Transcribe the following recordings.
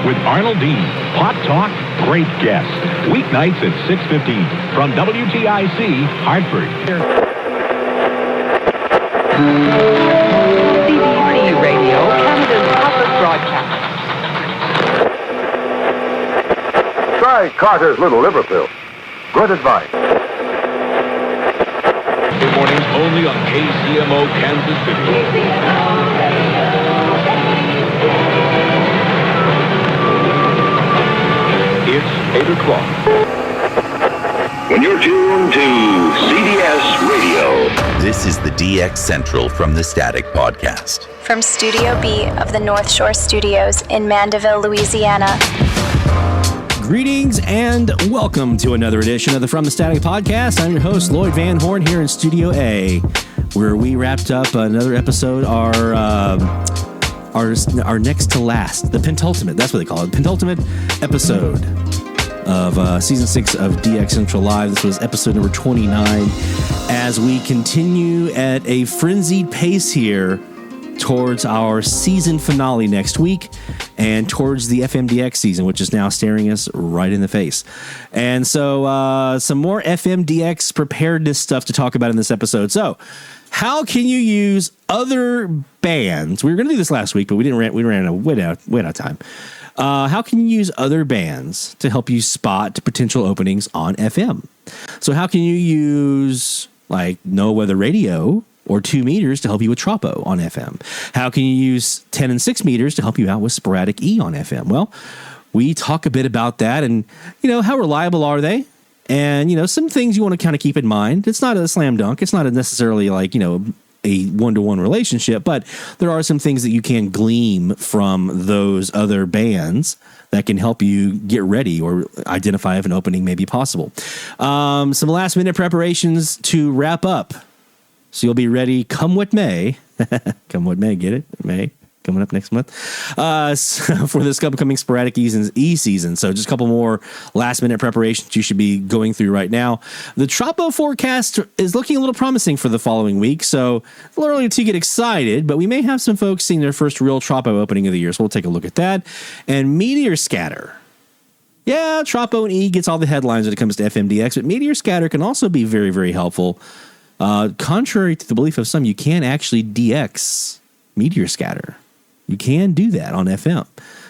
with Arnold Dean. Hot talk, great guests. Weeknights at 6:15 from WTIC, Hartford. BBC Radio, Canada's public broadcast. Try Carter's Little Liver Pill. Good advice. Good mornings only on KCMO Kansas City. It's 8 o'clock. When you're tuned to CDS Radio. This is the DX Central from the Static Podcast. From Studio B of the North Shore Studios in Mandeville, Louisiana. Greetings and welcome to another edition of the From the Static Podcast. I'm your host, Lloyd Van Horn, here in Studio A, where we wrapped up another episode, our next to last, the pentultimate, that's what they call it, penultimate episode of Season 6 of DX Central Live. This was episode number 29, as we continue at a frenzied pace here towards our season finale next week and towards the FMDX season, which is now staring us right in the face. And so some more FMDX preparedness stuff to talk about in this episode. So how can you use other bands? We were going to do this last week, but we ran way out of time. How can you use other bands to help you spot potential openings on FM? So how can you use like No Weather Radio or 2 meters to help you with Tropo on FM? How can you use 10 and 6 meters to help you out with Sporadic E on FM? Well, we talk a bit about that and, how reliable are they? And, some things you want to kind of keep in mind. It's not a slam dunk. It's not necessarily like, a one-to-one relationship, but there are some things that you can glean from those other bands that can help you get ready or identify if an opening may be possible. Some last-minute preparations to wrap up. So you'll be ready come what may. Come what may, get it? May. Coming up next month. For this upcoming Sporadic E season. So just a couple more last-minute preparations you should be going through right now. The Tropo forecast is looking a little promising for the following week. So a little early to get excited, but we may have some folks seeing their first real Tropo opening of the year. So we'll take a look at that. And Meteor Scatter. Yeah, Tropo and E gets all the headlines when it comes to FMDX, but Meteor Scatter can also be very, very helpful. Contrary to the belief of some, you can actually DX Meteor Scatter. You can do that on FM.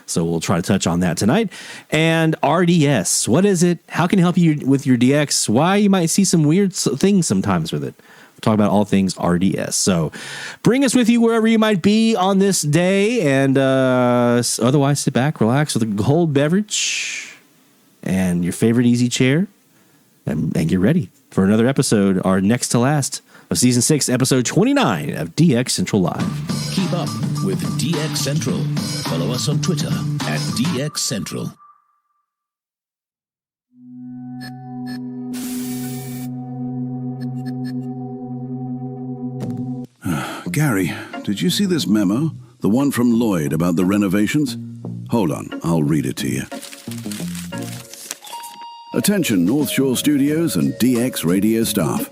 So we'll try to touch on that tonight. And RDS, what is it? How can it help you with your DX? Why you might see some weird things sometimes with it. We'll talk about all things RDS. So bring us with you wherever you might be on this day. And otherwise, sit back, relax with a cold beverage and your favorite easy chair. And get ready for another episode, our next to last of Season 6, Episode 29 of DX Central Live. Keep up with DX Central. Follow us on Twitter at DX Central. Gary, did you see this memo? The one from Lloyd about the renovations? Hold on, I'll read it to you. Attention North Shore Studios and DX Radio staff.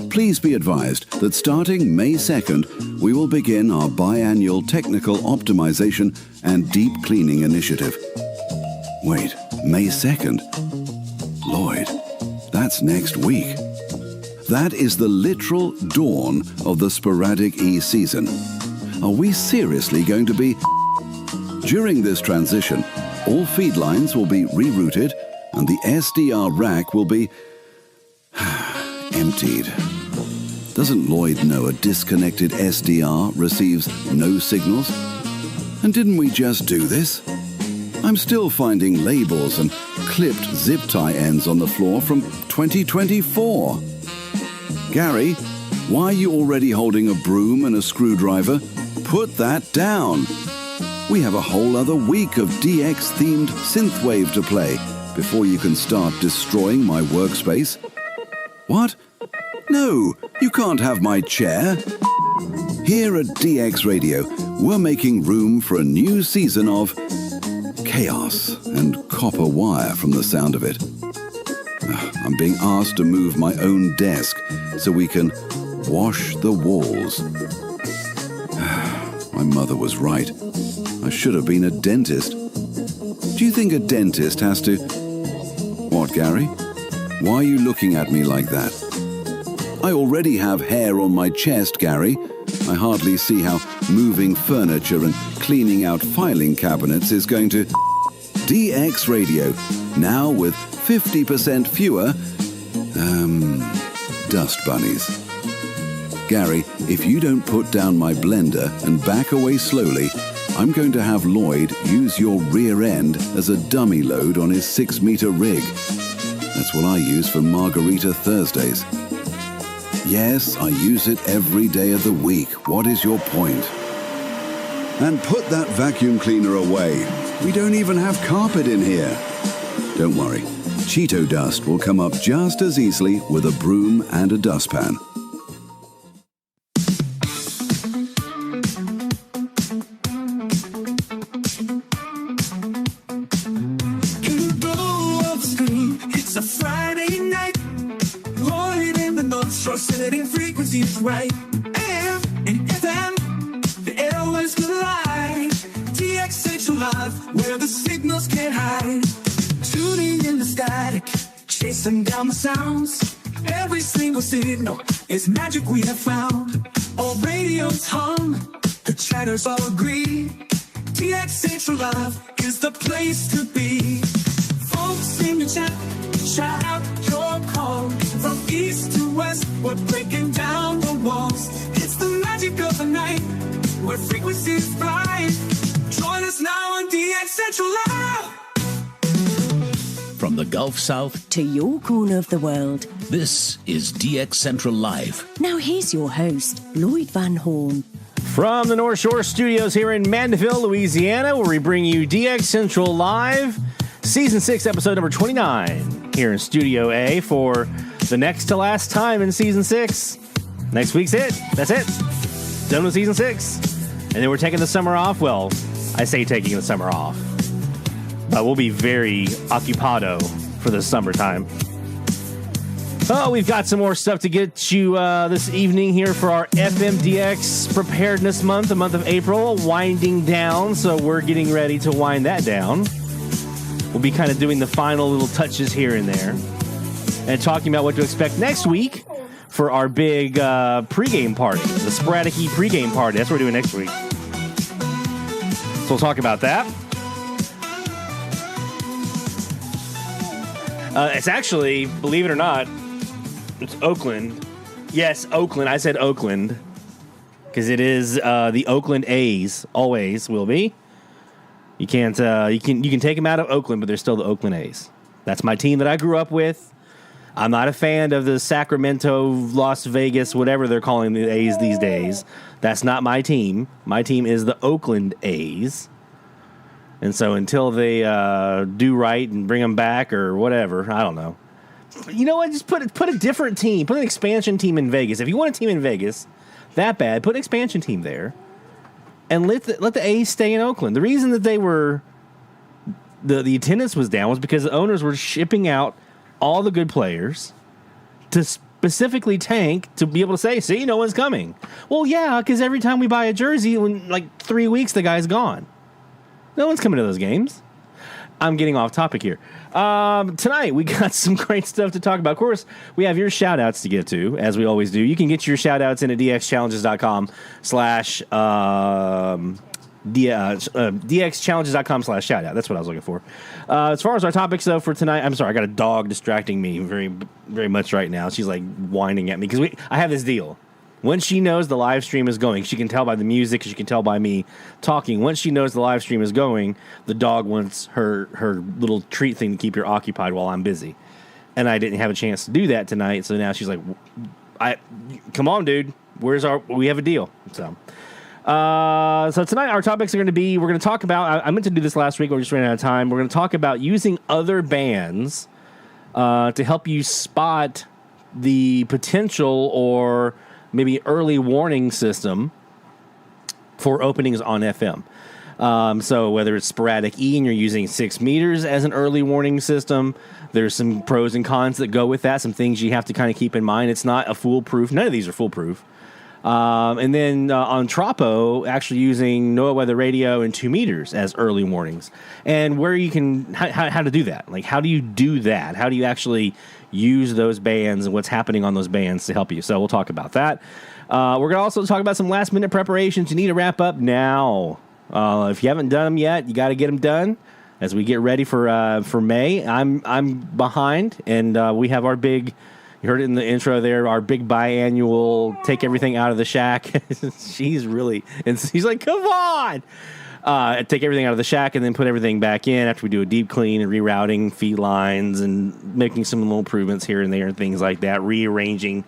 Please be advised that starting May 2nd, we will begin our biannual technical optimization and deep cleaning initiative. Wait, May 2nd? Lloyd, that's next week. That is the literal dawn of the Sporadic E season. Are we seriously going to be... During this transition, all feed lines will be rerouted and the SDR rack will be emptied. Doesn't Lloyd know a disconnected SDR receives no signals? And didn't we just do this? I'm still finding labels and clipped zip tie ends on the floor from 2024. Gary, why are you already holding a broom and a screwdriver? Put that down. We have a whole other week of DX-themed synthwave to play before you can start destroying my workspace. What? No, you can't have my chair. Here at DX Radio, we're making room for a new season of chaos and copper wire from the sound of it. I'm being asked to move my own desk so we can wash the walls. My mother was right. I should have been a dentist. Do you think a dentist has to... What, Gary? Why are you looking at me like that? I already have hair on my chest, Gary. I hardly see how moving furniture and cleaning out filing cabinets is going to... DX Radio, now with 50% fewer, dust bunnies. Gary, if you don't put down my blender and back away slowly, I'm going to have Lloyd use your rear end as a dummy load on his 6-meter rig. That's what I use for Margarita Thursdays. Yes, I use it every day of the week. What is your point? And put that vacuum cleaner away. We don't even have carpet in here. Don't worry. Cheeto dust will come up just as easily with a broom and a dustpan. It's a Friday night. Lloyd in the North Shore, setting frequencies right. AM and FM, the airwaves collide. DX Central Live, where the signals can't hide. Tuning in the static, chasing down the sounds. Every single signal is magic we have found. All radios hum, the chatters all agree. DX Central Live is the place to be. Folks in the chat, shout out your call. From east to west, we're breaking down the walls. It's the magic of the night, where frequencies fly. Join us now on DX Central Live. From the Gulf South to your corner of the world, this is DX Central Live. Now here's your host, Lloyd Van Horn. From the North Shore Studios here in Mandeville, Louisiana, where we bring you DX Central Live, Season 6, Episode number 29, here in Studio A for the next to last time in Season 6. Next week's it. That's it. Done with Season 6. And then we're taking the summer off. Well, I say taking the summer off, but we'll be very occupado for the summertime. Oh, we've got some more stuff to get you this evening here for our FMDX Preparedness Month, the month of April, winding down, so we're getting ready to wind that down. We'll be kind of doing the final little touches here and there and talking about what to expect next week for our big pregame party, the Sporadic Es pregame party. That's what we're doing next week. So we'll talk about that. It's actually, believe it or not, it's Oakland. Yes, Oakland. I said Oakland because it is the Oakland A's. Always will be. You can't. You can take them out of Oakland, but they're still the Oakland A's. That's my team that I grew up with. I'm not a fan of the Sacramento, Las Vegas, whatever they're calling the A's these days. That's not my team. My team is the Oakland A's. And so until they do right and bring them back or whatever, I don't know. You know what? Just put a different team. Put an expansion team in Vegas. If you want a team in Vegas that bad, put an expansion team there. And let the A's stay in Oakland. The reason that they were the attendance was down was because the owners were shipping out all the good players to specifically tank to be able to say, see, no one's coming. Well, yeah, because every time we buy a jersey, in like 3 weeks, the guy's gone. No one's coming to those games. I'm getting off topic here. Tonight, we got some great stuff to talk about. Of course, we have your shout-outs to get to, as we always do. You can get your shout-outs in at dxchallenges.com/DXchallenges.com/shoutout. That's what I was looking for. As far as our topics, though, for tonight, I'm sorry, I got a dog distracting me very, very much right now. She's like whining at me because I have this deal. Once she knows the live stream is going, she can tell by the music, she can tell by me talking. Once she knows the live stream is going, the dog wants her little treat thing to keep her occupied while I'm busy. And I didn't have a chance to do that tonight, so now she's like, come on, dude, we have a deal. So tonight our topics are going to be, we're going to talk about, I meant to do this last week, we just ran out of time. We're going to talk about using other bands to help you spot the potential or maybe early warning system for openings on FM. So whether it's Sporadic E and you're using 6 meters as an early warning system, there's some pros and cons that go with that, some things you have to kind of keep in mind. It's not a foolproof. None of these are foolproof. And then on Tropo, actually using NOAA weather radio and 2 meters as early warnings. And where you can, how to do that. Like, how do you do that? How do you actually use those bands and what's happening on those bands to help you? So we'll talk about that. We're going to also talk about some last-minute preparations you need to wrap up now. If you haven't done them yet, you got to get them done as we get ready for May. I'm behind, and we have our big, you heard it in the intro there, our big biannual take everything out of the shack. She's like, come on! Take everything out of the shack and then put everything back in after we do a deep clean and rerouting feed lines and making some little improvements here and there and things like that, rearranging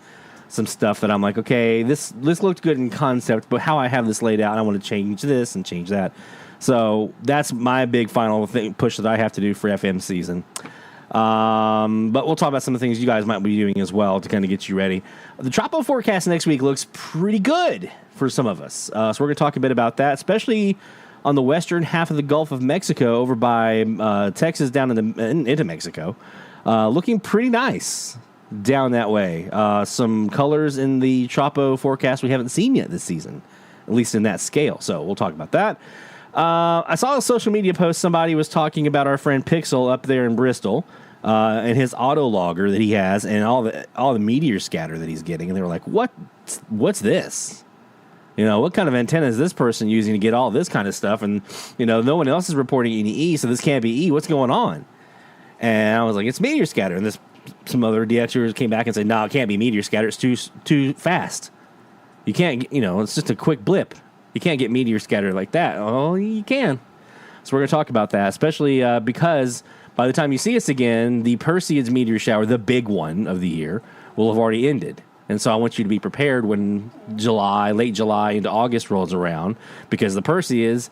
some stuff that I'm like, okay, this looked good in concept, but how I have this laid out, I want to change this and change that. So that's my big final push that I have to do for FM season. But we'll talk about some of the things you guys might be doing as well to kind of get you ready. The Tropo forecast next week looks pretty good for some of us. So we're going to talk a bit about that, especially on the western half of the Gulf of Mexico over by Texas down into Mexico. Looking pretty nice down that way. Some colors in the Tropo forecast we haven't seen yet this season, at least in that scale. So we'll talk about that. I saw a social media post. Somebody was talking about our friend Pixel up there in Bristol and his auto logger that he has and all the meteor scatter that he's getting. And they were like, what's this? You know, what kind of antenna is this person using to get all this kind of stuff? And, you know, no one else is reporting any E, so this can't be E. What's going on? And I was like, it's meteor scatter. And some other DXers came back and said, no, it can't be meteor scatter. It's too fast. You can't, it's just a quick blip. You can't get meteor scatter like that. Oh, you can. So we're going to talk about that, especially because by the time you see us again, the Perseids meteor shower, the big one of the year, will have already ended. And so I want you to be prepared when late July into August rolls around, because the Perseids,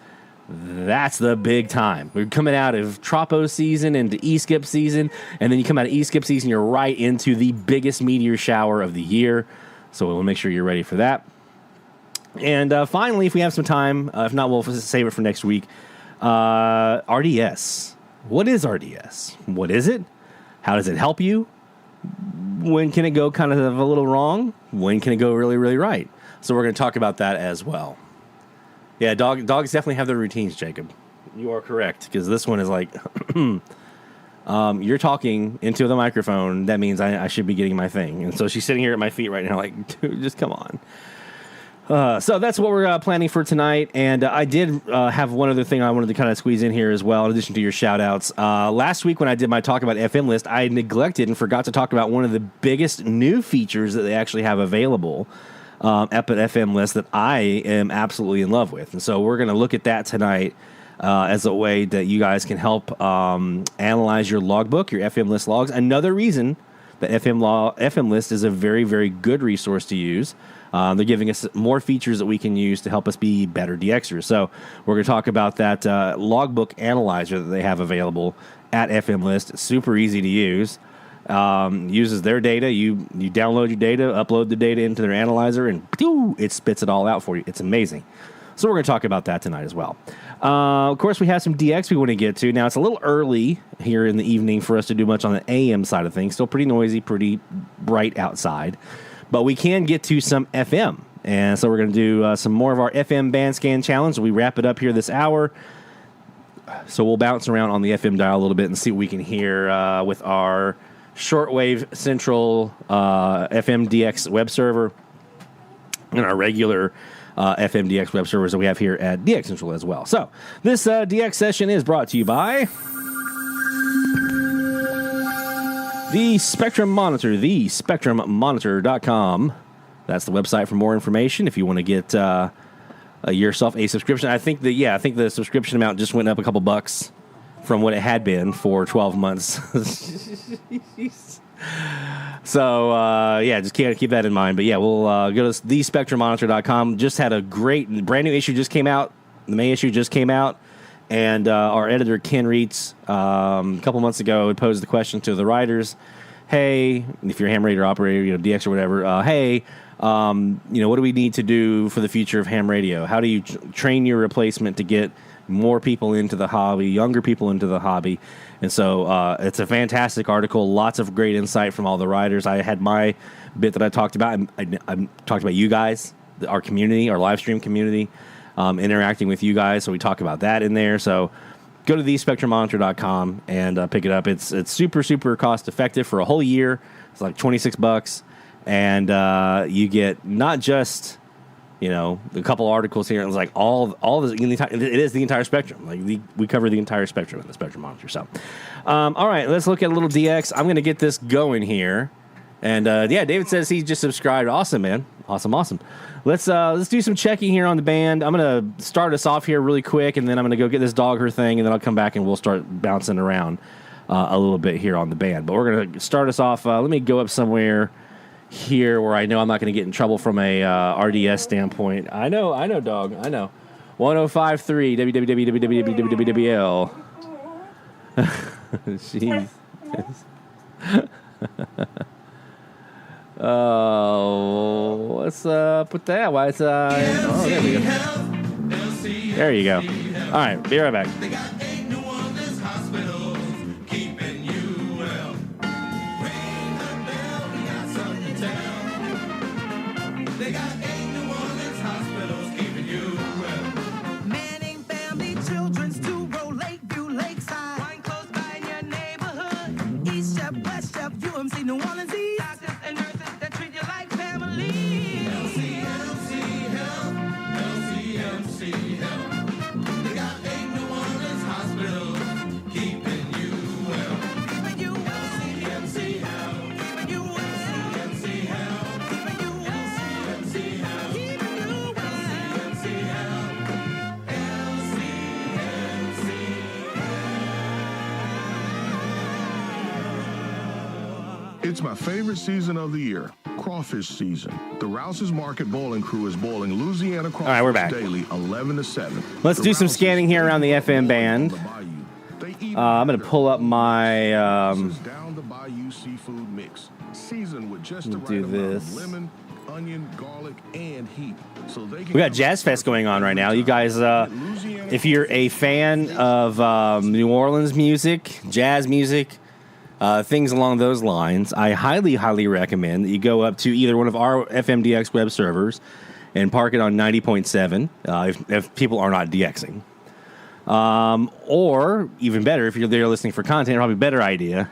that's the big time. We're coming out of Tropo season into E-skip season, and then you come out of E-skip season, you're right into the biggest meteor shower of the year. So we'll make sure you're ready for that. And finally, if we have some time, if not, we'll save it for next week. RDS. What is RDS? What is it? How does it help you? When can it go kind of a little wrong? When can it go really, really right? So we're going to talk about that as well. Yeah, dogs definitely have their routines, Jacob. You are correct, because this one is like, you're talking into the microphone. That means I should be getting my thing. And so she's sitting here at my feet right now like, dude, just come on. So that's what we're planning for tonight. And I did have one other thing I wanted to kind of squeeze in here as well, in addition to your shout-outs. Last week when I did my talk about FM list, I neglected and forgot to talk about one of the biggest new features that they actually have available at FM list that I am absolutely in love with. And so we're going to look at that tonight as a way that you guys can help analyze your logbook, your FM list logs. Another reason that FM list is a very, very good resource to use. They're giving us more features that we can use to help us be better DXers. So we're going to talk about that logbook analyzer that they have available at FM List. It's super easy to use. Uses their data. You download your data, upload the data into their analyzer, and it spits it all out for you. It's amazing. So we're going to talk about that tonight as well. Of course, we have some DX we want to get to. Now, it's a little early here in the evening for us to do much on the AM side of things. Still pretty noisy, pretty bright outside. But we can get to some FM. And so we're going to do some more of our FM band scan challenge. We wrap it up here this hour. So we'll bounce around on the FM dial a little bit and see what we can hear with our shortwave central FMDX web server and our regular FMDX web servers that we have here at DX Central as well. So this DX session is brought to you by the Spectrum Monitor, thespectrummonitor.com. That's the website for more information if you want to get yourself a subscription. I think the subscription amount just went up a couple bucks from what it had been for 12 months. So, just keep that in mind. But yeah, we'll go to thespectrummonitor.com. Just had a great brand new issue just came out. The May issue just came out. And our editor, Ken Reitz, a couple months ago, had posed the question to the writers, hey, if you're a ham radio operator, DX or whatever, what do we need to do for the future of ham radio? How do you train your replacement to get more people into the hobby, younger people into the hobby? And so it's a fantastic article, lots of great insight from all the writers. I had my bit that I talked about. I talked about you guys our community, our live stream community, interacting with you guys. So we talk about that in there. So go to thespectrummonitor.com and pick it up. It's super, super cost effective for a whole year. It's like $26, and you get not just a couple articles here. It's like all the it is the entire spectrum. Like we cover the entire spectrum in the Spectrum Monitor. So, all right, let's look at a little DX. I'm going to get this going here, and David says he just subscribed. Awesome, man. Awesome. Let's do some checking here on the band. I'm going to start us off here really quick, and then I'm going to go get this Dogger thing, and then I'll come back and we'll start bouncing around a little bit here on the band. But we're going to start us off. Let me go up somewhere here where I know I'm not going to get in trouble from a RDS standpoint. I know, dog. I know. 105.3 www. Jeez. Oh, let's put that. Why it's there we go. There you go. All right, be right back. They got 8 New Orleans hospitals keeping you well. Manning family, children's to roll Lakeview, Lakeside. One close by in your neighborhood. East Chef, West Chef, UMC, New Orleans East. Doctors and nurses that treat you like family. LCMC Health, LCMC Health. They got 8 New Orleans hospitals keeping you well. Keeping you well. LCMC Health. Keeping you well. LCMC Health. It's my favorite season of the year, crawfish season. The Rouse's Market Bowling Crew is bowling Louisiana crawfish All right, we're back. daily, 11 to 7. Let's do some scanning here around the FM band. I'm going to pull up my... down the Bayou seafood mix, seasoned with just the right do amount this. of lemon, onion, garlic, and heat. So they can We got Jazz Fest going on right now. You guys, if you're a fan of New Orleans music, jazz music, things along those lines, I highly, highly recommend that you go up to either one of our FMDX web servers and park it on 90.7 if people are not DXing. Or, even better, if you're there listening for content, probably a better idea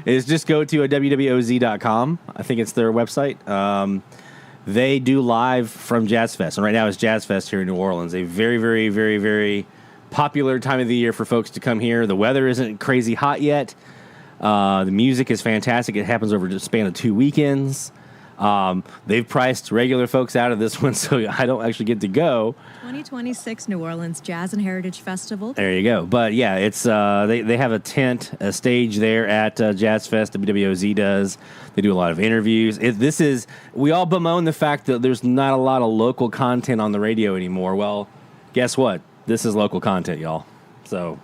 is just go to wwoz.com. I think it's their website. They do live from Jazz Fest. And right now it's Jazz Fest here in New Orleans. A very, very, very, very popular time of the year for folks to come here. The weather isn't crazy hot yet. The music is fantastic. It happens over the span of 2 weekends. They've priced regular folks out of this one, so I don't actually get to go. 2026 New Orleans Jazz and Heritage Festival. There you go. But yeah, it's they have a stage there at Jazz Fest. WWOZ does. They do a lot of interviews. We all bemoan the fact that there's not a lot of local content on the radio anymore. Well, guess what? This is local content, y'all. So.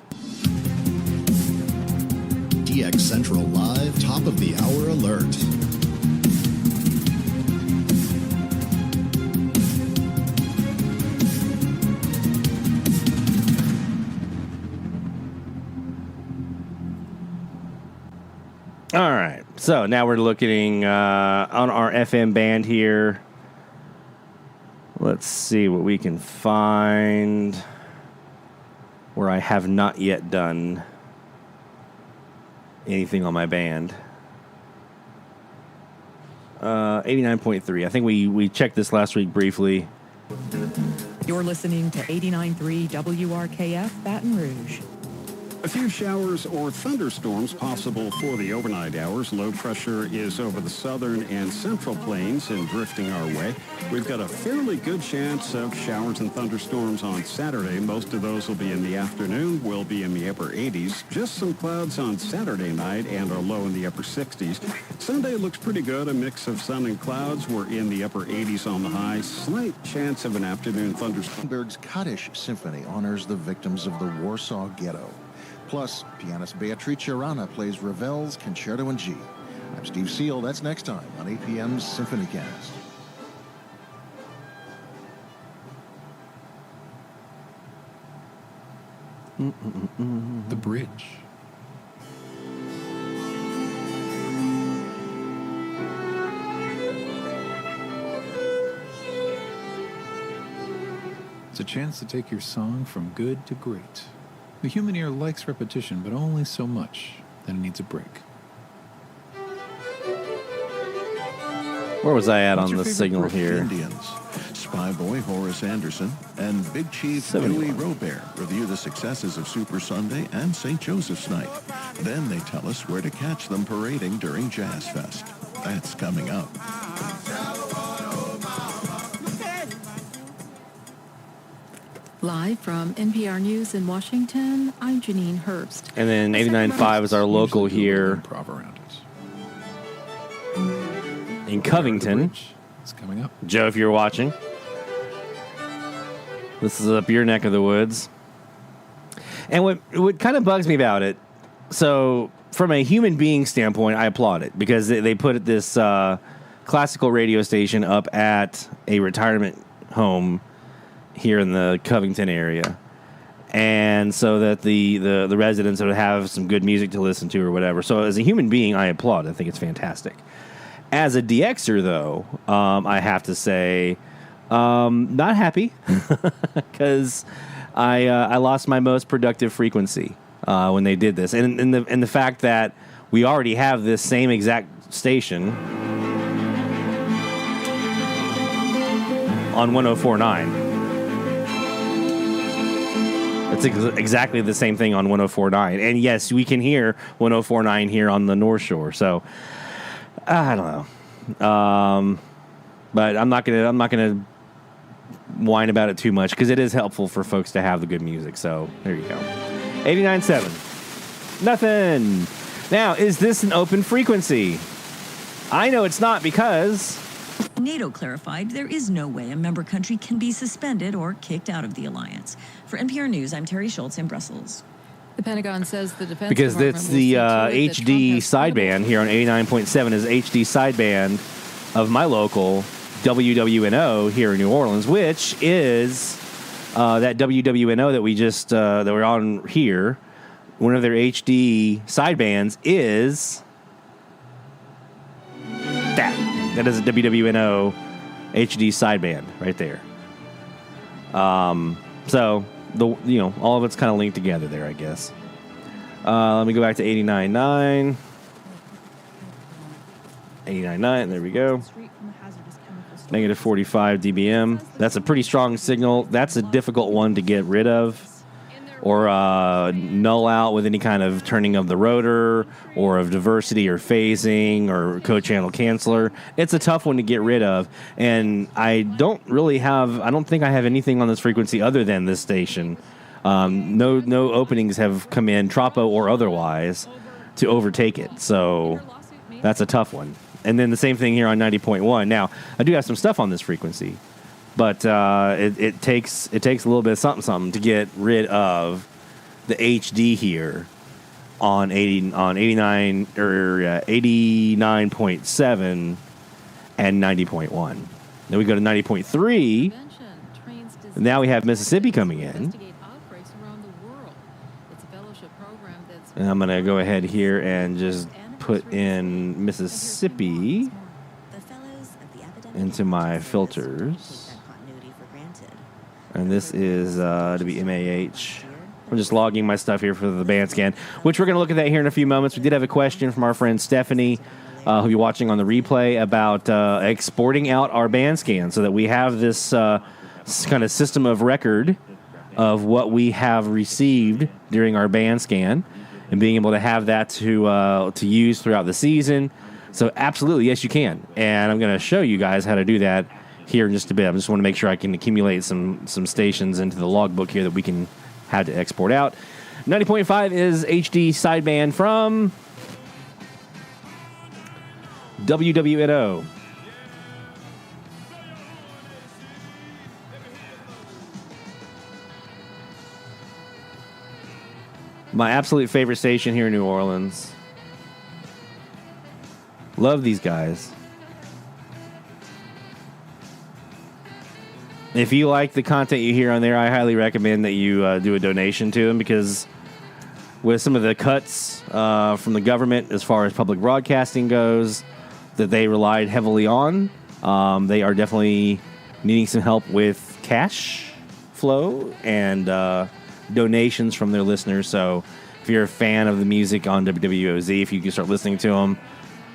DX Central Live Top of the Hour Alert. All right, so now we're looking on our FM band here. Let's see what we can find where I have not yet done anything on my band. 89.3. I think we checked this last week briefly. You're listening to 89.3 WRKF Baton Rouge. A few showers or thunderstorms possible for the overnight hours. Low pressure is over the southern and central plains and drifting our way. We've got a fairly good chance of showers and thunderstorms on Saturday. Most of those will be in the afternoon. We'll be in the upper 80s. Just some clouds on Saturday night and are low in the upper 60s. Sunday looks pretty good. A mix of sun and clouds. We're in the upper 80s on the high. Slight chance of an afternoon thunderstorm. Berg's Kaddish Symphony honors the victims of the Warsaw Ghetto. Plus, pianist Beatrice Arana plays Ravel's Concerto in G. I'm Steve Seal. That's next time on 8 p.m.'s SymphonyCast. The Bridge. chance to take your song from good to great. The human ear likes repetition, but only so much that it needs a break. Where was I at What's on your the favorite signal group of here? Indians. Spy Boy Horace Anderson and Big Chief Louis Robert review the successes of Super Sunday and St. Joseph's Night. Then they tell us where to catch them parading during Jazz Fest. That's coming up. Live from NPR News in Washington, I'm Janine Herbst. And then 89.5 is our local here in Covington. It's coming up. Joe, if you're watching, this is up your neck of the woods. And what kind of bugs me about it, so from a human being standpoint, I applaud it because they put this classical radio station up at a retirement home here in the Covington area, and so that the residents would have some good music to listen to or whatever. So as a human being, I applaud. I think it's fantastic. As a DXer, though, I have to say, not happy because I lost my most productive frequency when they did this, and the fact that we already have this same exact station on 104.9. It's exactly the same thing on 104.9, and yes, we can hear 104.9 here on the North Shore. So I don't know, but I'm not gonna whine about it too much because it is helpful for folks to have the good music. So there you go. 89.7. Nothing. Now, is this an open frequency? I know it's not because NATO clarified there is no way a member country can be suspended or kicked out of the alliance. For NPR News, I'm Terry Schultz in Brussels. The Pentagon says the Defense because Department it's will the see to it that HD Trump has sideband here on 89.7 is HD sideband of my local WWNO here in New Orleans, which is that WWNO that we just that we're on here. One of their HD sidebands is that. That is a WWNO HD sideband right there. So all of it's kind of linked together there, I guess. Let me go back to 89.9. 89.9. There we go. Negative 45 dBm. That's a pretty strong signal. That's a difficult one to get rid of or null out with any kind of turning of the rotor or of diversity or phasing or co-channel canceller. It's a tough one to get rid of, and I don't think I have anything on this frequency other than this station. No openings have come in, Tropo or otherwise, to overtake it, so that's a tough one. And then the same thing here on 90.1. Now, I do have some stuff on this frequency, but it takes a little bit of something to get rid of the HD here on 89 or 89.7 and 90.1. Then we go to 90.3. Now we have Mississippi coming in. And I'm going to go ahead here and just put in Mississippi into my filters. And this is to be MAH. I'm just logging my stuff here for the band scan, which we're going to look at that here in a few moments. We did have a question from our friend Stephanie, who'll be watching on the replay, about exporting out our band scan so that we have this kind of system of record of what we have received during our band scan and being able to have that to use throughout the season. So absolutely, yes, you can. And I'm going to show you guys how to do that here in just a bit. I just want to make sure I can accumulate some stations into the logbook here that we can have to export out. 90.5 is HD sideband from WWNO. My absolute favorite station here in New Orleans. Love these guys. If you like the content you hear on there, I highly recommend that you do a donation to them, because with some of the cuts from the government as far as public broadcasting goes that they relied heavily on, they are definitely needing some help with cash flow and donations from their listeners. So if you're a fan of the music on WWOZ, if you can start listening to them,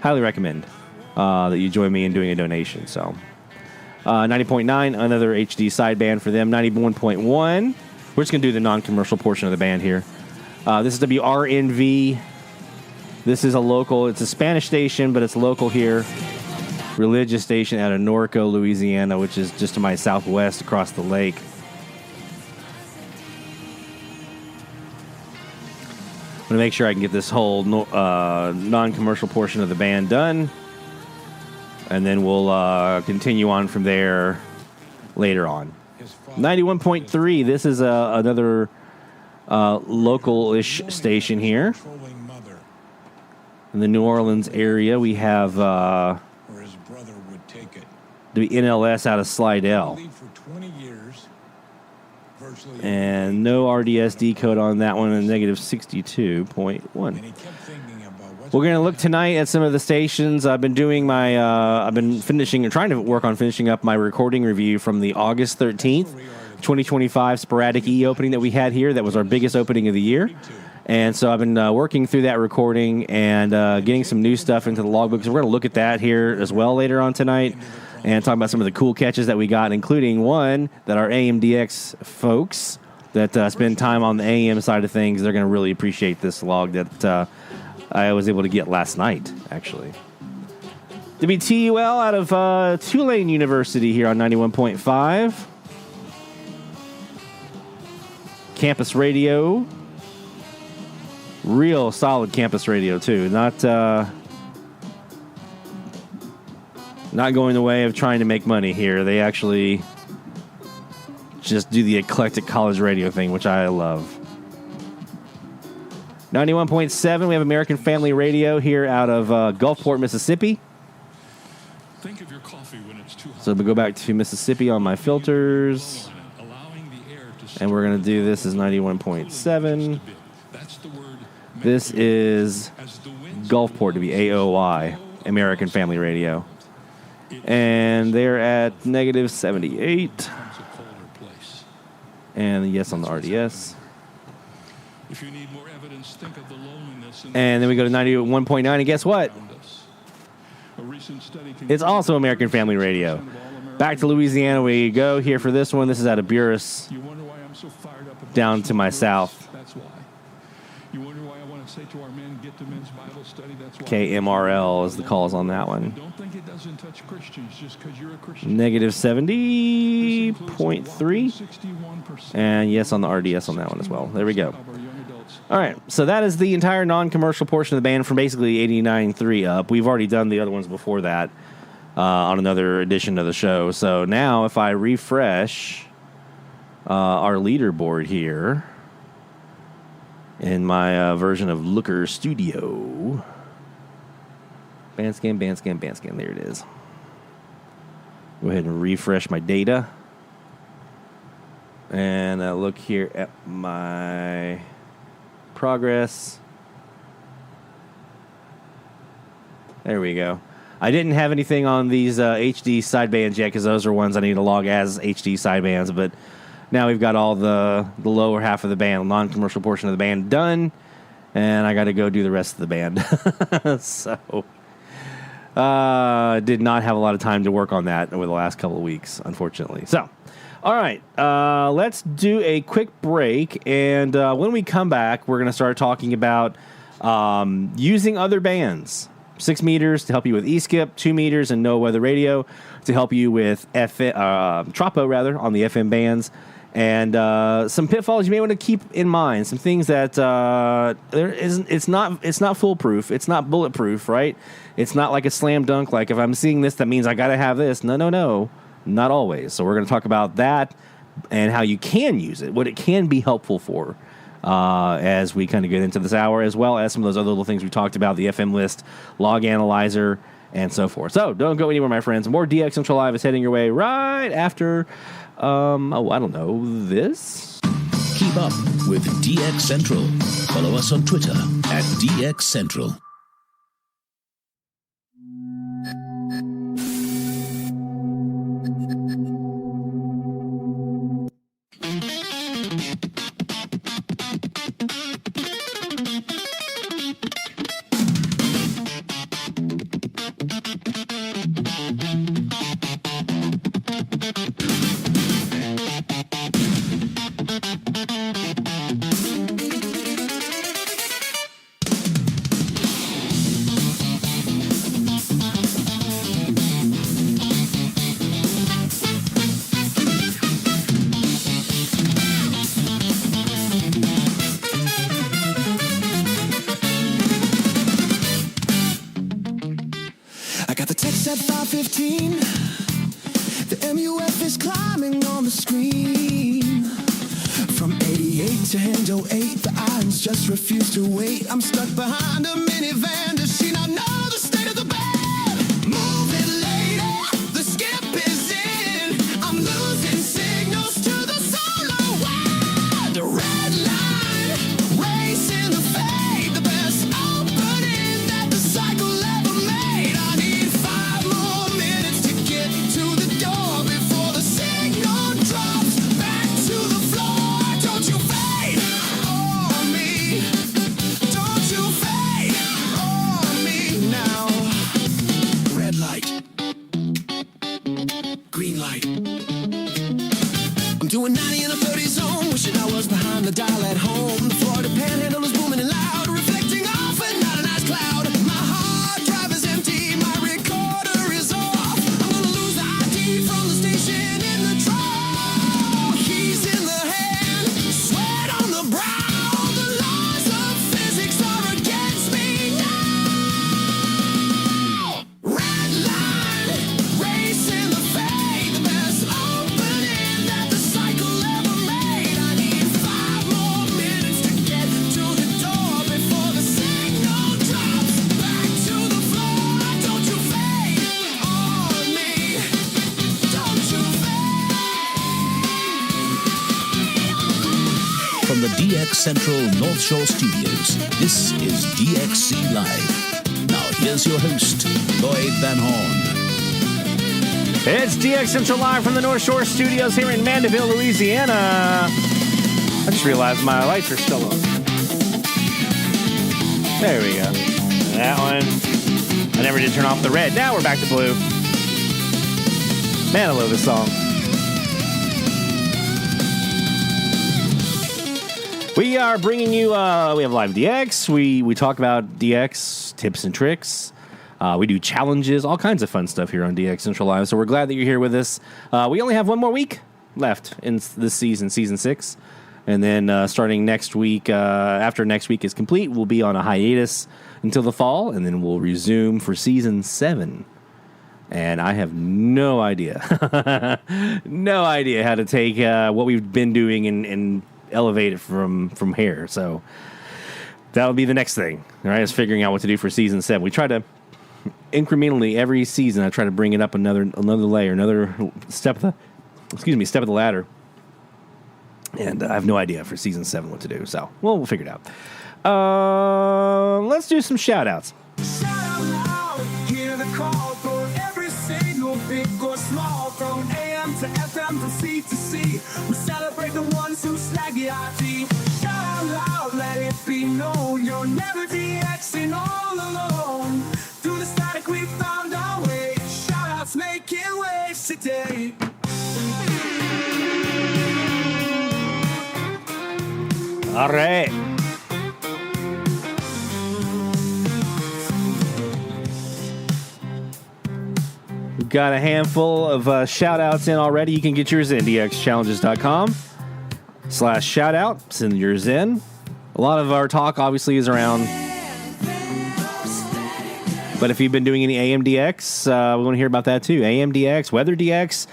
highly recommend that you join me in doing a donation. So 90.9, another HD sideband for them. 91.1, we're just going to do the non-commercial portion of the band here. This is WRNV. This is a local, it's a Spanish station, but it's local here. Religious station out of Norco, Louisiana, which is just to my southwest across the lake. I'm going to make sure I can get this whole non-commercial portion of the band done. And then we'll continue on from there later on. 91.3, this is another local-ish station here. In the New Orleans area, we have the NLS out of Slidell. And no RDSD code on that one, and negative 62.1. We're going to look tonight at some of the stations. I've been doing I've been trying to work on finishing up my recording review from the August 13th, 2025 Sporadic E opening that we had here. That was our biggest opening of the year. And so I've been working through that recording and getting some new stuff into the logbooks. We're going to look at that here as well later on tonight and talk about some of the cool catches that we got, including one that our AMDX folks that spend time on the AM side of things, they're going to really appreciate this log that I was able to get last night, actually. WTUL out of Tulane University here on 91.5. Campus radio. Real solid campus radio, too. Not going the way of trying to make money here. They actually just do the eclectic college radio thing, which I love. 91.7, we have American Family Radio here out of Gulfport, Mississippi. Think of your coffee when it's too hot. So we'll go back to Mississippi on my filters. And we're going to do this as 91.7. This is Gulfport, to be AOY, American Family Radio. And they're at negative 78. And yes on the RDS. If you need more evidence, think of the loneliness. And then we go to 91.9, and guess what? It's also American Family Radio. Back to Louisiana we go here for this one. This is out of Buras, down to my south. That's why. You wonder why I want to say to our men, get to men's Bible study. That's why. KMRL is the calls on that one. Don't think it doesn't touch Christians just because you're a Christian. Negative 70.3. And yes on the RDS on that one as well. There we go. All right, so that is the entire non-commercial portion of the band from basically 89.3 up. We've already done the other ones before that on another edition of the show. So now if I refresh our leaderboard here in my version of Looker Studio. Bandscan. There it is. Go ahead and refresh my data. And look here at my progress. There we go. I didn't have anything on these HD sidebands yet because those are ones I need to log as HD sidebands, but now we've got all the lower half of the band, non-commercial portion of the band done, and I got to go do the rest of the band. So, did not have a lot of time to work on that over the last couple of weeks, unfortunately. So, all right, let's do a quick break, and when we come back, we're going to start talking about using other bands. 6 meters to help you with E-skip, 2 meters and no weather radio to help you with Tropo rather on the FM bands, and some pitfalls you may want to keep in mind. Some things that it's not foolproof, it's not bulletproof, right? It's not like a slam dunk. Like if I'm seeing this, that means I got to have this. No, not always. So we're going to talk about that and how you can use it, what it can be helpful for. As we kind of get into this hour, as well as some of those other little things we talked about, the FM list, log analyzer, and so forth. So don't go anywhere, my friends. More DX Central Live is heading your way right after, this. Keep up with DX Central. Follow us on Twitter at DX Central. 6:15. The MUF is climbing on the screen. From 88 to Hendo 8, the irons just refuse to wait. I'm stuck behind a minivan. Does she not know the state of the band? Move it later, the skip is in. I'm losing signals to the solo wind. The red line, racing the fade. The best opening that the cycle ever made. I need 5 more minutes to get to the door before the signal drops back to the floor. Don't you fade on me. Don't you fade on me now. Red light. Green light. I'm doing 90 in a 30 zone. Wishing I was behind the dial at home. The Florida panhandle is booming and loud. Reflecting off and not a nice cloud. My hard drive is empty. My recorder is off. I'm gonna lose the ID from the station in the trunk. Keys in the hand. Sweat on the brow. The laws of physics are against me now. Red line. Racing the fade. The best opening that the cycle ever made. I need 5 more minutes to get to the door before the signal drops back to the floor. Don't you fade on me. Don't you From the DX Central North Shore Studios, this is DXC Live. Now here's your host, Lloyd Van Horn. It's DX Central Live from the North Shore Studios here in Mandeville, Louisiana. I just realized my lights are still on. There we go. That one. I never did turn off the red. Now we're back to blue. Man, I love this song. We are bringing you, we have live DX. We talk about DX tips and tricks. We do challenges, all kinds of fun stuff here on DX Central Live. So we're glad that you're here with us. We only have one more week left in this season, season 6. And then starting next week, after next week is complete, we'll be on a hiatus until the fall. And then we'll resume for season 7. And I have no idea, no idea how to take what we've been doing and elevate it from here. So that'll be the next thing, right? Is figuring out what to do for season 7. We try to incrementally every season. I try to bring it up another layer, another step of the ladder. And I have no idea for season 7 what to do. So we'll figure it out. Let's do some shout outs. shout out loud? Hear the call for every signal, big or small, from AM to FM from C to C. We celebrate the ones who slag the IT. Shout out loud, let it be known, you're never DXing all alone. Through the static we found our way. Shout outs making waves today. All right. We've got a handful of shout-outs in already. You can get yours in, dxchallenges.com/shoutout. Send yours in. A lot of our talk, obviously, is around... But if you've been doing any AMDX, we want to hear about that, too. AMDX, Weather DX,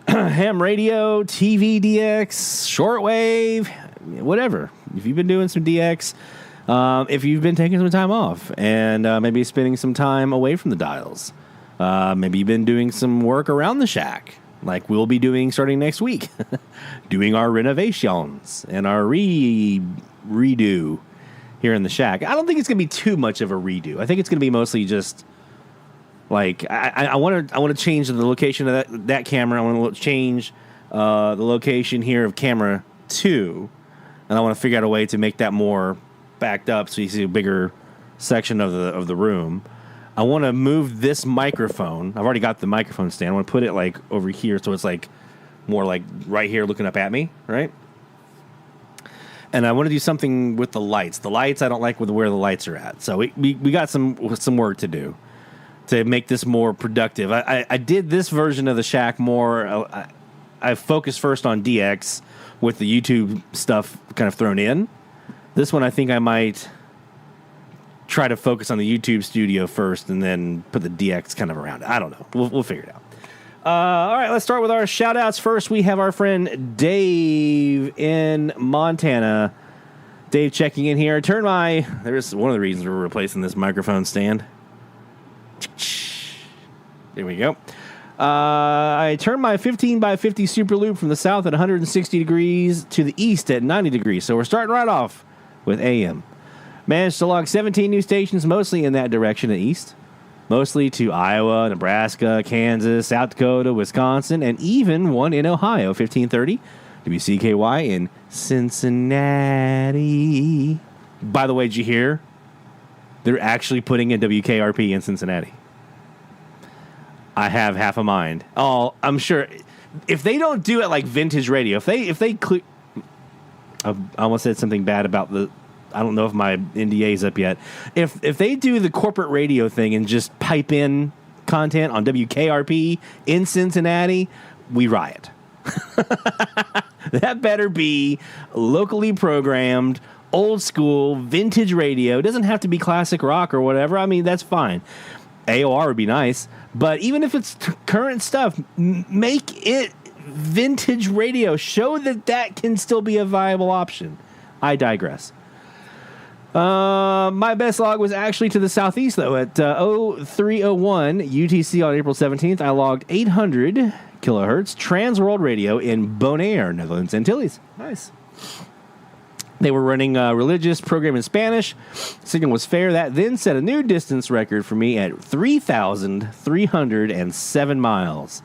ham radio, TV DX, shortwave, whatever. If you've been doing some DX, if you've been taking some time off and maybe spending some time away from the dials, maybe you've been doing some work around the shack, like we'll be doing starting next week, doing our renovations and our redo here in the shack. I don't think it's going to be too much of a redo. I think it's going to be mostly just like I want to change the location of that camera. I want to change the location here of camera 2. And I want to figure out a way to make that more backed up so you see a bigger section of the room. I want to move this microphone. I've already got the microphone stand. I want to put it like over here so it's like more like right here looking up at me, right? And I want to do something with the lights. The lights I don't like with where the lights are at. So we got some work to do to make this more productive. I did this version of the shack more. I focused first on DX with the YouTube stuff kind of thrown in. This one I think I might try to focus on the YouTube studio first and then put the DX kind of around it. I don't know. We'll figure it out. All right, let's start with our shout-outs. First, we have our friend Dave in Montana. Dave checking in here. There's one of the reasons we're replacing this microphone stand. There we go. I turned my 15x50 Super Loop from the south at 160 degrees to the east at 90 degrees. So we're starting right off with AM. Managed to log 17 new stations, mostly in that direction at east. Mostly to Iowa, Nebraska, Kansas, South Dakota, Wisconsin, and even one in Ohio, 1530 WCKY in Cincinnati. By the way, did you hear? They're actually putting a WKRP in Cincinnati. I have half a mind. Oh, I'm sure if they don't do it like vintage radio, if they I almost said something bad about I don't know if my NDA is up yet. If they do the corporate radio thing and just pipe in content on WKRP in Cincinnati, we riot. That better be locally programmed, old school, vintage radio. It doesn't have to be classic rock or whatever. I mean, that's fine. AOR would be nice. But even if it's current stuff, make it vintage radio. Show that can still be a viable option. I digress. My best log was actually to the southeast, though. At 0301 UTC on April 17th, I logged 800 kilohertz Transworld Radio in Bonaire, Netherlands, Antilles. Nice. They were running a religious program in Spanish. Signal was fair. That then set a new distance record for me at 3,307 miles.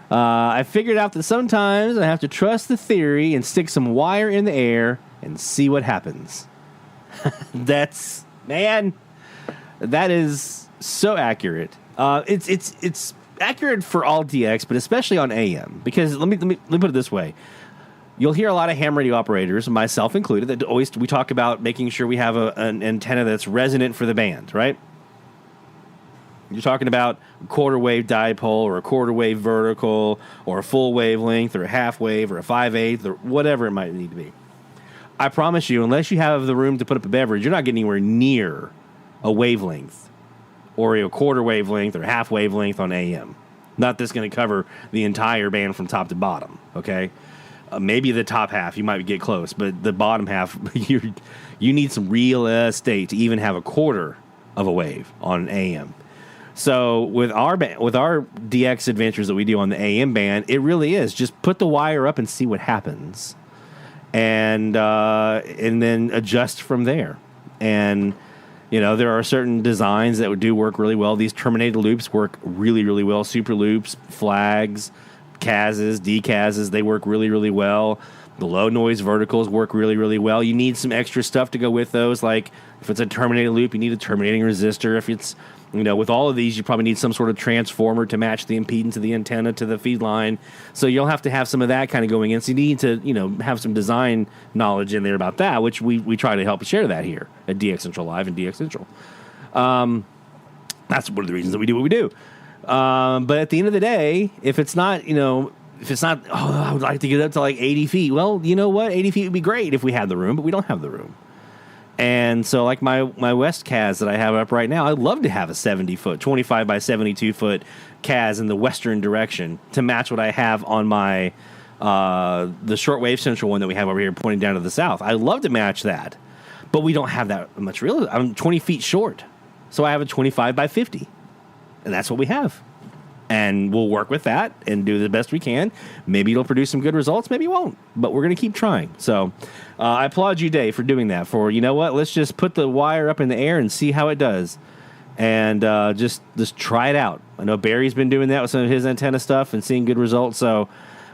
I figured out that sometimes I have to trust the theory and stick some wire in the air and see what happens. That is so accurate. It's accurate for all DX, but especially on AM. Because let me put it this way. You'll hear a lot of ham radio operators, myself included, that we talk about making sure we have an antenna that's resonant for the band, right? You're talking about a quarter wave dipole or a quarter wave vertical or a full wavelength or a half wave or a 5/8 or whatever it might need to be. I promise you, unless you have the room to put up a beverage, you're not getting anywhere near a wavelength or a quarter wavelength or half wavelength on AM. Not that's going to cover the entire band from top to bottom, okay? Maybe the top half, you might get close, but the bottom half, you need some real estate to even have a quarter of a wave on AM. So with our DX adventures that we do on the AM band, it really is just put the wire up and see what happens, and then adjust from there. And there are certain designs that do work really well. These terminated loops work really, really well. Super loops, flags, CASs, DCASs, they work really, really well. The low noise verticals work really, really well. You need some extra stuff to go with those. Like if it's a terminated loop, you need a terminating resistor. If it's, with all of these, you probably need some sort of transformer to match the impedance of the antenna to the feed line. So you'll have to have some of that kind of going in. So you need to, have some design knowledge in there about that, which we try to help share that here at DX Central Live and DX Central. That's one of the reasons that we do what we do. But at the end of the day, if it's not, I would like to get up to like 80 feet. Well, you know what? 80 feet would be great if we had the room, but we don't have the room. And so like my West CAS that I have up right now, I'd love to have a 70-foot, 25 by 72-foot CAS in the western direction to match what I have on my the shortwave central one that we have over here pointing down to the south. I'd love to match that, but we don't have that much real. I'm 20 feet short, so I have a 25 by 50. And that's what we have. And we'll work with that and do the best we can. Maybe it'll produce some good results. Maybe it won't. But we're going to keep trying. So I applaud you, Dave, for doing that. For, let's just put the wire up in the air and see how it does. And just try it out. I know Barry's been doing that with some of his antenna stuff and seeing good results. So,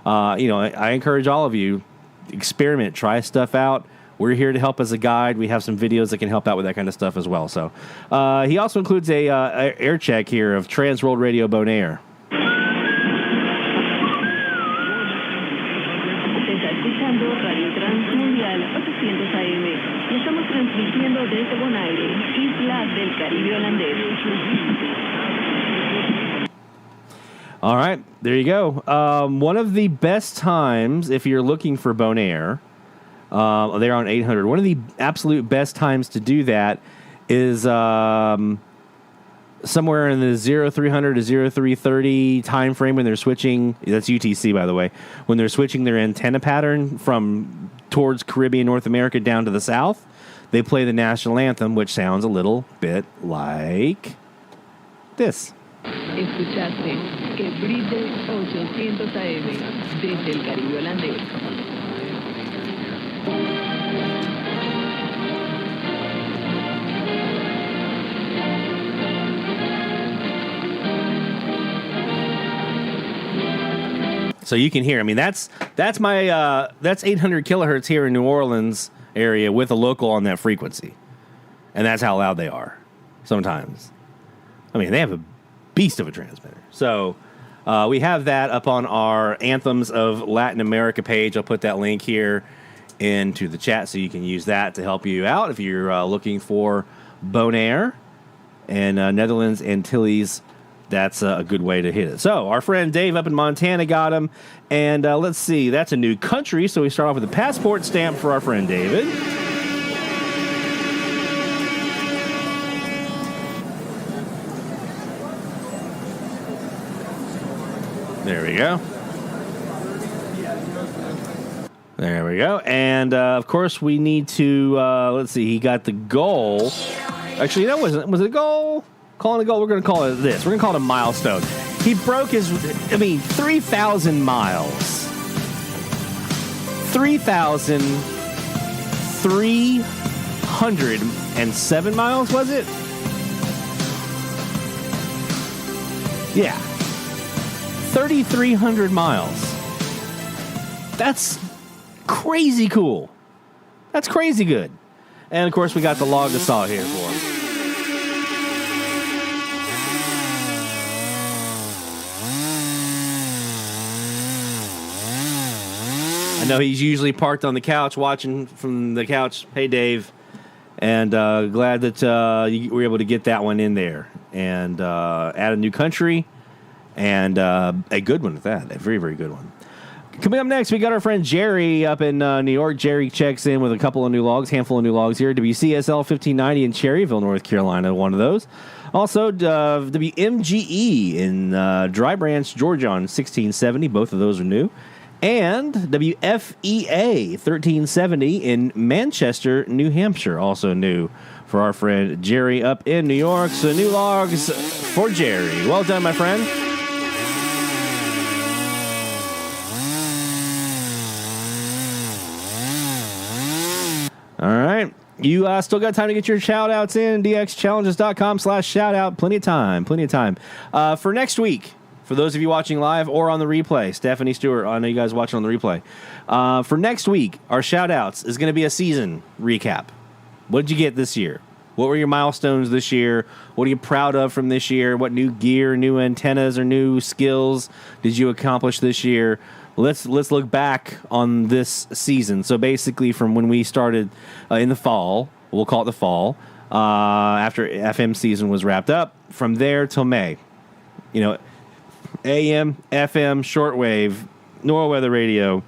I encourage all of you, experiment, try stuff out. We're here to help as a guide. We have some videos that can help out with that kind of stuff as well. So he also includes a air check here of Transworld Radio Bonaire. All right, there you go. One of the best times, if you're looking for Bonaire, they're on 800. One of the absolute best times to do that is somewhere in the 0300 to 0330 time frame when they're switching. That's UTC, by the way. When they're switching their antenna pattern from towards Caribbean, North America down to the south, they play the national anthem, which sounds a little bit like this. Escuchaste que brille 800 AM desde el Caribe holandés. So you can hear. I mean, that's my that's 800 kilohertz here in New Orleans area with a local on that frequency, and that's how loud they are. Sometimes, I mean, they have a beast of a transmitter. So we have that up on our Anthems of Latin America page. I'll put that link here into the chat so you can use that to help you out if you're looking for Bonaire and Netherlands Antilles. That's a good way to hit it. So our friend Dave up in Montana got him. And let's see, that's a new country. So we start off with a passport stamp for our friend David. There we go. There we go. And, of course, we need to, let's see, he got the goal. Actually, that wasn't, was it a goal? Calling a goal, we're going to call it this. We're going to call it a milestone. He broke his, 3,000 miles. 3,307 miles, was it? Yeah. 3,300 miles. That's crazy cool. That's crazy good. And, of course, we got the log to saw here for him. I know he's usually parked on the couch watching from the couch. Hey, Dave. And glad that you were able to get that one in there. And add a new country. And a good one at that. A very, very good one. Coming up next, we got our friend Jerry up in New York. Jerry checks in with a couple of new logs, handful of new logs here. WCSL 1590 in Cherryville, North Carolina, one of those. Also, WMGE in Dry Branch, Georgia on 1670. Both of those are new. And WFEA 1370 in Manchester, New Hampshire, also new for our friend Jerry up in New York. So new logs for Jerry. Well done, my friend. All right. You still got time to get your shout-outs in. dxchallenges.com/shoutout. Plenty of time. Plenty of time. For next week, for those of you watching live or on the replay, Stephanie Stewart, I know you guys watching on the replay. For next week, our shout-outs is going to be a season recap. What did you get this year? What were your milestones this year? What are you proud of from this year? What new gear, new antennas, or new skills did you accomplish this year? Let's look back on this season. So basically from when we started in the fall, we'll call it the fall, after FM season was wrapped up, from there till May. You know, AM, FM, shortwave, NOAA weather radio,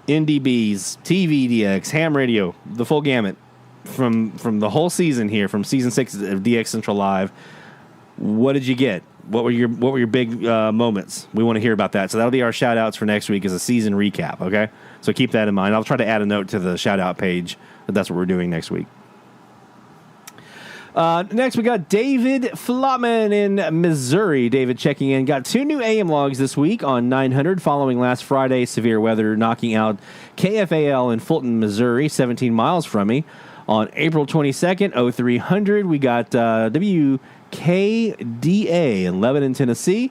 NDBs, TV DX, ham radio, the full gamut from the whole season here, from season 6 of DX Central Live. What did you get? What were your big moments? We want to hear about that. So that'll be our shout outs for next week as a season recap. Okay, so keep that in mind. I'll try to add a note to the shout out page. That's what we're doing next week. Next, we got David Flotman in Missouri. David checking in. Got 2 new AM logs this week on 900 following last Friday's severe weather knocking out KFAL in Fulton, Missouri, 17 miles from me. On April 22nd, 0300, we got WKDA in Lebanon, Tennessee.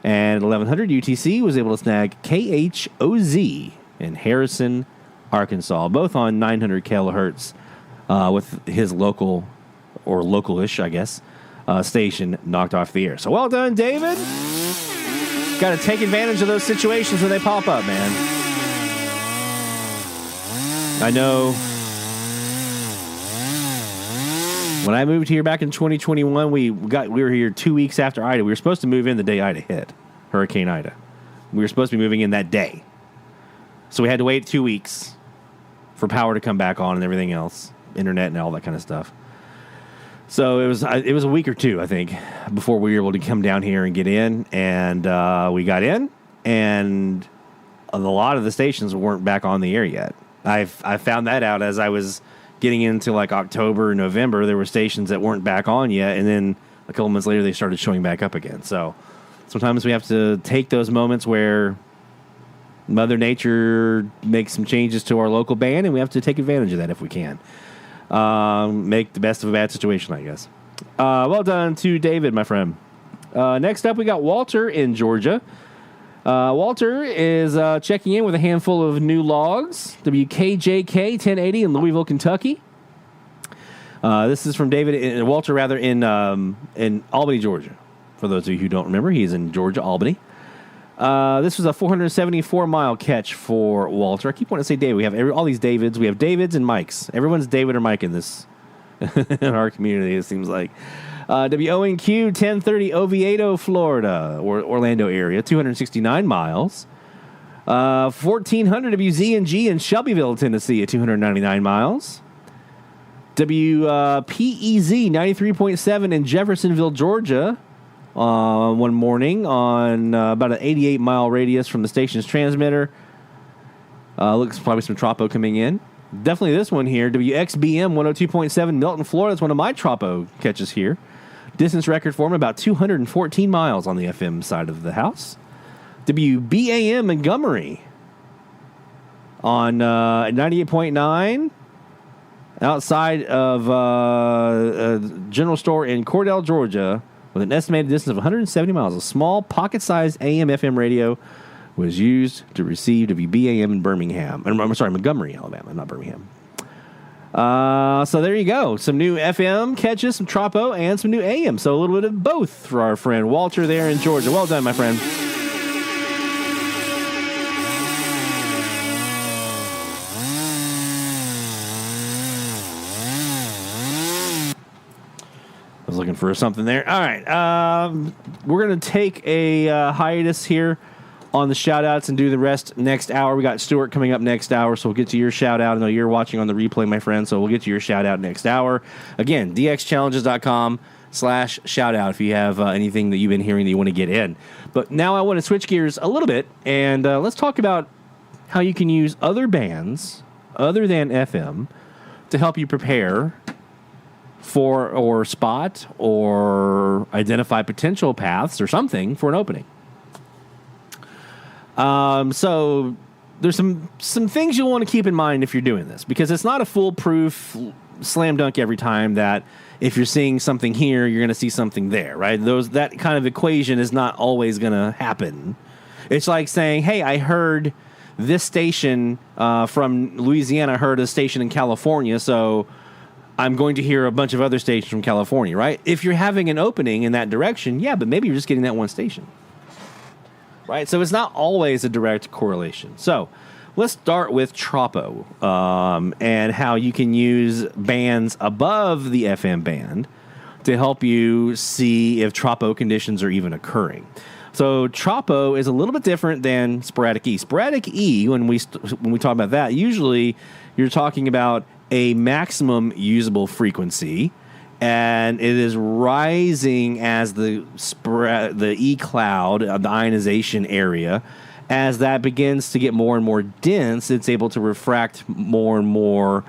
And at 1100, UTC was able to snag KHOZ in Harrison, Arkansas. Both on 900 kilohertz with his local, or local-ish, I guess, station knocked off the air. So well done, David. Got to take advantage of those situations when they pop up, man. I know when I moved here back in 2021, we were here 2 weeks after Ida. We were supposed to move in the day Ida hit, Hurricane Ida. We were supposed to be moving in that day. So we had to wait 2 weeks for power to come back on and everything else, internet and all that kind of stuff. So it was a week or two, I think, before we were able to come down here and get in. And we got in, and a lot of the stations weren't back on the air yet. I found that out as I was getting into like October, November. There were stations that weren't back on yet, and then a couple months later they started showing back up again. So sometimes we have to take those moments where Mother Nature makes some changes to our local band, and we have to take advantage of that if we can. Make the best of a bad situation, I guess. Well done to David, my friend. Next up, we got Walter in Georgia. Walter is checking in with a handful of new logs. WKJK 1080 in Louisville, Kentucky. This is from Walter in Albany, Georgia. For those of you who don't remember, he's in Georgia, Albany. This was a 474-mile catch for Walter. I keep wanting to say David. We have all these Davids. We have Davids and Mikes. Everyone's David or Mike in this in our community, it seems like. WONQ 1030 Oviedo, Florida, or Orlando area, 269 miles. 1400 WZNG in Shelbyville, Tennessee, at 299 miles. WPEZ 93.7 in Jeffersonville, Georgia, one morning on about an 88-mile radius from the station's transmitter. Looks probably some Tropo coming in. Definitely this one here, WXBM 102.7 Milton, Florida. That's one of my Tropo catches here. Distance record for him, about 214 miles on the FM side of the house. WBAM Montgomery on 98.9 outside of a general store in Cordell, Georgia, with an estimated distance of 170 miles. A small pocket-sized AM/FM radio was used to receive WBAM in Birmingham. I'm sorry, Montgomery, Alabama, not Birmingham. So there you go. Some new FM catches, some Tropo, and some new AM. So a little bit of both for our friend Walter there in Georgia. Well done, my friend. I was looking for something there. All right. We're going to take a hiatus here on the shout-outs and do the rest next hour. We got Stuart coming up next hour, so we'll get to your shout-out. I know you're watching on the replay, my friend, so we'll get to your shout-out next hour. Again, dxchallenges.com/shout-out if you have anything that you've been hearing that you want to get in. But now I want to switch gears a little bit, and let's talk about how you can use other bands other than FM to help you prepare for or spot or identify potential paths or something for an opening. So there's some things you'll want to keep in mind if you're doing this, because it's not a foolproof slam dunk every time that if you're seeing something here, you're going to see something there, right? That kind of equation is not always going to happen. It's like saying, hey, I heard this station from Louisiana, I heard a station in California, so I'm going to hear a bunch of other stations from California, right? If you're having an opening in that direction, yeah, but maybe you're just getting that one station. Right, so it's not always a direct correlation. So let's start with Tropo and how you can use bands above the FM band to help you see if Tropo conditions are even occurring. So Tropo is a little bit different than Sporadic E. Sporadic E, when we talk about that, usually you're talking about a maximum usable frequency, and it is rising as the E cloud, the ionization area, as that begins to get more and more dense, it's able to refract more and more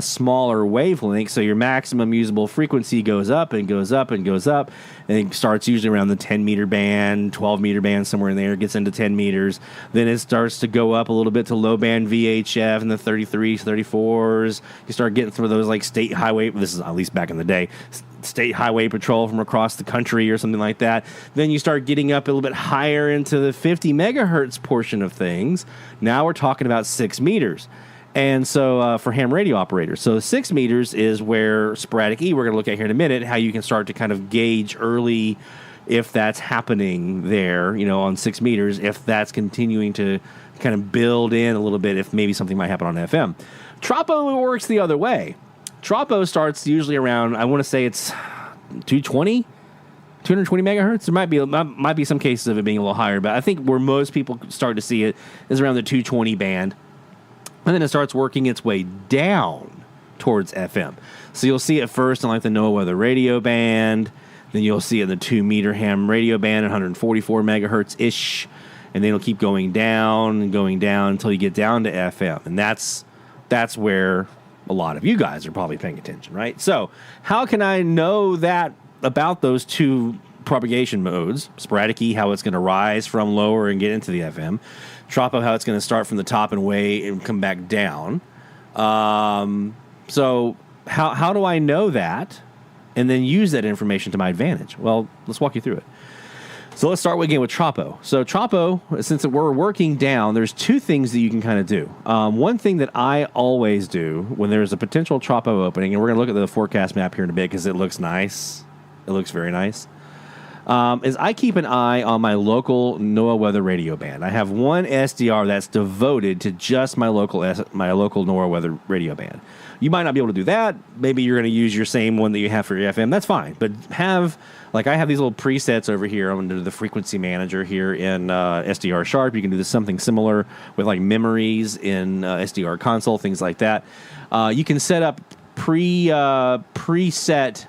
smaller wavelengths. So your maximum usable frequency goes up and goes up and goes up, and it starts usually around the 10-meter band, 12-meter band, somewhere in there. It gets into 10 meters. Then it starts to go up a little bit to low-band VHF and the 33s, 34s. You start getting some of those like state highway, this is at least back in the day, state highway patrol from across the country or something like that. Then you start getting up a little bit higher into the 50 megahertz portion of things. Now we're talking about 6 meters. And so for ham radio operators, so 6 meters is where Sporadic E, we're going to look at here in a minute, how you can start to kind of gauge early if that's happening there, on 6 meters, if that's continuing to kind of build in a little bit, if maybe something might happen on FM. Tropo works the other way. Tropo starts usually around, I want to say it's 220 megahertz. There might be some cases of it being a little higher, but I think where most people start to see it is around the 220 band. And then it starts working its way down towards FM. So you'll see it first in like the NOAA weather radio band, then you'll see it in the 2 meter ham radio band at 144 megahertz ish, and then it'll keep going down until you get down to FM, and that's where a lot of you guys are probably paying attention, right? So how can I know that about those two propagation modes? Sporadic E, how it's going to rise from lower and get into the FM. Tropo, how it's going to start from the top and way and come back down. So how do I know that and then use that information to my advantage? Well, let's walk you through it. So let's start again with Tropo. So Tropo, since we're working down, there's two things that you can kind of do. One thing that I always do when there's a potential Tropo opening, and we're going to look at the forecast map here in a bit because it looks nice. It looks very nice. Is I keep an eye on my local NOAA weather radio band. I have one SDR that's devoted to just my local NOAA weather radio band. You might not be able to do that. Maybe you're going to use your same one that you have for your FM. That's fine. But I have these little presets over here under the frequency manager here in SDR Sharp. You can do something similar with like memories in SDR console, things like that. You can set up presets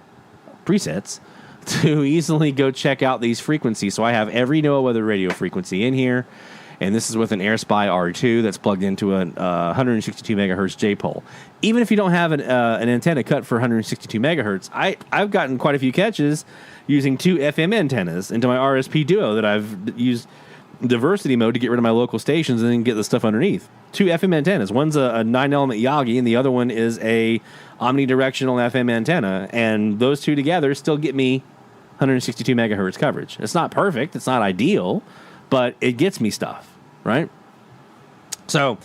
to easily go check out these frequencies. So I have every NOAA weather radio frequency in here, and this is with an AirSpy R2 that's plugged into a 162 megahertz J-pole. Even if you don't have an antenna cut for 162 megahertz, I've gotten quite a few catches using 2 FM antennas into my RSP Duo that I've used diversity mode to get rid of my local stations and then get the stuff underneath. 2 FM antennas. One's a 9-element Yagi, and the other one is a omnidirectional FM antenna, and those two together still get me 162 megahertz coverage. It's not perfect. It's not ideal, but it gets me stuff, right? So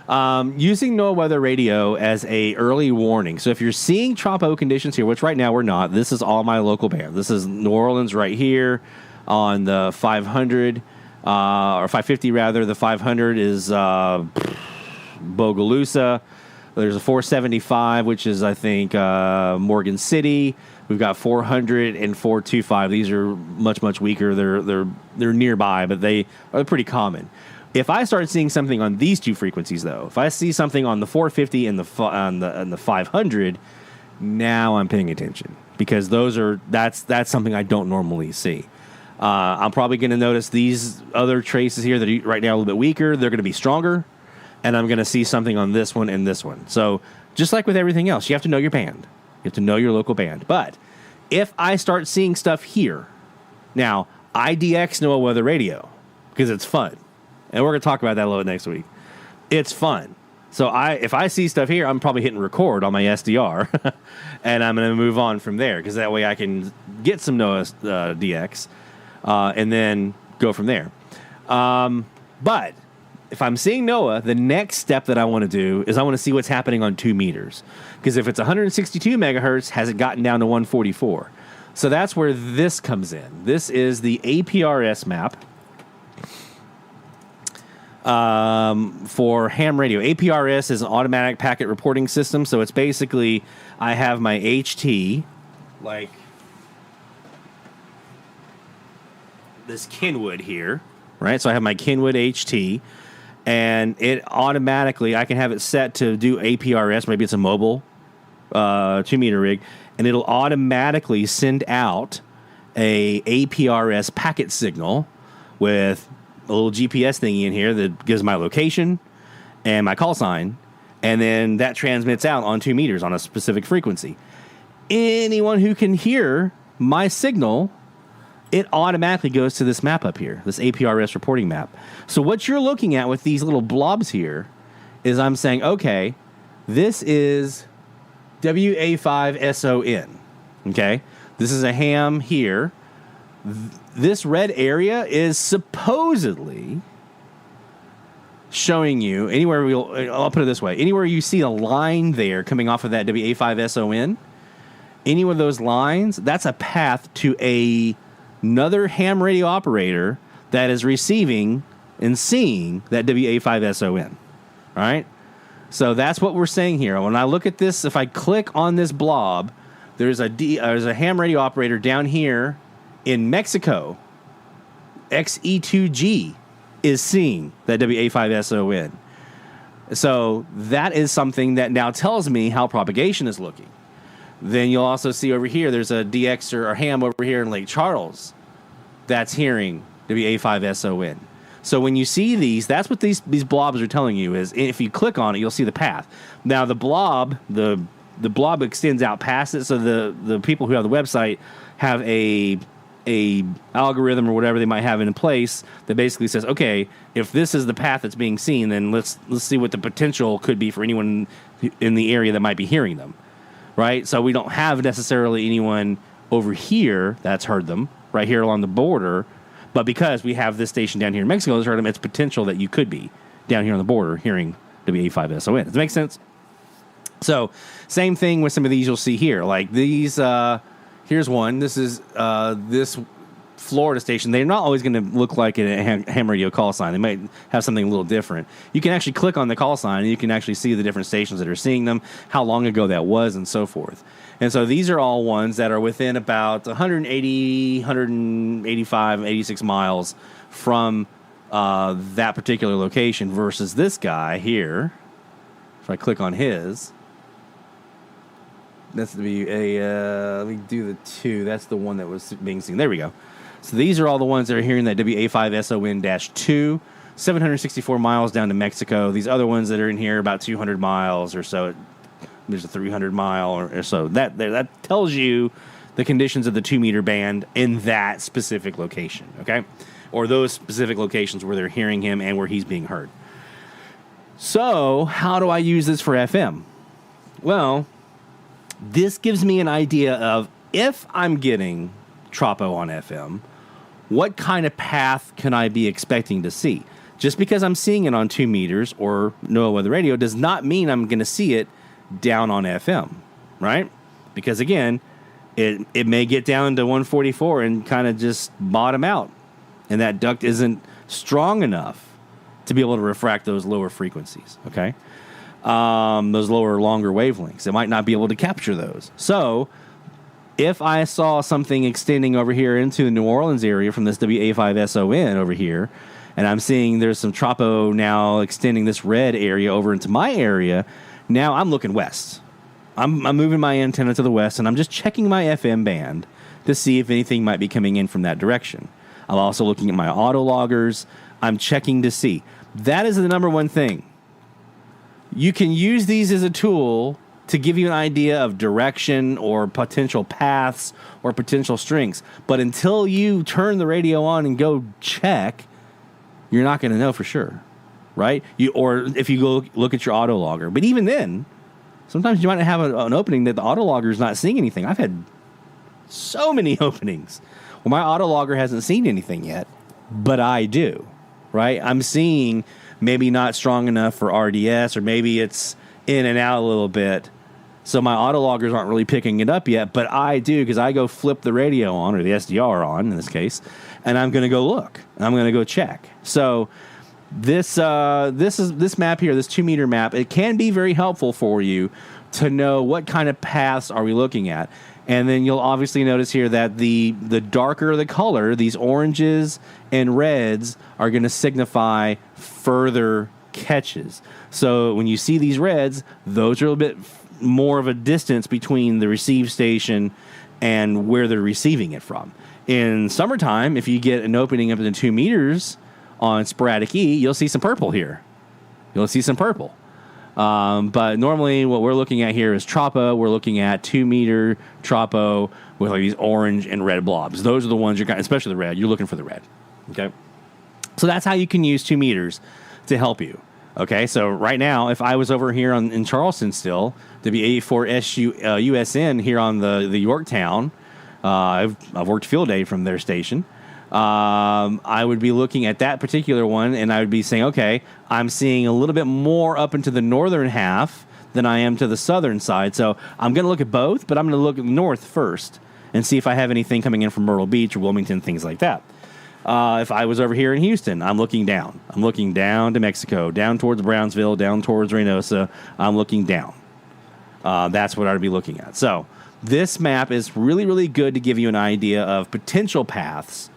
using NOAA weather radio as a early warning. So if you're seeing Tropo conditions here, which right now we're not, this is all my local band. This is New Orleans right here on the 500, or 550 rather. The 500 is Bogalusa. There's a 475, which is, I think, Morgan City. We've got 400 and 425. These are much, much weaker. They're nearby, but they are pretty common. If I start seeing something on these two frequencies, though, if I see something on the 450 and the 500, now I'm paying attention because that's something I don't normally see. I'm probably going to notice these other traces here that are right now a little bit weaker. They're going to be stronger, and I'm going to see something on this one and this one. So just like with everything else, you have to know your band. You have to know your local band. But if I start seeing stuff here, now, IDX NOAA weather radio, because it's fun. And we're going to talk about that a little bit next week. It's fun. So if I see stuff here, I'm probably hitting record on my SDR, and I'm going to move on from there, because that way I can get some NOAA DX and then go from there. But if I'm seeing NOAA, the next step that I want to do is I want to see what's happening on 2 meters. Because if it's 162 megahertz, has it gotten down to 144? So that's where this comes in. This is the APRS map for ham radio. APRS is an automatic packet reporting system. So it's basically, I have my HT, like this Kenwood here, right? So I have my Kenwood HT. And it automatically, I can have it set to do APRS. Maybe it's a mobile 2-meter rig. And it'll automatically send out a APRS packet signal with a little GPS thingy in here that gives my location and my call sign. And then that transmits out on 2 meters on a specific frequency. Anyone who can hear my signal, it automatically goes to this map up here, this APRS reporting map. So what you're looking at with these little blobs here is I'm saying, okay, this is WA5SON, okay? This is a ham here. This red area is supposedly showing you anywhere I'll put it this way, anywhere you see a line there coming off of that WA5SON, any of those lines, that's a path to another ham radio operator that is receiving and seeing that WA5SON. All right? So that's what we're saying here. When I look at this, if I click on this blob, there's a ham radio operator down here in Mexico. XE2G is seeing that WA5SON. So that is something that now tells me how propagation is looking. Then you'll also see over here, there's a DX or ham over here in Lake Charles that's hearing WA5SON. So when you see these, that's what these blobs are telling you is if you click on it, you'll see the path. Now the blob extends out past it, so the people who have the website have a algorithm or whatever they might have in place that basically says, okay, if this is the path that's being seen, then let's see what the potential could be for anyone in the area that might be hearing them, right? So we don't have necessarily anyone over here that's heard them right here along the border, but because we have this station down here in Mexico that's heard them, it's potential that you could be down here on the border hearing WA5SON. Does that make sense? So same thing with some of these you'll see here, like these. Here's one. This is this Florida station. They're not always going to look like a ham radio call sign. They might have something a little different. You can actually click on the call sign, and you can actually see the different stations that are seeing them, how long ago that was, and so forth. And so these are all ones that are within about 180, 185, 86 miles from that particular location versus this guy here. If I click on his... That's to be let me do the 2. That's the one that was being seen. There we go. So these are all the ones that are hearing that WA5SON-2, 764 miles down to Mexico. These other ones that are in here about 200 miles or so. There's a 300 mile or so. That tells you the conditions of the 2-meter band in that specific location, okay? Or those specific locations where they're hearing him and where he's being heard. So how do I use this for FM? Well, this gives me an idea of if I'm getting Tropo on FM, what kind of path can I be expecting to see? Just because I'm seeing it on 2 meters or no weather radio does not mean I'm going to see it down on FM, right? Because again, it may get down to 144 and kind of just bottom out, and that duct isn't strong enough to be able to refract those lower frequencies, okay? Those lower, longer wavelengths. It might not be able to capture those. So if I saw something extending over here into the New Orleans area from this WA5SON over here, and I'm seeing there's some Tropo now extending this red area over into my area, now I'm looking west. I'm moving my antenna to the west, and I'm just checking my FM band to see if anything might be coming in from that direction. I'm also looking at my auto loggers. I'm checking to see. That is the number one thing. You can use these as a tool to give you an idea of direction or potential paths or potential strings. But until you turn the radio on and go check, you're not going to know for sure, right? Or if you go look at your auto logger. But even then, sometimes you might have an opening that the auto logger is not seeing anything. I've had so many openings. Well, my auto logger hasn't seen anything yet, but I do, right? I'm seeing maybe not strong enough for RDS, or maybe it's in and out a little bit. So my auto loggers aren't really picking it up yet, but I do because I go flip the radio on, or the SDR on in this case, and I'm going to go look. I'm going to go check. So this map here, this 2-meter map, it can be very helpful for you to know what kind of paths are we looking at. And then you'll obviously notice here that the darker the color, these oranges and reds are going to signify further catches. So when you see these reds, those are a little bit more of a distance between the receive station and where they're receiving it from. In summertime, if you get an opening up to 2 meters on Sporadic E, you'll see some purple here. You'll see some purple. But normally what we're looking at here is Tropo. We're looking at 2-meter Tropo with like these orange and red blobs. Those are the ones you're, especially the red, you're looking for the red. Okay. So that's how you can use 2 meters to help you. Okay. So right now, if I was over here in Charleston still, WA4SU USN here on the Yorktown, I've worked field day from their station. I would be looking at that particular one, and I would be saying, okay, I'm seeing a little bit more up into the northern half than I am to the southern side. So I'm going to look at both, but I'm going to look at north first and see if I have anything coming in from Myrtle Beach or Wilmington, things like that. If I was over here in Houston, I'm looking down. I'm looking down to Mexico, down towards Brownsville, down towards Reynosa. I'm looking down. That's what I'd be looking at. So this map is really, really good to give you an idea of potential paths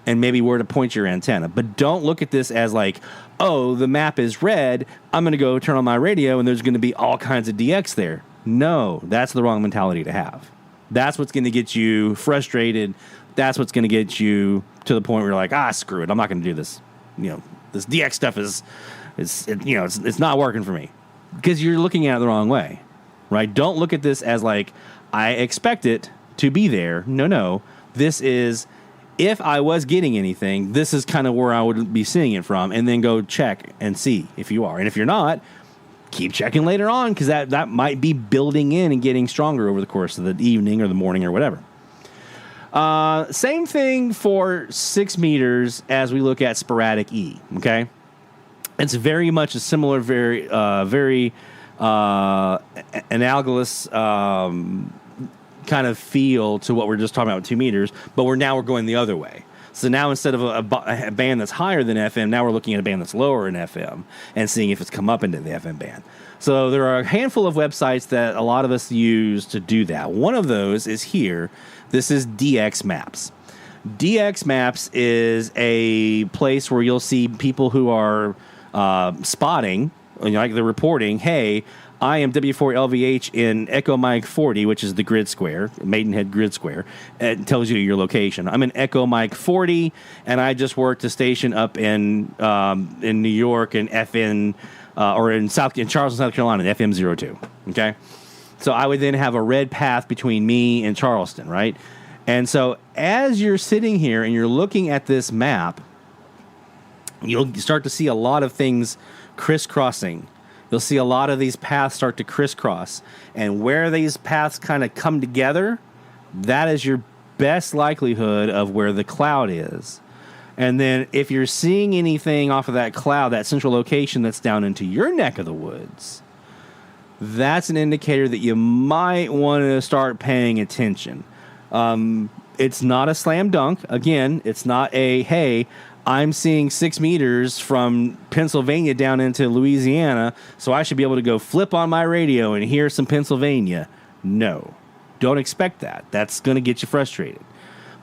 and maybe where to point your antenna. But don't look at this as like, oh, the map is red, I'm going to go turn on my radio and there's going to be all kinds of DX there. No, that's the wrong mentality to have. That's what's going to get you frustrated. That's what's going to get you to the point where you're like, screw it, I'm not going to do this. This DX stuff it's not working for me. Because you're looking at it the wrong way, right? Don't look at this as like, I expect it to be there. No. This is, if I was getting anything, this is kind of where I would be seeing it from, and then go check and see if you are. And if you're not, keep checking later on, because that might be building in and getting stronger over the course of the evening or the morning or whatever. Same thing for 6 meters as we look at sporadic E, okay? It's very much a similar, very analogous kind of feel to what we're just talking about with 2 meters, but we're going the other way. So now instead of a band that's higher than FM, now we're looking at a band that's lower in FM and seeing if it's come up into the FM band. So there are a handful of websites that a lot of us use to do that. One of those is here. This is DX Maps. DX Maps is a place where you'll see people who are spotting, like they're reporting, hey, I am W4LVH in Echo Mike 40, which is the grid square, Maidenhead grid square. It tells you your location. I'm in Echo Mike 40, and I just worked a station up in New York and FN, or in Charleston, South Carolina, in FM 02. Okay, so I would then have a red path between me and Charleston, right? And so as you're sitting here and you're looking at this map, you'll start to see a lot of things crisscrossing. You'll see a lot of these paths start to crisscross. And where these paths kind of come together, that is your best likelihood of where the cloud is. And then if you're seeing anything off of that cloud, that central location that's down into your neck of the woods, that's an indicator that you might want to start paying attention. It's not a slam dunk. Again, it's not a, hey, I'm seeing 6 meters from Pennsylvania down into Louisiana, so I should be able to go flip on my radio and hear some Pennsylvania. No, don't expect that. That's going to get you frustrated.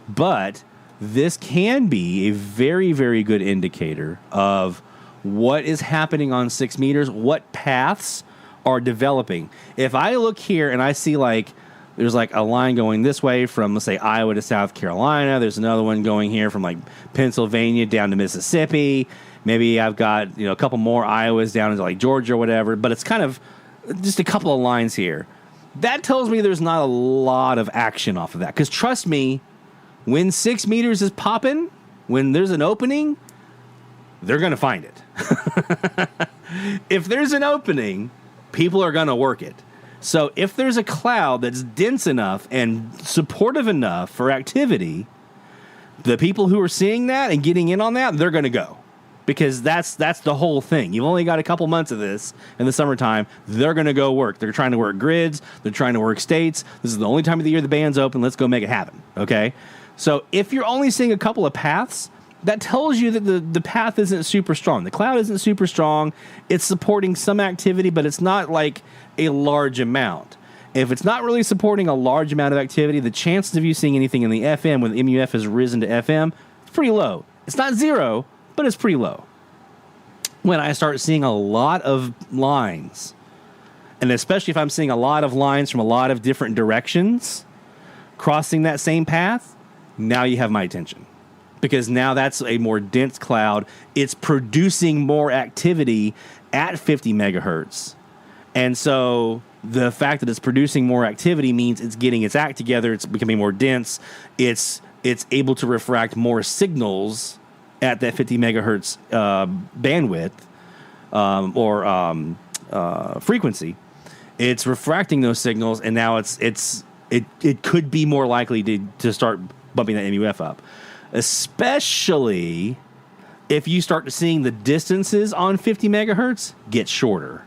But this can be a very, very good indicator of what is happening on 6 meters, what paths are developing. If I look here and I see there's a line going this way from, let's say, Iowa to South Carolina. There's another one going here from Pennsylvania down to Mississippi. Maybe I've got a couple more Iowas down into Georgia or whatever. But it's kind of just a couple of lines here. That tells me there's not a lot of action off of that. Because trust me, when 6 meters is popping, when there's an opening, they're going to find it. If there's an opening, people are going to work it. So if there's a cloud that's dense enough and supportive enough for activity, the people who are seeing that and getting in on that, they're going to go. Because that's the whole thing. You've only got a couple months of this in the summertime. They're going to go work. They're trying to work grids. They're trying to work states. This is the only time of the year the band's open. Let's go make it happen. Okay? So if you're only seeing a couple of paths, that tells you that the path isn't super strong. The cloud isn't super strong. It's supporting some activity, but it's not a large amount. If it's not really supporting a large amount of activity, the chances of you seeing anything in the FM when the MUF has risen to FM, it's pretty low. It's not zero, but it's pretty low. When I start seeing a lot of lines, and especially if I'm seeing a lot of lines from a lot of different directions crossing that same path, now you have my attention. Because now that's a more dense cloud. It's producing more activity at 50 megahertz. And so the fact that it's producing more activity means it's getting its act together. It's becoming more dense. It's able to refract more signals at that 50 megahertz bandwidth or frequency. It's refracting those signals, and now it could be more likely to start bumping that MUF up. Especially if you start seeing the distances on 50 megahertz get shorter.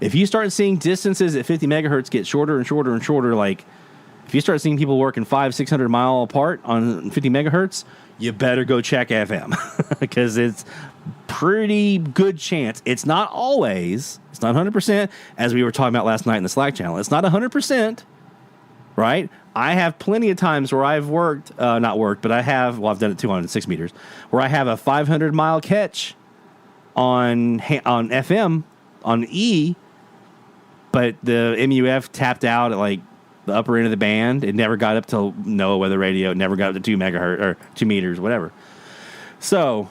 If you start seeing distances at 50 megahertz get shorter and shorter and shorter, if you start seeing people working 500-600 mile apart on 50 megahertz, you better go check FM because it's pretty good chance. It's not always, it's not 100%, as we were talking about last night in the Slack channel. It's not 100%, right? I have plenty of times where I've I've done it too on 6 meters, where I have a 500-mile catch on FM, on E, but the MUF tapped out at like the upper end of the band. It never got up to NOAA weather radio. It never got up to 2 megahertz or 2 meters, whatever. So,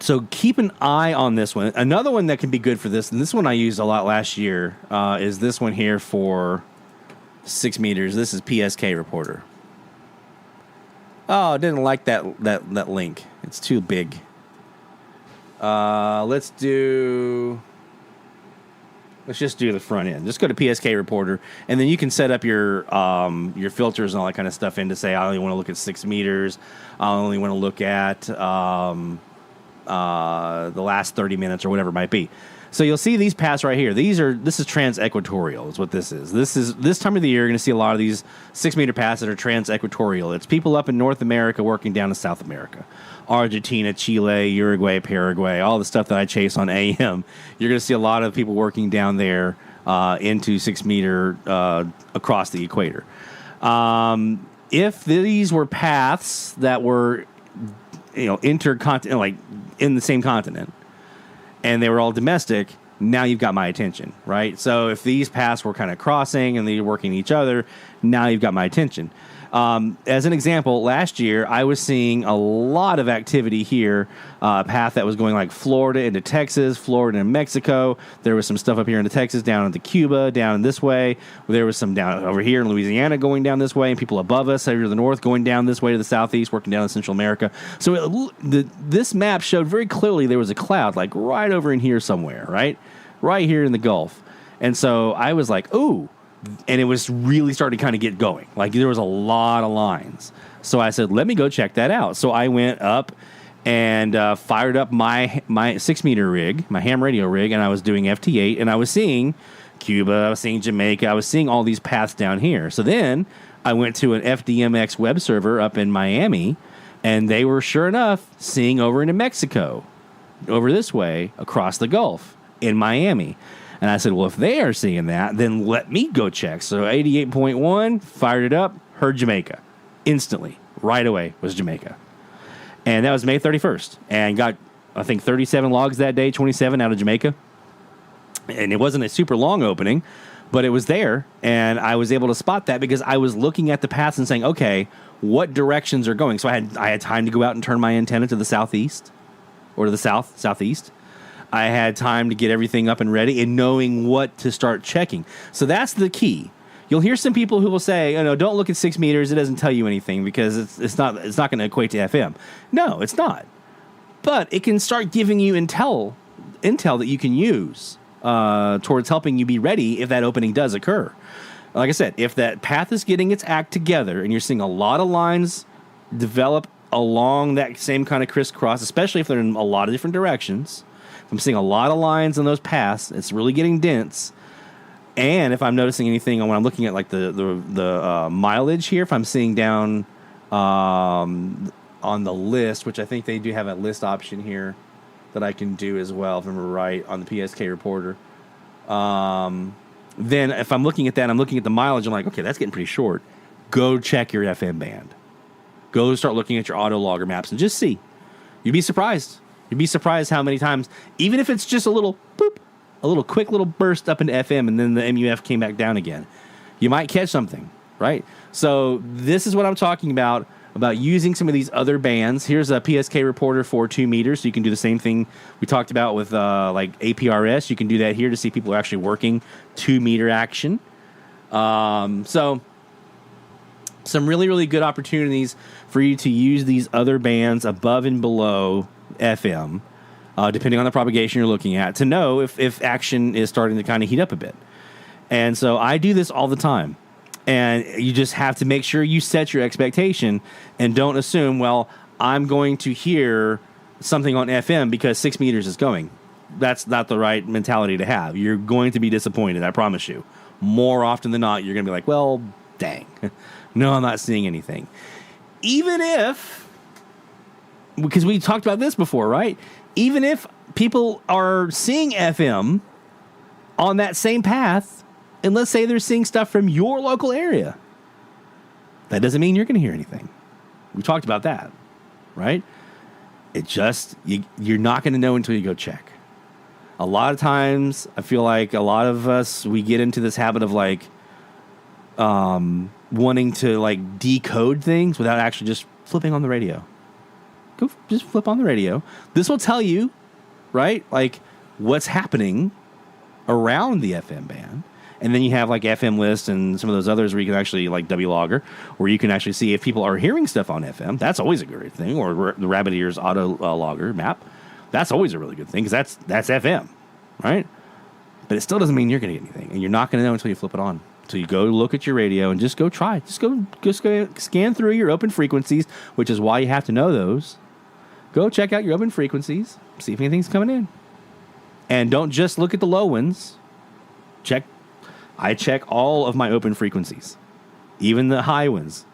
so keep an eye on this one. Another one that can be good for this, and this one I used a lot last year, is this one here for 6 meters. This is PSK Reporter. Oh, I didn't like that link. It's too big. Let's just do the front end. Just go to PSK Reporter, and then you can set up your filters and all that kind of stuff in to say, I only want to look at 6 meters. I only want to look at the last 30 minutes or whatever it might be. So you'll see these paths right here. This is trans-equatorial is what this is. This time of the year, you're going to see a lot of these 6 meter paths that are trans-equatorial. It's people up in North America working down to South America. Argentina, Chile, Uruguay, Paraguay, all the stuff that I chase on AM. You're going to see a lot of people working down there into 6 meter across the equator. If these were paths that were, intercontinental, like in the same continent, and they were all domestic, now you've got my attention, right? So if these paths were kind of crossing and they're working each other, now you've got my attention. As an example, last year I was seeing a lot of activity here, a path that was going like Florida into Texas, Florida and Mexico. There was some stuff up here into Texas, down into Cuba, down this way. There was some down over here in Louisiana going down this way, and people above us over to the north going down this way to the southeast, working down in Central America. So this map showed very clearly there was a cloud like right over in here somewhere, right here in the Gulf. And so I was like, ooh. And it was really starting to kind of get going. Like there was a lot of lines. So I said, let me go check that out. So I went up and fired up my 6 meter rig, my ham radio rig, and I was doing FT8, and I was seeing Cuba, I was seeing Jamaica, I was seeing all these paths down here. So then I went to an FDMX web server up in Miami, and they were sure enough seeing over into Mexico, over this way, across the Gulf in Miami. And I said, well, if they are seeing that, then let me go check. So 88.1, fired it up, heard Jamaica. Instantly, right away, was Jamaica. And that was May 31st. And got, I think, 37 logs that day, 27 out of Jamaica. And it wasn't a super long opening, but it was there. And I was able to spot that because I was looking at the paths and saying, okay, what directions are going? So I had time to go out and turn my antenna to the southeast or to the southeast. I had time to get everything up and ready and knowing what to start checking. So that's the key. You'll hear some people who will say, don't look at 6 meters. It doesn't tell you anything because it's not going to equate to FM. No, it's not. But it can start giving you intel that you can use towards helping you be ready if that opening does occur. Like I said, if that path is getting its act together and you're seeing a lot of lines develop along that same kind of crisscross, especially if they're in a lot of different directions, I'm seeing a lot of lines on those paths. It's really getting dense. And if I'm noticing anything when I'm looking at like the mileage here, if I'm seeing down on the list, which I think they do have a list option here that I can do as well, if I'm right, on the PSK Reporter. Then if I'm looking at that, I'm looking at the mileage, I'm like, okay, that's getting pretty short. Go check your FM band. Go start looking at your auto logger maps and just see. You'd be surprised. You'd be surprised how many times, even if it's just a little boop, a little quick little burst up into FM and then the MUF came back down again, you might catch something, right? So this is what I'm talking about using some of these other bands. Here's a PSK Reporter for 2 meters, so you can do the same thing we talked about with like APRS. You can do that here to see people are actually working 2 meter action. So some really, really good opportunities for you to use these other bands above and below FM, depending on the propagation you're looking at, to know if action is starting to kind of heat up a bit. And so I do this all the time. And you just have to make sure you set your expectation and don't assume, well, I'm going to hear something on FM because 6 meters is going. That's not the right mentality to have. You're going to be disappointed, I promise you. More often than not, you're going to be like, well, dang. No, I'm not seeing anything. Even if, because we talked about this before, right? Even if people are seeing FM on that same path, And let's say they're seeing stuff from your local area. That doesn't mean you're going to hear anything. We talked about that, right? It just, you're not going to know until you go check. A lot of times, I feel like a lot of us, we get into this habit of like wanting to like decode things without actually just flipping on the radio. Go just flip on the radio. This will tell you, right, like what's happening around the FM band. And then you have like FM List and some of those others where you can actually like W-Logger, where you can actually see if people are hearing stuff on FM. That's always a great thing. Or the Rabbit Ears Auto Logger map. That's always a really good thing because that's FM, right? But it still doesn't mean you're going to get anything. And you're not going to know until you flip it on. So you go look at your radio and just go try. Just go scan through your open frequencies, which is why you have to know those. Go check out your open frequencies, see if anything's coming in. And don't just look at the low ones. I check all of my open frequencies, even the high ones,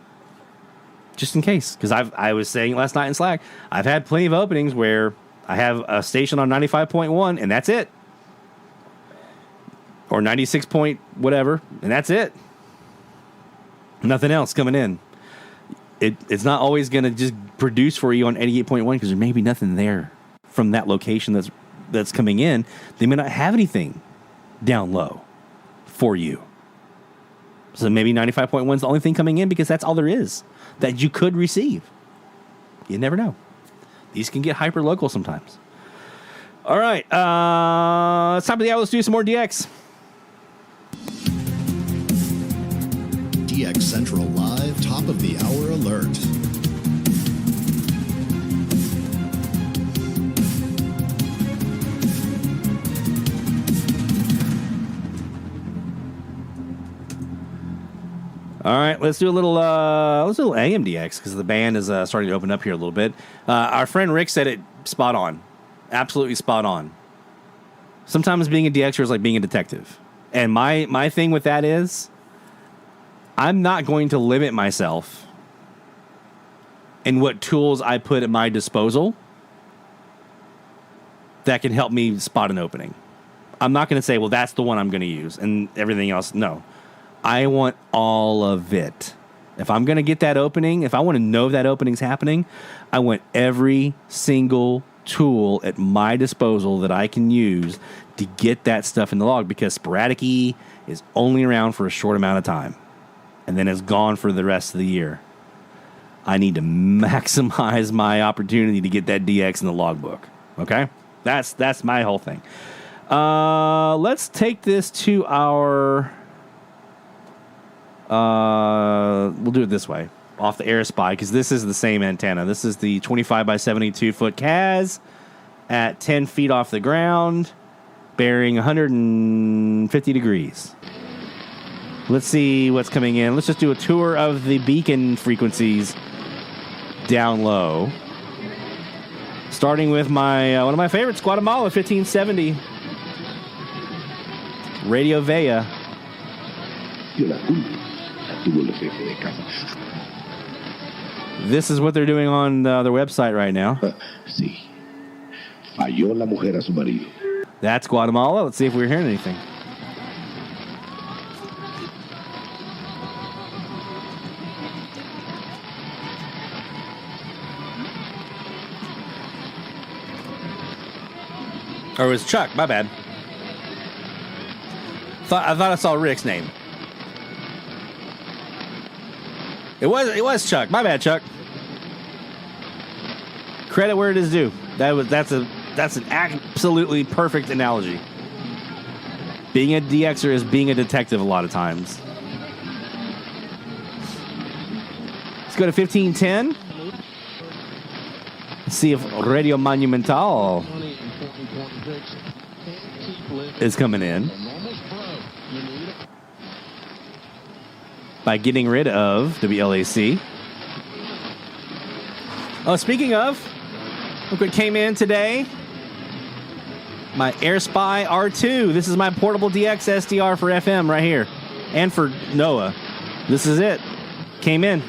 just in case. Because I was saying last night in Slack, I've had plenty of openings where I have a station on 95.1 and that's it. Or 96 point whatever, and that's it. Nothing else coming in. It's not always going to just produce for you on 88.1 because there may be nothing there from that location that's coming in. They may not have anything down low for you. So maybe 95.1 is the only thing coming in because that's all there is that you could receive. You never know. These can get hyper local sometimes. All right. It's time for the hour. Let's do some more DX. DX Central Live Top of the Hour Alert. All right, let's do a little AMDX because the band is starting to open up here a little bit. Our friend Rick said it spot on, absolutely spot on. Sometimes being a DXer is like being a detective, and my thing with that is, I'm not going to limit myself in what tools I put at my disposal that can help me spot an opening. I'm not going to say, well, that's the one I'm going to use and everything else. No. I want all of it. If I'm going to get that opening, if I want to know that opening's happening, I want every single tool at my disposal that I can use to get that stuff in the log because Sporadic E is only around for a short amount of time. And then it's gone for the rest of the year. I need to maximize my opportunity to get that DX in the logbook. Okay? That's my whole thing. Let's take this to our... we'll do it this way. Off the Air Spy, because this is the same antenna. This is the 25 by 72 foot CAS at 10 feet off the ground, bearing 150 degrees. Let's see what's coming in. Let's just do a tour of the beacon frequencies down low. Starting with my one of my favorites, Guatemala 1570. Radio Vea. This is what they're doing on their website right now. Sí. Falló la mujer a su marido. That's Guatemala. Let's see if we're hearing anything. Or it was Chuck, my bad. I thought I saw Rick's name. It was Chuck. My bad, Chuck. Credit where it is due. That's an absolutely perfect analogy. Being a DXer is being a detective a lot of times. Let's go to 1510. Let's see if Radio Monumental is coming in by getting rid of WLAC. Oh, speaking of, look what came in today. My AirSpy R2. This is my portable DX SDR for FM right here. And for NOAA. This is it. Came in.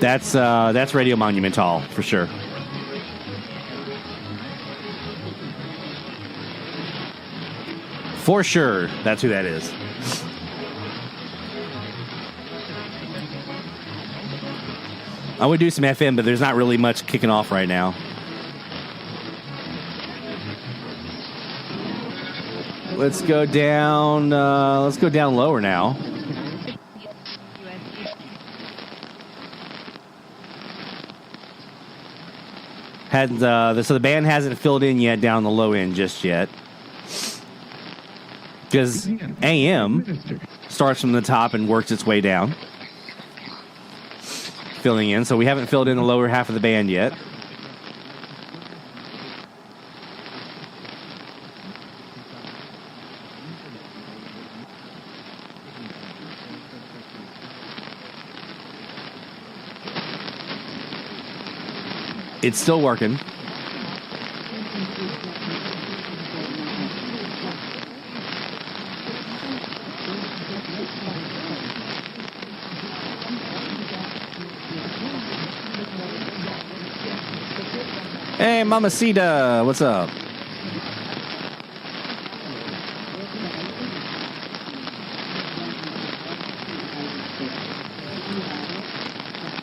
That's Radio Monumental for sure. For sure, that's who that is. I would do some FM, but there's not really much kicking off right now. Let's go down. Let's go down lower now. So the band hasn't filled in yet down the low end just yet. Because AM starts from the top and works its way down. Filling in. So we haven't filled in the lower half of the band yet. It's still working. Hey, Mamacita, what's up?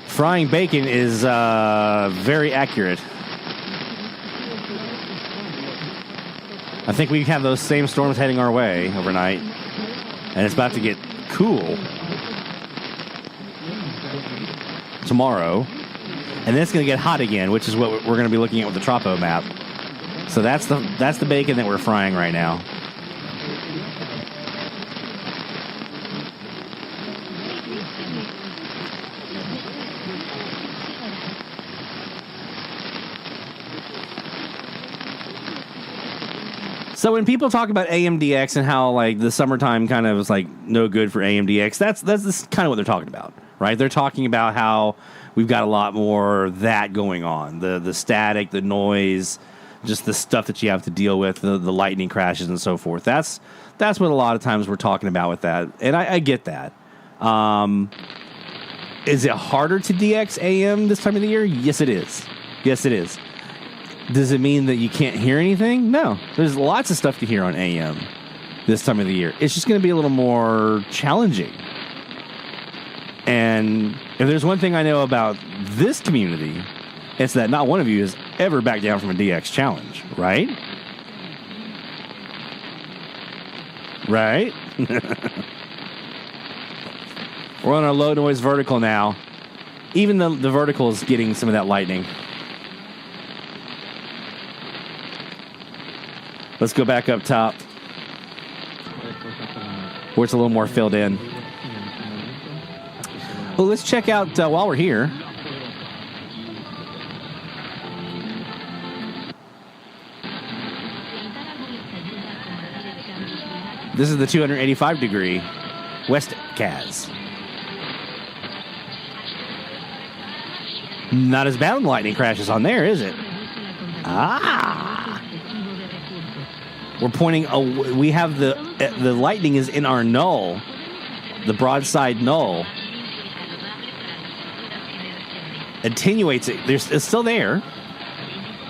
Frying bacon is very accurate. I think we have those same storms heading our way overnight, and it's about to get cool tomorrow, and then it's going to get hot again, which is what we're going to be looking at with the Tropo map. So that's the bacon that we're frying right now. So when people talk about AMDX and how like the summertime kind of is like no good for AMDX, that's kind of what they're talking about, right? They're talking about how we've got a lot more of that going on, the static, the noise, just the stuff that you have to deal with, the lightning crashes and so forth. That's what a lot of times we're talking about with that, and I get that. Is it harder to DX AM this time of the year? Yes, it is. Yes, it is. Does it mean that you can't hear anything? No. There's lots of stuff to hear on AM this time of the year. It's just going to be a little more challenging. And if there's one thing I know about this community, it's that not one of you has ever backed down from a DX challenge, right? Right? We're on our low noise vertical now. Even the vertical is getting some of that lightning. Let's go back up top, where it's a little more filled in. Well, let's check out while we're here. This is the 285 degree West Kaz. Not as bad when lightning crashes on there, is it? We're pointing. We have the lightning is in our null, the broadside null. Attenuates it. It's still there,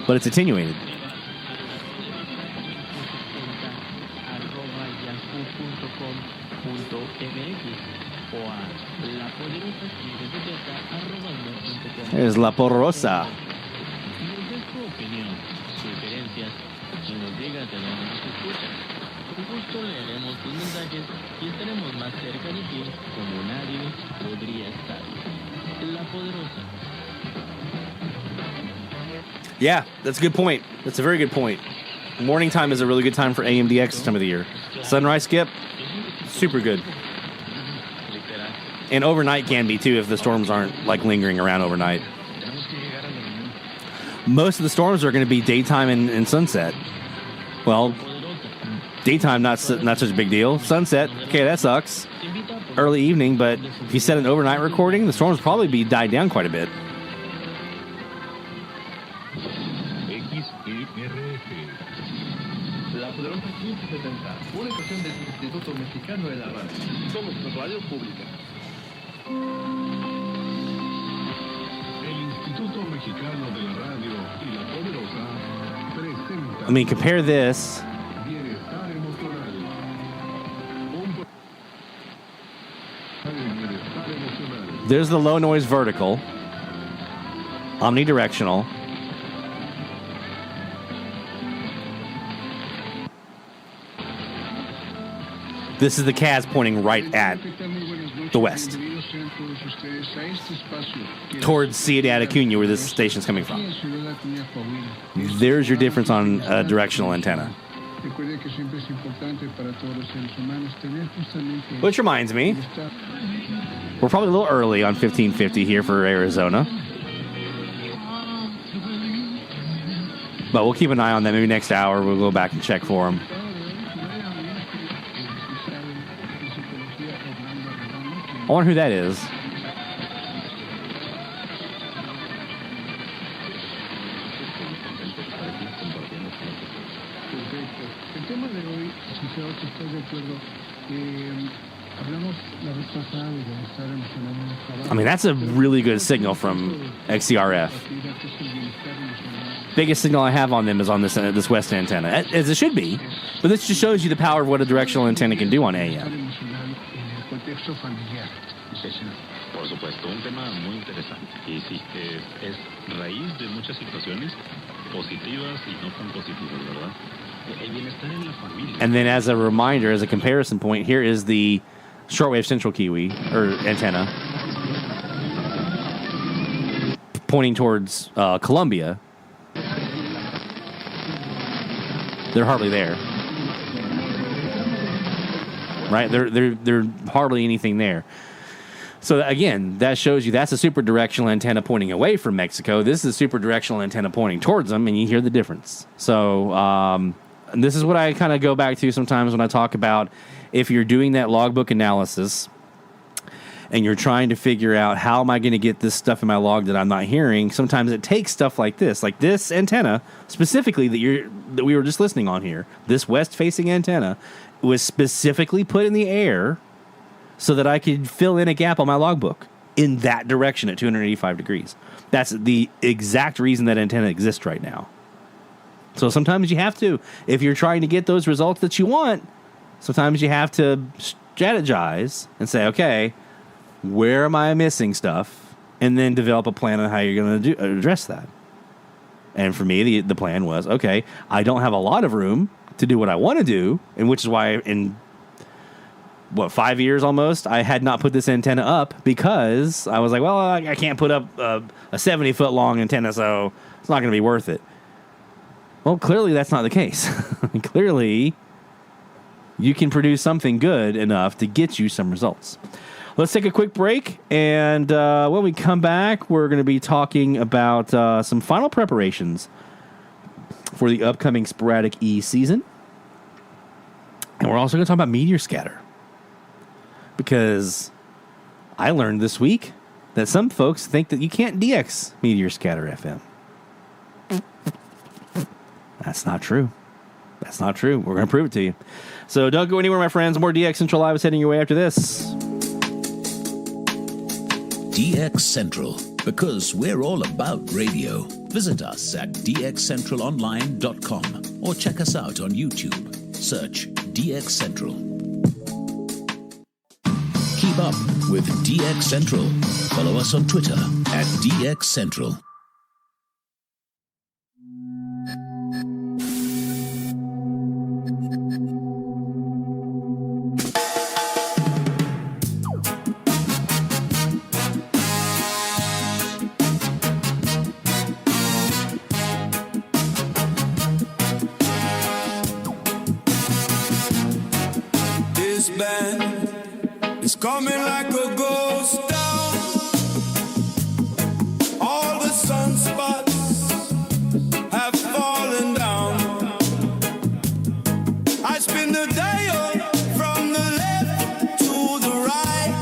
but it's attenuated. There's La Porrosa. Yeah, that's a good point. That's a very good point. Morning time is a really good time for AMDX this time of the year. Sunrise skip, super good. And overnight can be too if the storms aren't like lingering around overnight. Most of the storms are going to be daytime and sunset. Well, daytime not such a big deal. Sunset, okay, that sucks. Early evening, but if you set an overnight recording, the storms will probably be died down quite a bit. I mean, compare this. There's the low noise vertical, omnidirectional. This is the CAS pointing right at the west, towards Ciudad Acuña, where this station's coming from. There's your difference on a directional antenna. Which reminds me, we're probably a little early on 1550 here for Arizona. But we'll keep an eye on that. Maybe next hour we'll go back and check for them. I wonder who that is. I mean, that's a really good signal from XCRF. Biggest signal I have on them is on this west antenna, as it should be. But this just shows you the power of what a directional antenna can do on AM. Por supuesto, un tema muy interesante. Y sí, es raíz de muchas situaciones positivas y no tan positivas, ¿verdad? El bienestar en la familia. And then as a reminder, as a comparison point, here is the shortwave central kiwi, or antenna, pointing towards Columbia. They're hardly there. Right? They're hardly anything there. So again, that shows you that's a super directional antenna pointing away from Mexico. This is a super directional antenna pointing towards them, and you hear the difference. So and this is what I kind of go back to sometimes when I talk about if you're doing that logbook analysis and you're trying to figure out how am I going to get this stuff in my log that I'm not hearing. Sometimes it takes stuff like this antenna specifically that we were just listening on here. This west-facing antenna was specifically put in the air so that I could fill in a gap on my logbook in that direction at 285 degrees. That's the exact reason that antenna exists right now. So sometimes you have to, if you're trying to get those results that you want, sometimes you have to strategize and say, okay, where am I missing stuff? And then develop a plan on how you're going to address that. And for me, the plan was, okay, I don't have a lot of room to do what I want to do, and which is why in 5 years almost, I had not put this antenna up because I was like, well, I can't put up a 70-foot long antenna, so it's not going to be worth it. Well, clearly that's not the case. Clearly, you can produce something good enough to get you some results. Let's take a quick break, and when we come back, we're going to be talking about some final preparations for the upcoming Sporadic Es season. And we're also going to talk about Meteor Scatter. Because I learned this week that some folks think that you can't DX Meteor Scatter FM. That's not true. That's not true. We're going to prove it to you. So don't go anywhere, my friends. More DX Central Live is heading your way after this. DX Central, because we're all about radio. Visit us at dxcentralonline.com or check us out on YouTube. Search DX Central. Keep up with DX Central. Follow us on Twitter at DX Central. This band is coming like a ghost town. All the sunspots have fallen down. I spin the dial from the left to the right.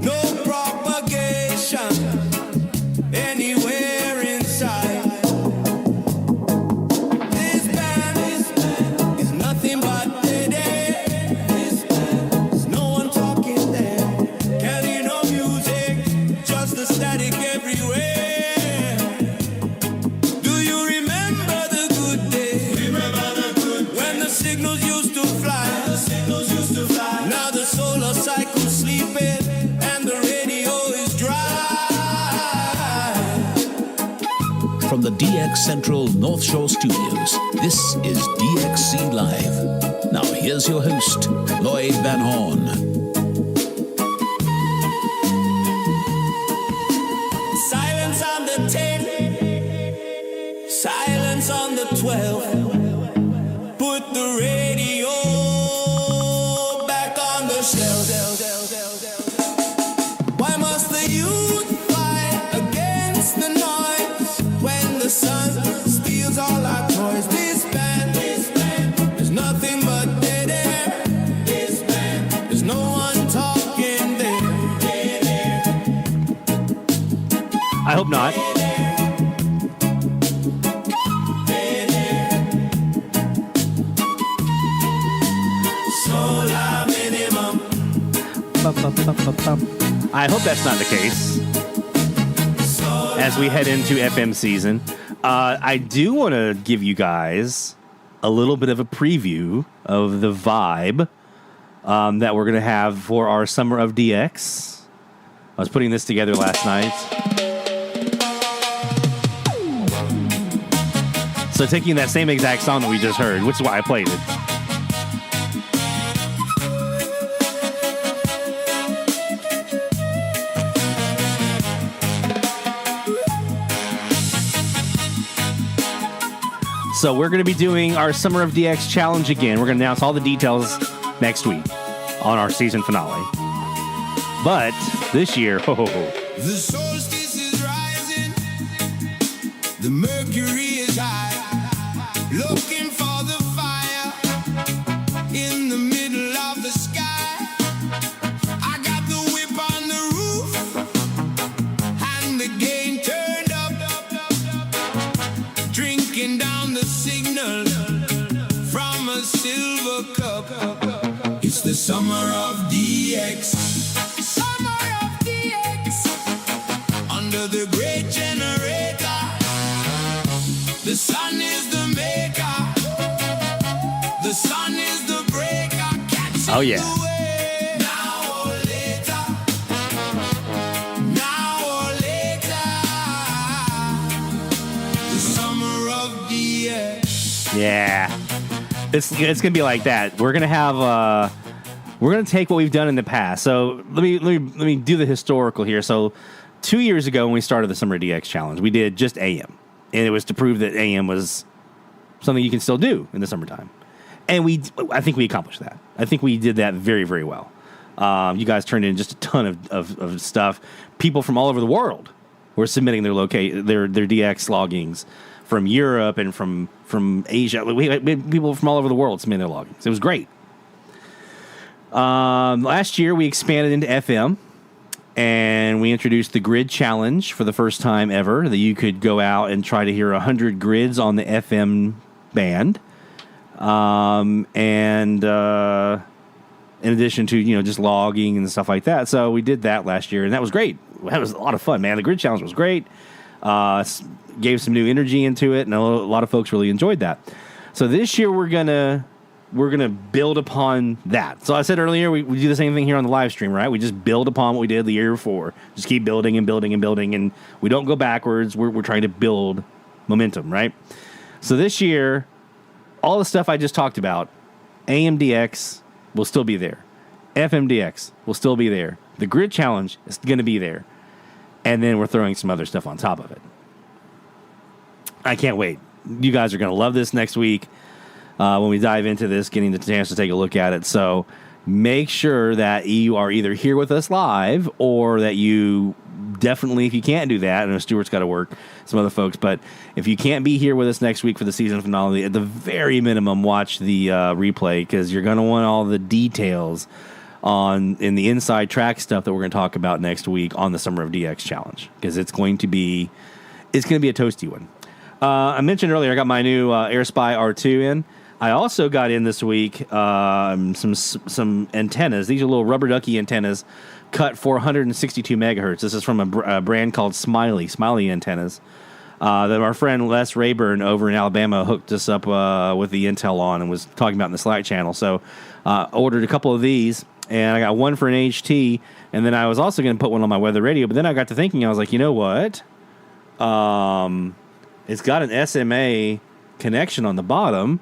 No propagation anywhere inside. This band is nothing but dead air. No one talks. from the DX Central North Shore Studios, this is DXC Live. Now here's your host, Lloyd Van Horn. Silence on the 10, silence on the 12. Put the radio back on the shelf. Why must the youth fight against the noise when the sun steals all our toys? This band, there's nothing but dead air. This band, there's no one talking there. I hope not. Solar minimum. I hope that's not the case as we head into FM season. I do want to give you guys a little bit of a preview of the vibe that we're going to have for our Summer of DX. I was putting this together last night. So taking that same exact song that we just heard, which is why I played it. So we're going to be doing our Summer of DX challenge again. We're going to announce all the details next week on our season finale. But this year, The solstice is rising, the mercury is high, looking for the fire in the middle of the sky. I got the whip on the roof and the gain turned up, drinking down the signal from a silver cup. It's the summer of DX. Under the great generator, the sun is the maker, the sun is the breaker. Catch oh yeah. now or later, now or later, the summer of DX. Yeah, it's gonna be like that. We're gonna have we're gonna take what we've done in the past. So let me do the historical here. So 2 years ago when we started the Summer DX Challenge, we did just AM, and it was to prove that AM was something you can still do in the summertime. And I think we accomplished that. I think we did that very, very well. You guys turned in just a ton of stuff. People from all over the world were submitting their DX loggings from Europe and from Asia. We had people from all over the world submitting their loggings. It was great. Last year we expanded into FM, and we introduced the Grid Challenge for the first time ever, that you could go out and try to hear 100 grids on the FM band. And in addition to, just logging and stuff like that. So we did that last year, and that was great. That was a lot of fun, man. The Grid Challenge was great. Gave some new energy into it, and a lot of folks really enjoyed that. So this year we're gonna build upon that. So I said earlier, we do the same thing here on the live stream, right? We just build upon what we did the year before. Just keep building and building and building, and we don't go backwards. We're trying to build momentum, right? So this year, all the stuff I just talked about, AMDX will still be there. FMDX will still be there. The Grid Challenge is going to be there. And then we're throwing some other stuff on top of it. I can't wait. You guys are going to love this next week. When we dive into this, getting the chance to take a look at it. So make sure that you are either here with us live, or that you definitely, if you can't do that, I know Stuart's got to work, some other folks, but if you can't be here with us next week for the season finale, at the very minimum, watch the replay, because you're going to want all the details in the inside track stuff that we're going to talk about next week on the Summer of DX Challenge, because it's going to be a toasty one. I mentioned earlier I got my new AirSpy R2 in. I also got in this week some antennas. These are little rubber ducky antennas cut for 162 megahertz. This is from a brand called Smiley antennas that our friend Les Rayburn over in Alabama hooked us up with the intel on and was talking about in the Slack channel. So ordered a couple of these, and I got one for an HT, and then I was also going to put one on my weather radio. But then I got to thinking, I was like, you know what? it's got an SMA connection on the bottom,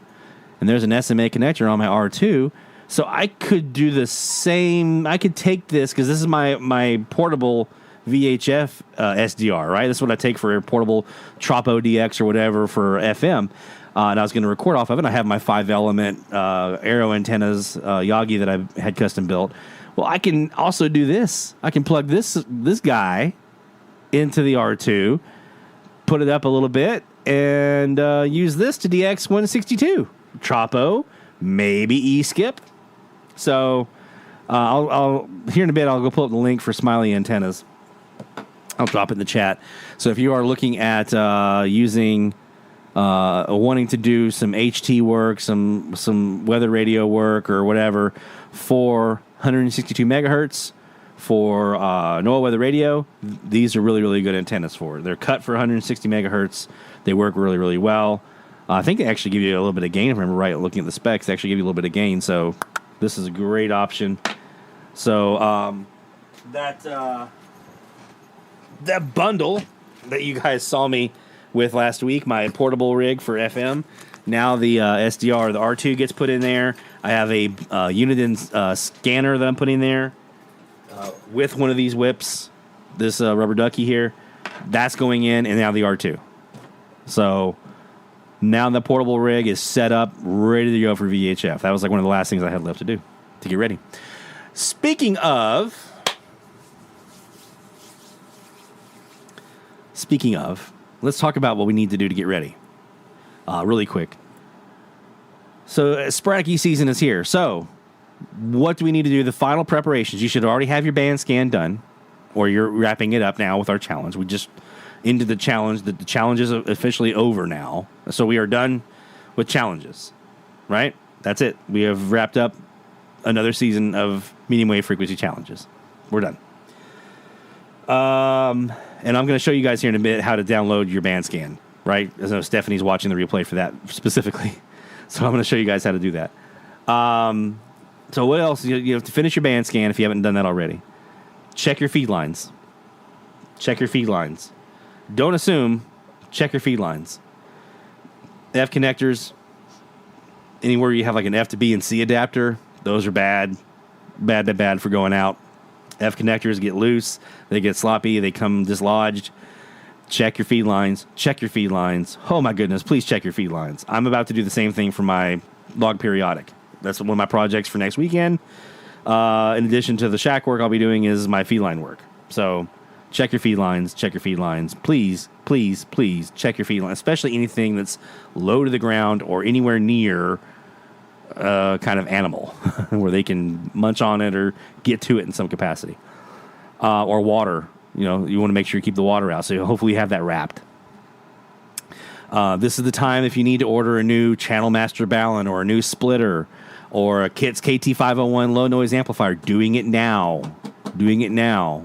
and there's an SMA connector on my R2. So I could do the same. I could take this, because this is my portable VHF SDR, right? That's what I take for a portable Tropo DX or whatever for FM. And I was going to record off of it. I have my 5-element aero antennas, Yagi, that I had custom built. Well, I can also do this. I can plug this guy into the R2, put it up a little bit, and use this to DX 162. Tropo, maybe E-skip. So I'll here in a bit, I'll go pull up the link for Smiley antennas. I'll drop it in the chat. So if you are looking at using, wanting to do some HT work, some weather radio work or whatever for 162 megahertz for NOAA weather radio, these are really, really good antennas for it. They're cut for 160 megahertz. They work really, really well. I think they actually give you a little bit of gain. If I remember right, looking at the specs, they actually give you a little bit of gain. So this is a great option. So that bundle that you guys saw me with last week, my portable rig for FM, now the SDR, the R2 gets put in there. I have a Uniden scanner that I'm putting in there with one of these whips, this rubber ducky here. That's going in, and now the R2. So now the portable rig is set up, ready to go for VHF. That was like one of the last things I had left to do to get ready. Speaking of, let's talk about what we need to do to get ready really quick. So Sporadic E season is here. So what do we need to do? The final preparations. You should already have your band scan done, or you're wrapping it up now with our challenge. We just into the challenge. The challenge is officially over now. So we are done with challenges, right? That's it. We have wrapped up another season of medium wave frequency challenges. We're done. And I'm going to show you guys here in a bit how to download your band scan, right? As I know Stephanie's watching the replay for that specifically. So I'm going to show you guys how to do that. So what else? You have to finish your band scan if you haven't done that already. Check your feed lines. Check your feed lines. Don't assume. Check your feed lines. F connectors. Anywhere you have like an F to B and C adapter, those are bad. Bad for going out. F connectors get loose. They get sloppy. They come dislodged. Check your feed lines. Check your feed lines. Oh my goodness, please check your feed lines. I'm about to do the same thing for my log periodic. That's one of my projects for next weekend. In addition to the shack work I'll be doing is my feed line work. So check your feed lines. Check your feed lines. Please check your feed lines, especially anything that's low to the ground or anywhere near kind of animal where they can munch on it or get to it in some capacity. Or water. You know, you want to make sure you keep the water out. So hopefully you have that wrapped. This is the time if you need to order a new Channel Master Ballon or a new splitter or a KITS KT501 low noise amplifier. Doing it now,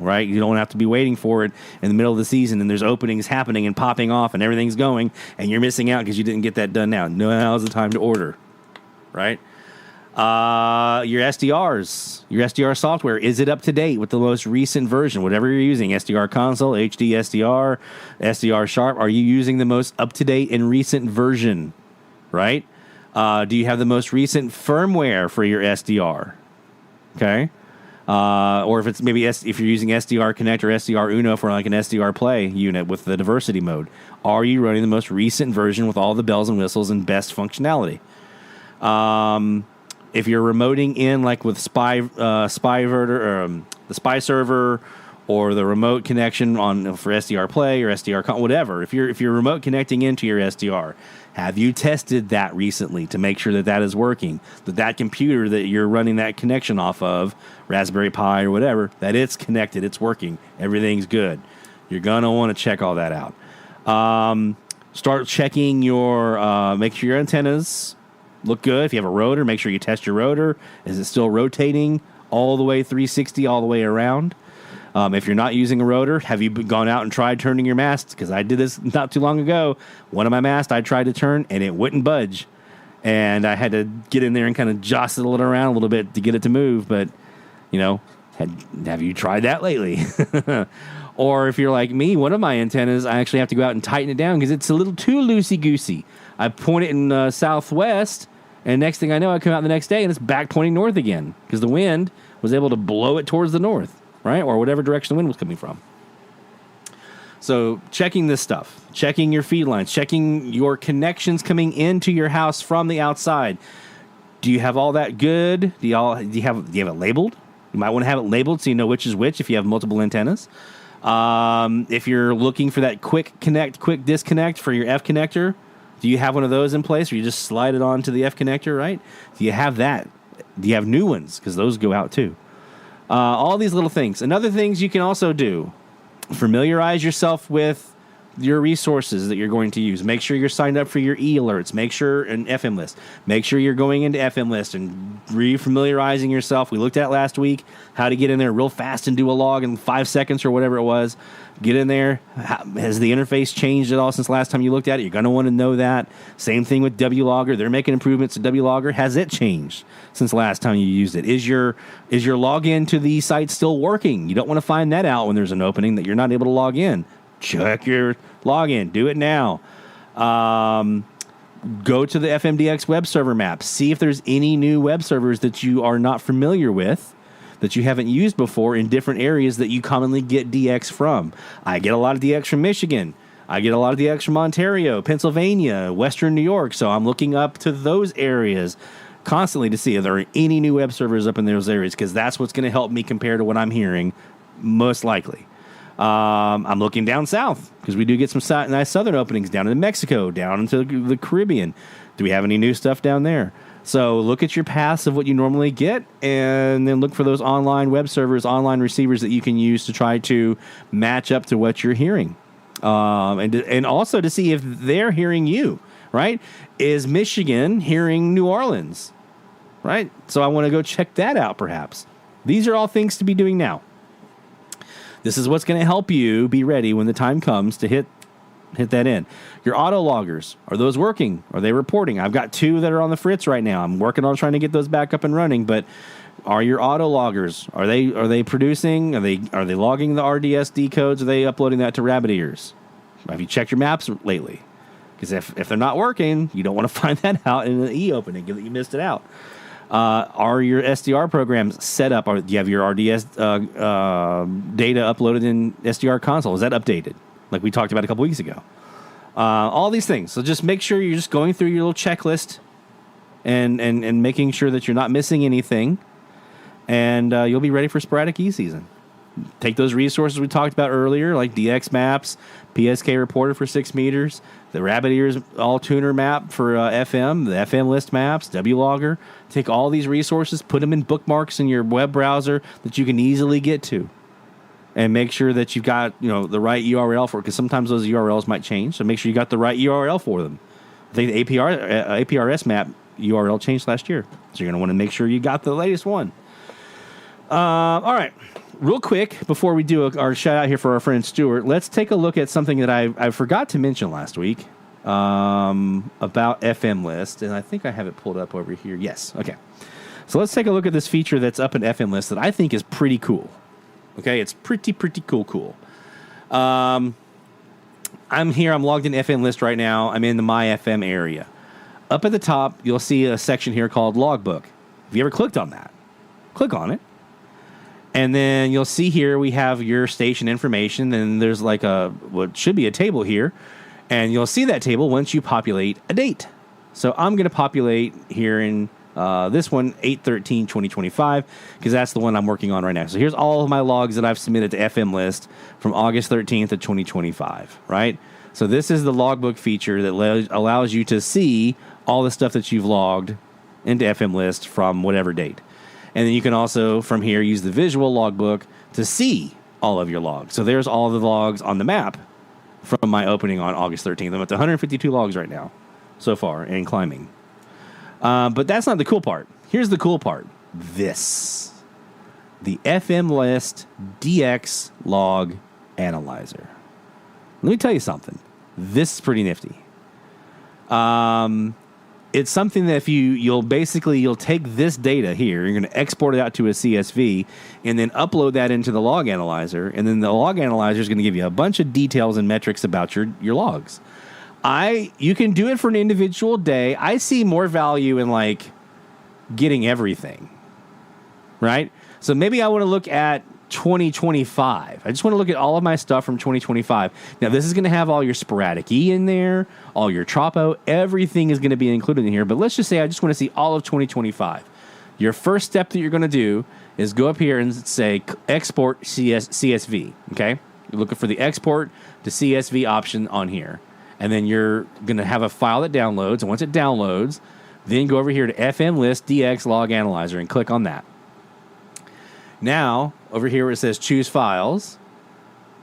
right? You don't have to be waiting for it in the middle of the season and there's openings happening and popping off and everything's going and you're missing out because you didn't get that done now. Now's the time to order, right? Your SDR software, is it up to date with the most recent version? Whatever you're using, SDR console, HD SDR, SDR Sharp, are you using the most up to date and recent version, right? Do you have the most recent firmware for your SDR? Okay. Or if it's maybe if you're using SDR Connect or SDR Uno for like an SDR Play unit with the diversity mode, are you running the most recent version with all the bells and whistles and best functionality? If you're remoting in like with SpyVerter or the Spy server or the remote connection on for SDR Play or SDR whatever, if you're remote connecting into your SDR, have you tested that recently to make sure that is working? That computer that you're running that connection off of, Raspberry Pi or whatever, that it's connected, it's working, everything's good. You're gonna want to check all that out. Start checking your make sure your antennas look good. If you have a rotor, make sure you test your rotor. Is it still rotating all the way 360 all the way around? If you're not using a rotor, have you gone out and tried turning your masts? Because I did this not too long ago. One of my masts I tried to turn, and it wouldn't budge. And I had to get in there and kind of jostle it around a little bit to get it to move. But, you know, have you tried that lately? Or if you're like me, one of my antennas, I actually have to go out and tighten it down because it's a little too loosey-goosey. I point it in southwest, and next thing I know, I come out the next day, and it's back pointing north again because the wind was able to blow it towards the north, right? Or whatever direction the wind was coming from. So checking this stuff, checking your feed lines, checking your connections coming into your house from the outside. Do you have all that good? Do you have it labeled? You might want to have it labeled so you know which is which if you have multiple antennas. If you're looking for that quick connect, quick disconnect for your F connector, do you have one of those in place where you just slide it onto the F connector, right? Do you have that? Do you have new ones? Because those go out too. All these little things. And other things you can also do. Familiarize yourself with your resources that you're going to use. Make sure you're signed up for your e-alerts. Make sure an FM list. Make sure you're going into FM list and re-familiarizing yourself. We looked at last week how to get in there real fast and do a log in 5 seconds or whatever it was. Get in there. Has the interface changed at all since last time you looked at it? You're going to want to know that. Same thing with WLogger. They're making improvements to WLogger. Has it changed since last time you used it? Is your login to the site still working? You don't want to find that out when there's an opening that you're not able to log in. Check your login. Do it now. Go to the FMDX web server map. See if there's any new web servers that you are not familiar with, that you haven't used before in different areas that you commonly get DX from. I get a lot of DX from Michigan. I get a lot of DX from Ontario, Pennsylvania, Western New York. So I'm looking up to those areas constantly to see if there are any new web servers up in those areas, because that's what's going to help me compare to what I'm hearing most likely. I'm looking down south because we do get some nice southern openings down into Mexico, down into the Caribbean. Do we have any new stuff down there? So look at your paths of what you normally get, and then look for those online web servers, online receivers that you can use to try to match up to what you're hearing. And also to see if they're hearing you, right? Is Michigan hearing New Orleans, right? So I want to go check that out perhaps. These are all things to be doing now. This is what's going to help you be ready when the time comes to hit that in. Your auto loggers, are those working? Are they reporting? I've got 2 that are on the fritz right now. I'm working on trying to get those back up and running, but are your auto loggers, are they producing? Are they logging the RDSD codes? Are they uploading that to rabbit ears? Have you checked your maps lately? Because if they're not working, you don't want to find that out in an e-opening that you missed it out. Are your SDR programs set up? Do you have your RDS data uploaded in SDR console? Is that updated? Like we talked about a couple weeks ago. All these things. So just make sure you're just going through your little checklist and making sure that you're not missing anything. And you'll be ready for Sporadic E season. Take those resources we talked about earlier, like DX maps, PSK reporter for 6 meters, the rabbit ears all tuner map for FM, the FM list maps, WLogger. Take all these resources, put them in bookmarks in your web browser that you can easily get to, and make sure that you've got the right URL for it, because sometimes those URLs might change. So make sure you got the right URL for them. I think the APRS map URL changed last year, so you're going to want to make sure you got the latest one. All right. Real quick, before we do our shout out here for our friend Stuart, let's take a look at something that I forgot to mention last week about FM List, and I think I have it pulled up over here. Yes, okay. So let's take a look at this feature that's up in FM List that I think is pretty cool. Okay, it's pretty cool. I'm here. I'm logged in FM List right now. I'm in the My FM area. Up at the top, you'll see a section here called Logbook. Have you ever clicked on that? Click on it. And then you'll see here we have your station information, and there's like what should be a table here. And you'll see that table once you populate a date. So I'm going to populate here in this one, 8/13/2025, because that's the one I'm working on right now. So here's all of my logs that I've submitted to FM List from August 13th of 2025, right? So this is the logbook feature that allows you to see all the stuff that you've logged into FM List from whatever date. And then you can also, from here, use the visual logbook to see all of your logs. So there's all the logs on the map from my opening on August 13th. I'm at 152 logs right now so far and climbing. But that's not the cool part. Here's the cool part. This. The FM List DX Log Analyzer. Let me tell you something. This is pretty nifty. it's something that if you'll take this data here, you're going to export it out to a CSV, and then upload that into the log analyzer, and then the log analyzer is going to give you a bunch of details and metrics about your logs. You can do it for an individual day. I see more value in like getting everything, right? So maybe I want to look at 2025. I just want to look at all of my stuff from 2025. Now, this is going to have all your sporadic E in there, all your Tropo, everything is going to be included in here. But let's just say I just want to see all of 2025. Your first step that you're going to do is go up here and say export CSV, okay? You're looking for the export to CSV option on here. And then you're going to have a file that downloads. And once it downloads, then go over here to FM List DX Log Analyzer and click on that. Now, over here where it says choose files,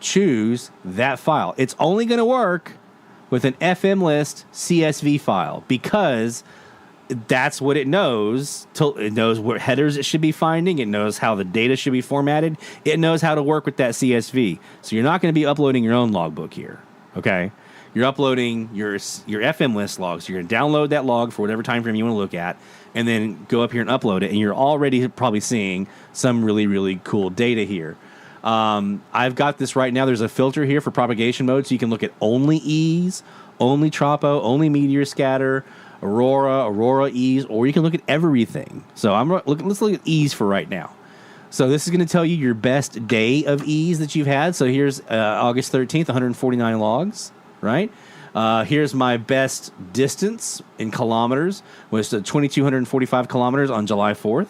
choose that file. It's only going to work with an FM List CSV file because that's what it knows. It knows what headers it should be finding. It knows how the data should be formatted. It knows how to work with that CSV. So you're not going to be uploading your own logbook here, okay? You're uploading your FM List logs. You're going to download that log for whatever time frame you want to look at, and then go up here and upload it, and you're already probably seeing some really, really cool data here. I've got this right now. There's a filter here for propagation mode, so you can look at only E's, only Tropo, only Meteor Scatter, Aurora E's, or you can look at everything. So let's look at E's for right now. So this is going to tell you your best day of E's that you've had. So here's August 13th, 149 logs, right? Here's my best distance in kilometers, was 2,245 kilometers on July 4th,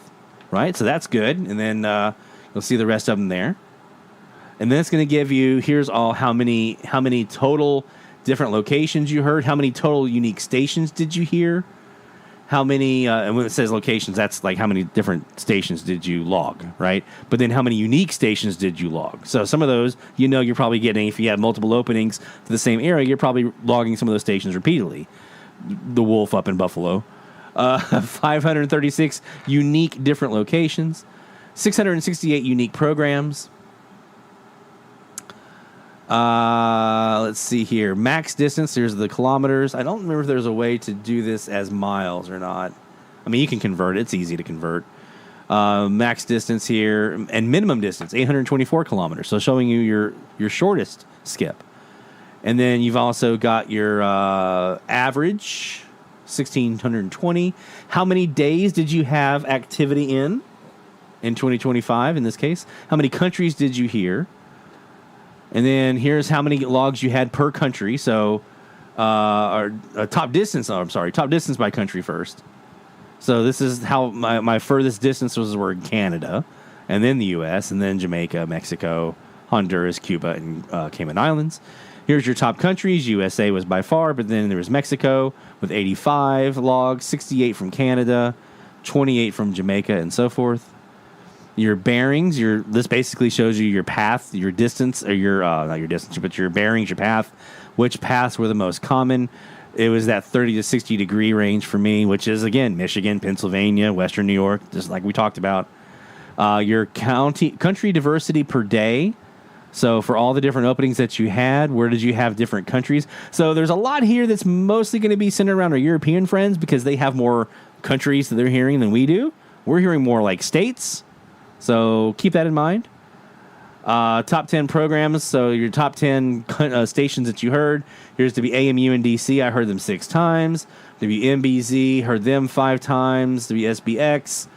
right? So that's good. And then you'll see the rest of them there. And then it's going to give you, here's all how many total different locations you heard, how many total unique stations did you hear, how many, and when it says locations, that's like how many different stations did you log, right? But then how many unique stations did you log? So some of those, you're probably getting, if you have multiple openings to the same area, you're probably logging some of those stations repeatedly. The Wolf up in Buffalo. 536 unique different locations. 668 unique programs. Let's see here. Max distance, there's the kilometers. I don't remember if there's a way to do this as miles or not. I mean, you can convert it. It's easy to convert. Max distance here, and minimum distance, 824 kilometers. So showing you your shortest skip. And then you've also got your average, 1,620. How many days did you have activity in 2025 in this case? How many countries did you hear? And then here's how many logs you had per country. So, top distance by country first. So this is how my furthest distance were in Canada, and then the U.S., and then Jamaica, Mexico, Honduras, Cuba, and Cayman Islands. Here's your top countries. USA was by far, but then there was Mexico with 85 logs, 68 from Canada, 28 from Jamaica, and so forth. Your bearings, this basically shows you your path, your distance, or not your distance, but your bearings, your path, which paths were the most common. It was that 30 to 60 degree range for me, which is, again, Michigan, Pennsylvania, Western New York, just like we talked about. Your country diversity per day. So for all the different openings that you had, where did you have different countries? So there's a lot here that's mostly going to be centered around our European friends because they have more countries that they're hearing than we do. We're hearing more like states. So keep that in mind. Top 10 programs. So your top 10 stations that you heard. Here's WAMU and DC. I heard them 6 times. WMBZ, heard them 5 times. WSBX,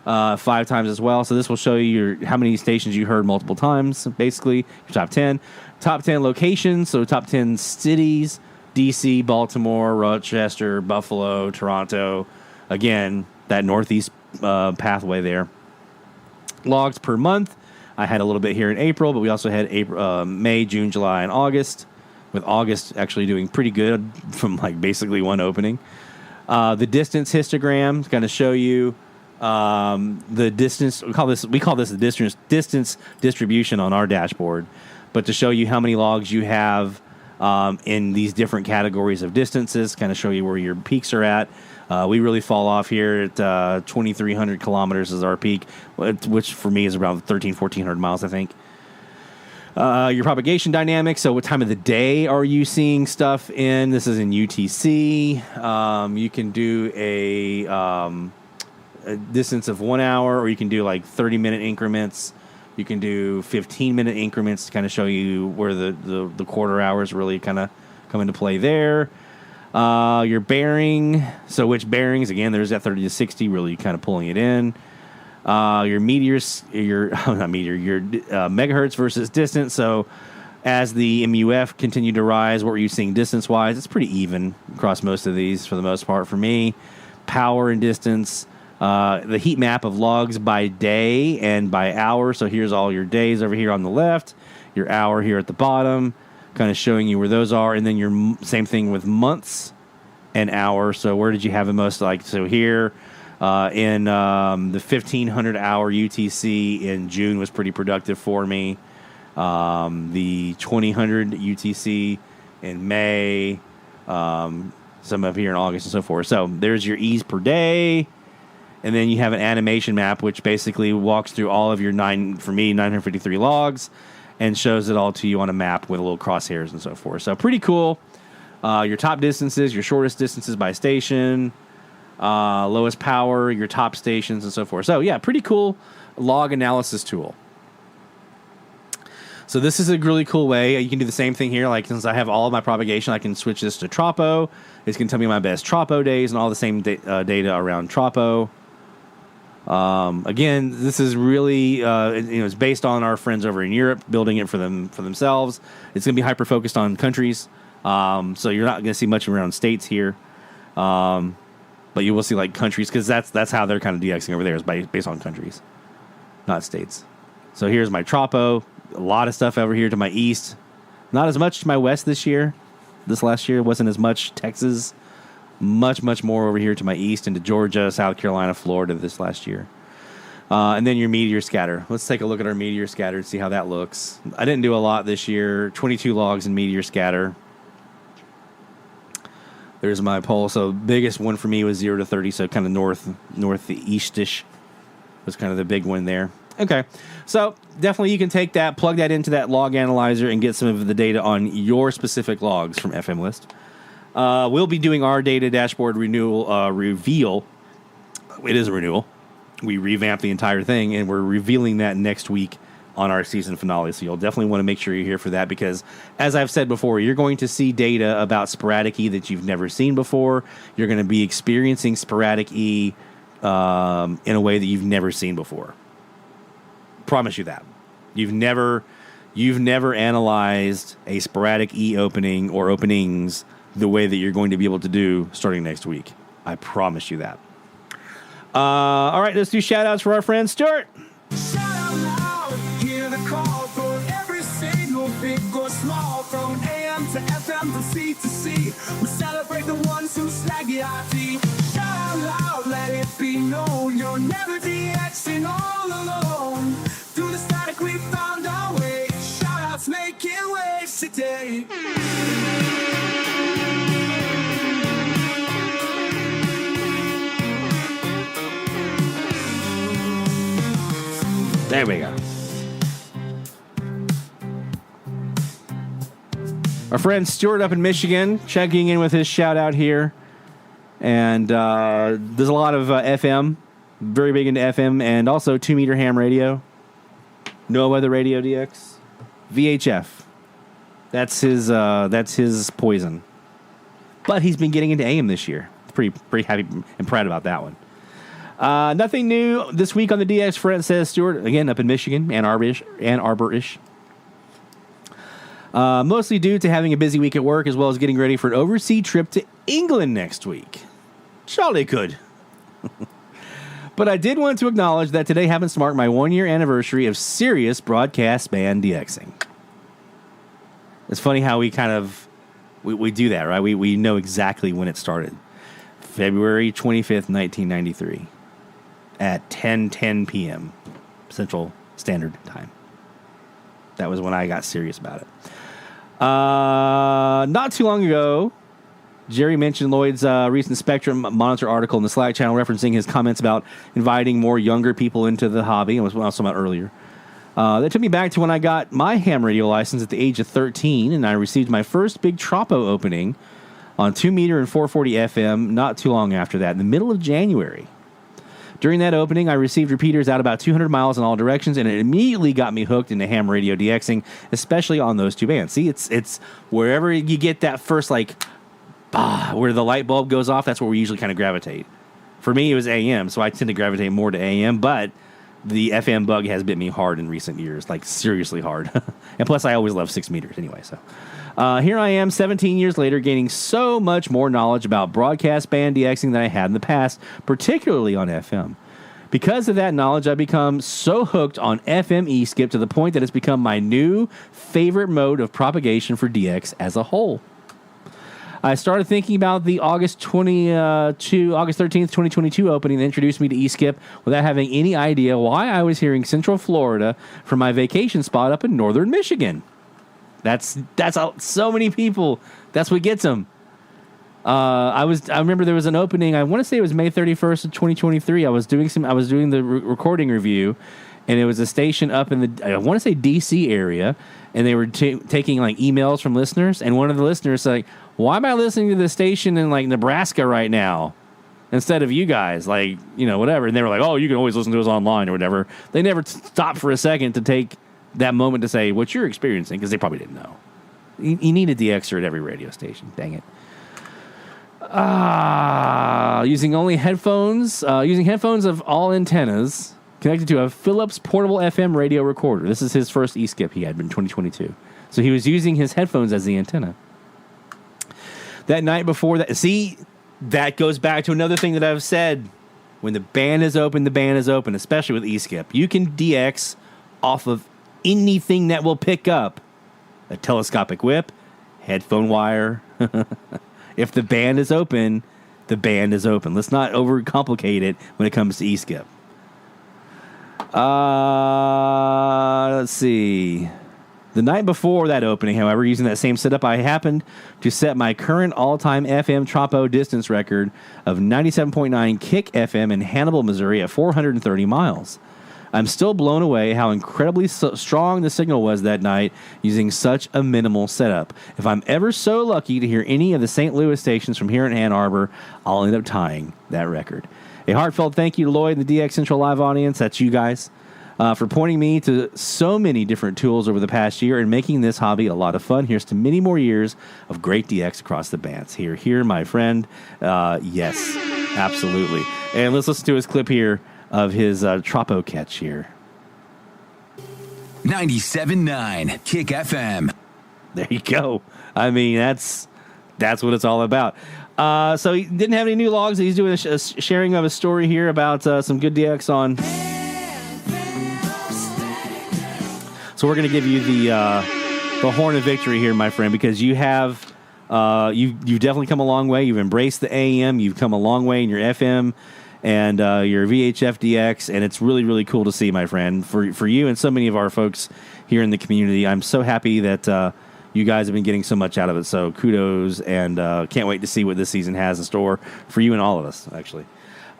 5 times as well. So this will show you how many stations you heard multiple times, basically. Your top 10. Top 10 locations. So top 10 cities. DC, Baltimore, Rochester, Buffalo, Toronto. Again, that northeast pathway there. Logs per month. I had a little bit here in April, but we also had May, June, July, and August, with August actually doing pretty good from like basically one opening. The distance histogram is going to show you the distance. We call this the distance distribution on our dashboard, but to show you how many logs you have in these different categories of distances, kind of show you where your peaks are at. We really fall off here at 2,300 kilometers is our peak, which for me is around 1,400 miles, I think. Your propagation dynamics. So what time of the day are you seeing stuff in? This is in UTC. You can do a distance of 1 hour, or you can do like 30-minute increments. You can do 15-minute increments to kind of show you where the quarter hours really kind of come into play there. Your bearing. So which bearings? Again, there's that 30 to 60, really kind of pulling it in. Your meteors, your megahertz versus distance. So as the MUF continued to rise, what were you seeing distance-wise? It's pretty even across most of these for the most part for me. Power and distance. The heat map of logs by day and by hour. So here's all your days over here on the left, your hour here at the bottom, kind of showing you where those are. And then your same thing with months and hour. So where did you have the most? Like, so here in the 1500 hour UTC in June was pretty productive for me. The 2000 UTC in May, some up here in August and so forth. So there's your E's per day. And then you have an animation map, which basically walks through all of your 953 logs and shows it all to you on a map with little crosshairs and so forth. So pretty cool. Your top distances, your shortest distances by station, lowest power, your top stations and so forth. So yeah, pretty cool log analysis tool. So this is a really cool way. You can do the same thing here. Like, since I have all of my propagation, I can switch this to Tropo. It's going to tell me my best Tropo days and all the same data around Tropo. Again, this is really, it's based on our friends over in Europe building it for themselves. It's going to be hyper focused on countries. So you're not going to see much around states here. But you will see like countries, because that's how they're kind of DXing over there, is based on countries, not states. So here's my Tropo. A lot of stuff over here to my east. Not as much to my west this year. This last year wasn't as much. Texas, much more over here to my east, into Georgia, South Carolina, Florida this last year. And then your meteor scatter. Let's take a look at our meteor scatter and see how that looks. I didn't do a lot this year. 22 logs in meteor scatter. There's my pole. So biggest one for me was 0 to 30, so kind of northeastish was kind of the big one there. Okay, so definitely you can take that, plug that into that log analyzer, and get some of the data on your specific logs from FM List. We'll be doing our data dashboard reveal. It is a renewal. We revamped the entire thing, and we're revealing that next week on our season finale. So you'll definitely want to make sure you're here for that, because, as I've said before, you're going to see data about sporadic E that you've never seen before. You're going to be experiencing sporadic E in a way that you've never seen before. Promise you that. You've never analyzed a sporadic E opening or openings the way that you're going to be able to do starting next week. I promise you that. All right, let's do shout outs for our friend Stuart. Shout out loud, hear the call for every single big or small, from AM to FM to C to C. We celebrate the ones who slag the IT. Shout out loud, let it be known, you're never DXing all alone. Through the static we found our way. Shout outs making waves today. There we go. Our friend Stuart up in Michigan checking in with his shout out here. And there's a lot of FM, very big into FM, and also 2 meter ham radio. No Weather Radio DX. VHF. That's his poison. But he's been getting into AM this year. Pretty happy and proud about that one. Nothing new this week on the DX front, says Stuart, again up in Michigan, Ann Arbor-ish. Mostly due to having a busy week at work, as well as getting ready for an overseas trip to England next week. Jolly good. But I did want to acknowledge that today happens to mark my 1-year anniversary of Sirius broadcast band DXing. It's funny how we kind of we do that, right? We know exactly when it started. February 25th, 1993 at 10:10 p.m. Central Standard Time. That was when I got serious about it. Not too long ago, Jerry mentioned Lloyd's recent Spectrum Monitor article in the Slack channel referencing his comments about inviting more younger people into the hobby. I was talking about earlier. That took me back to when I got my ham radio license at the age of 13, and I received my first big Tropo opening on 2 meter and 440 FM not too long after that, in the middle of January. During that opening, I received repeaters out about 200 miles in all directions, and it immediately got me hooked into ham radio DXing, especially on those two bands. See, it's wherever you get that first, like, where the light bulb goes off, that's where we usually kind of gravitate. For me, it was AM, so I tend to gravitate more to AM, but the FM bug has bit me hard in recent years, like seriously hard. And plus, I always loved 6 meters anyway, so. Here I am 17 years later gaining so much more knowledge about broadcast band DXing than I had in the past, particularly on FM. Because of that knowledge, I've become so hooked on FM E-skip to the point that it's become my new favorite mode of propagation for DX as a whole. I started thinking about the August 13th, 2022 opening that introduced me to E-skip without having any idea why I was hearing Central Florida from my vacation spot up in northern Michigan. That's so many people. That's what gets them. I remember there was an opening. I want to say it was May 31st of 2023. I was doing the recording review, and it was a station up in the I want to say DC area, and they were taking like emails from listeners. And one of the listeners like, "Why am I listening to this station in like Nebraska right now instead of you guys? Like, you know, whatever." And they were like, "Oh, you can always listen to us online or whatever." They never stopped for a second to take that moment to say what you're experiencing, because they probably didn't know. You need a DXer at every radio station. Dang it. Using headphones of all antennas connected to a Philips portable FM radio recorder. This is his first E-skip he had in 2022. So he was using his headphones as the antenna. That night before that, see, that goes back to another thing that I've said. When the band is open, especially with E-skip. You can DX off of anything that will pick up a telescopic whip, headphone wire. If the band is open, the band is open. Let's not overcomplicate it when it comes to E-skip. Let's see. The night before that opening, however, using that same setup, I happened to set my current all-time FM Tropo distance record of 97.9 Kick FM in Hannibal, Missouri at 430 miles. I'm still blown away how incredibly strong the signal was that night using such a minimal setup. If I'm ever so lucky to hear any of the St. Louis stations from here in Ann Arbor, I'll end up tying that record. A heartfelt thank you to Lloyd and the DX Central Live audience, that's you guys, for pointing me to so many different tools over the past year and making this hobby a lot of fun. Here's to many more years of great DX across the bands. Here, my friend. Yes, absolutely. And let's listen to his clip here of his Tropo catch here. 97.9 Kick FM. There you go. I mean, that's what it's all about. So he didn't have any new logs. He's doing a sharing of a story here about some good DX on. So we're going to give you the horn of victory here, my friend, because you have you've definitely come a long way. You've embraced the AM. You've come a long way in your FM and your VHF DX, and it's really, really cool to see, my friend. For you and so many of our folks here in the community, I'm so happy that you guys have been getting so much out of it. So kudos, and can't wait to see what this season has in store for you and all of us, actually.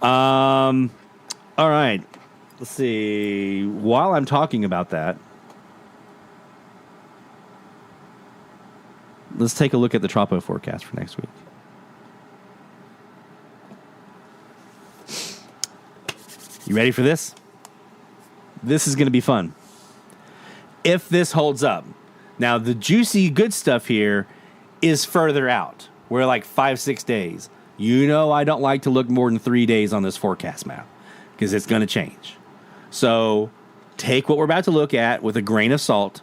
All right. Let's see. While I'm talking about that, let's take a look at the Tropo forecast for next week. You ready for this? This is going to be fun. If this holds up. Now, the juicy good stuff here is further out. We're like 5-6 days. You know I don't like to look more than 3 days on this forecast map because it's going to change. So take what we're about to look at with a grain of salt.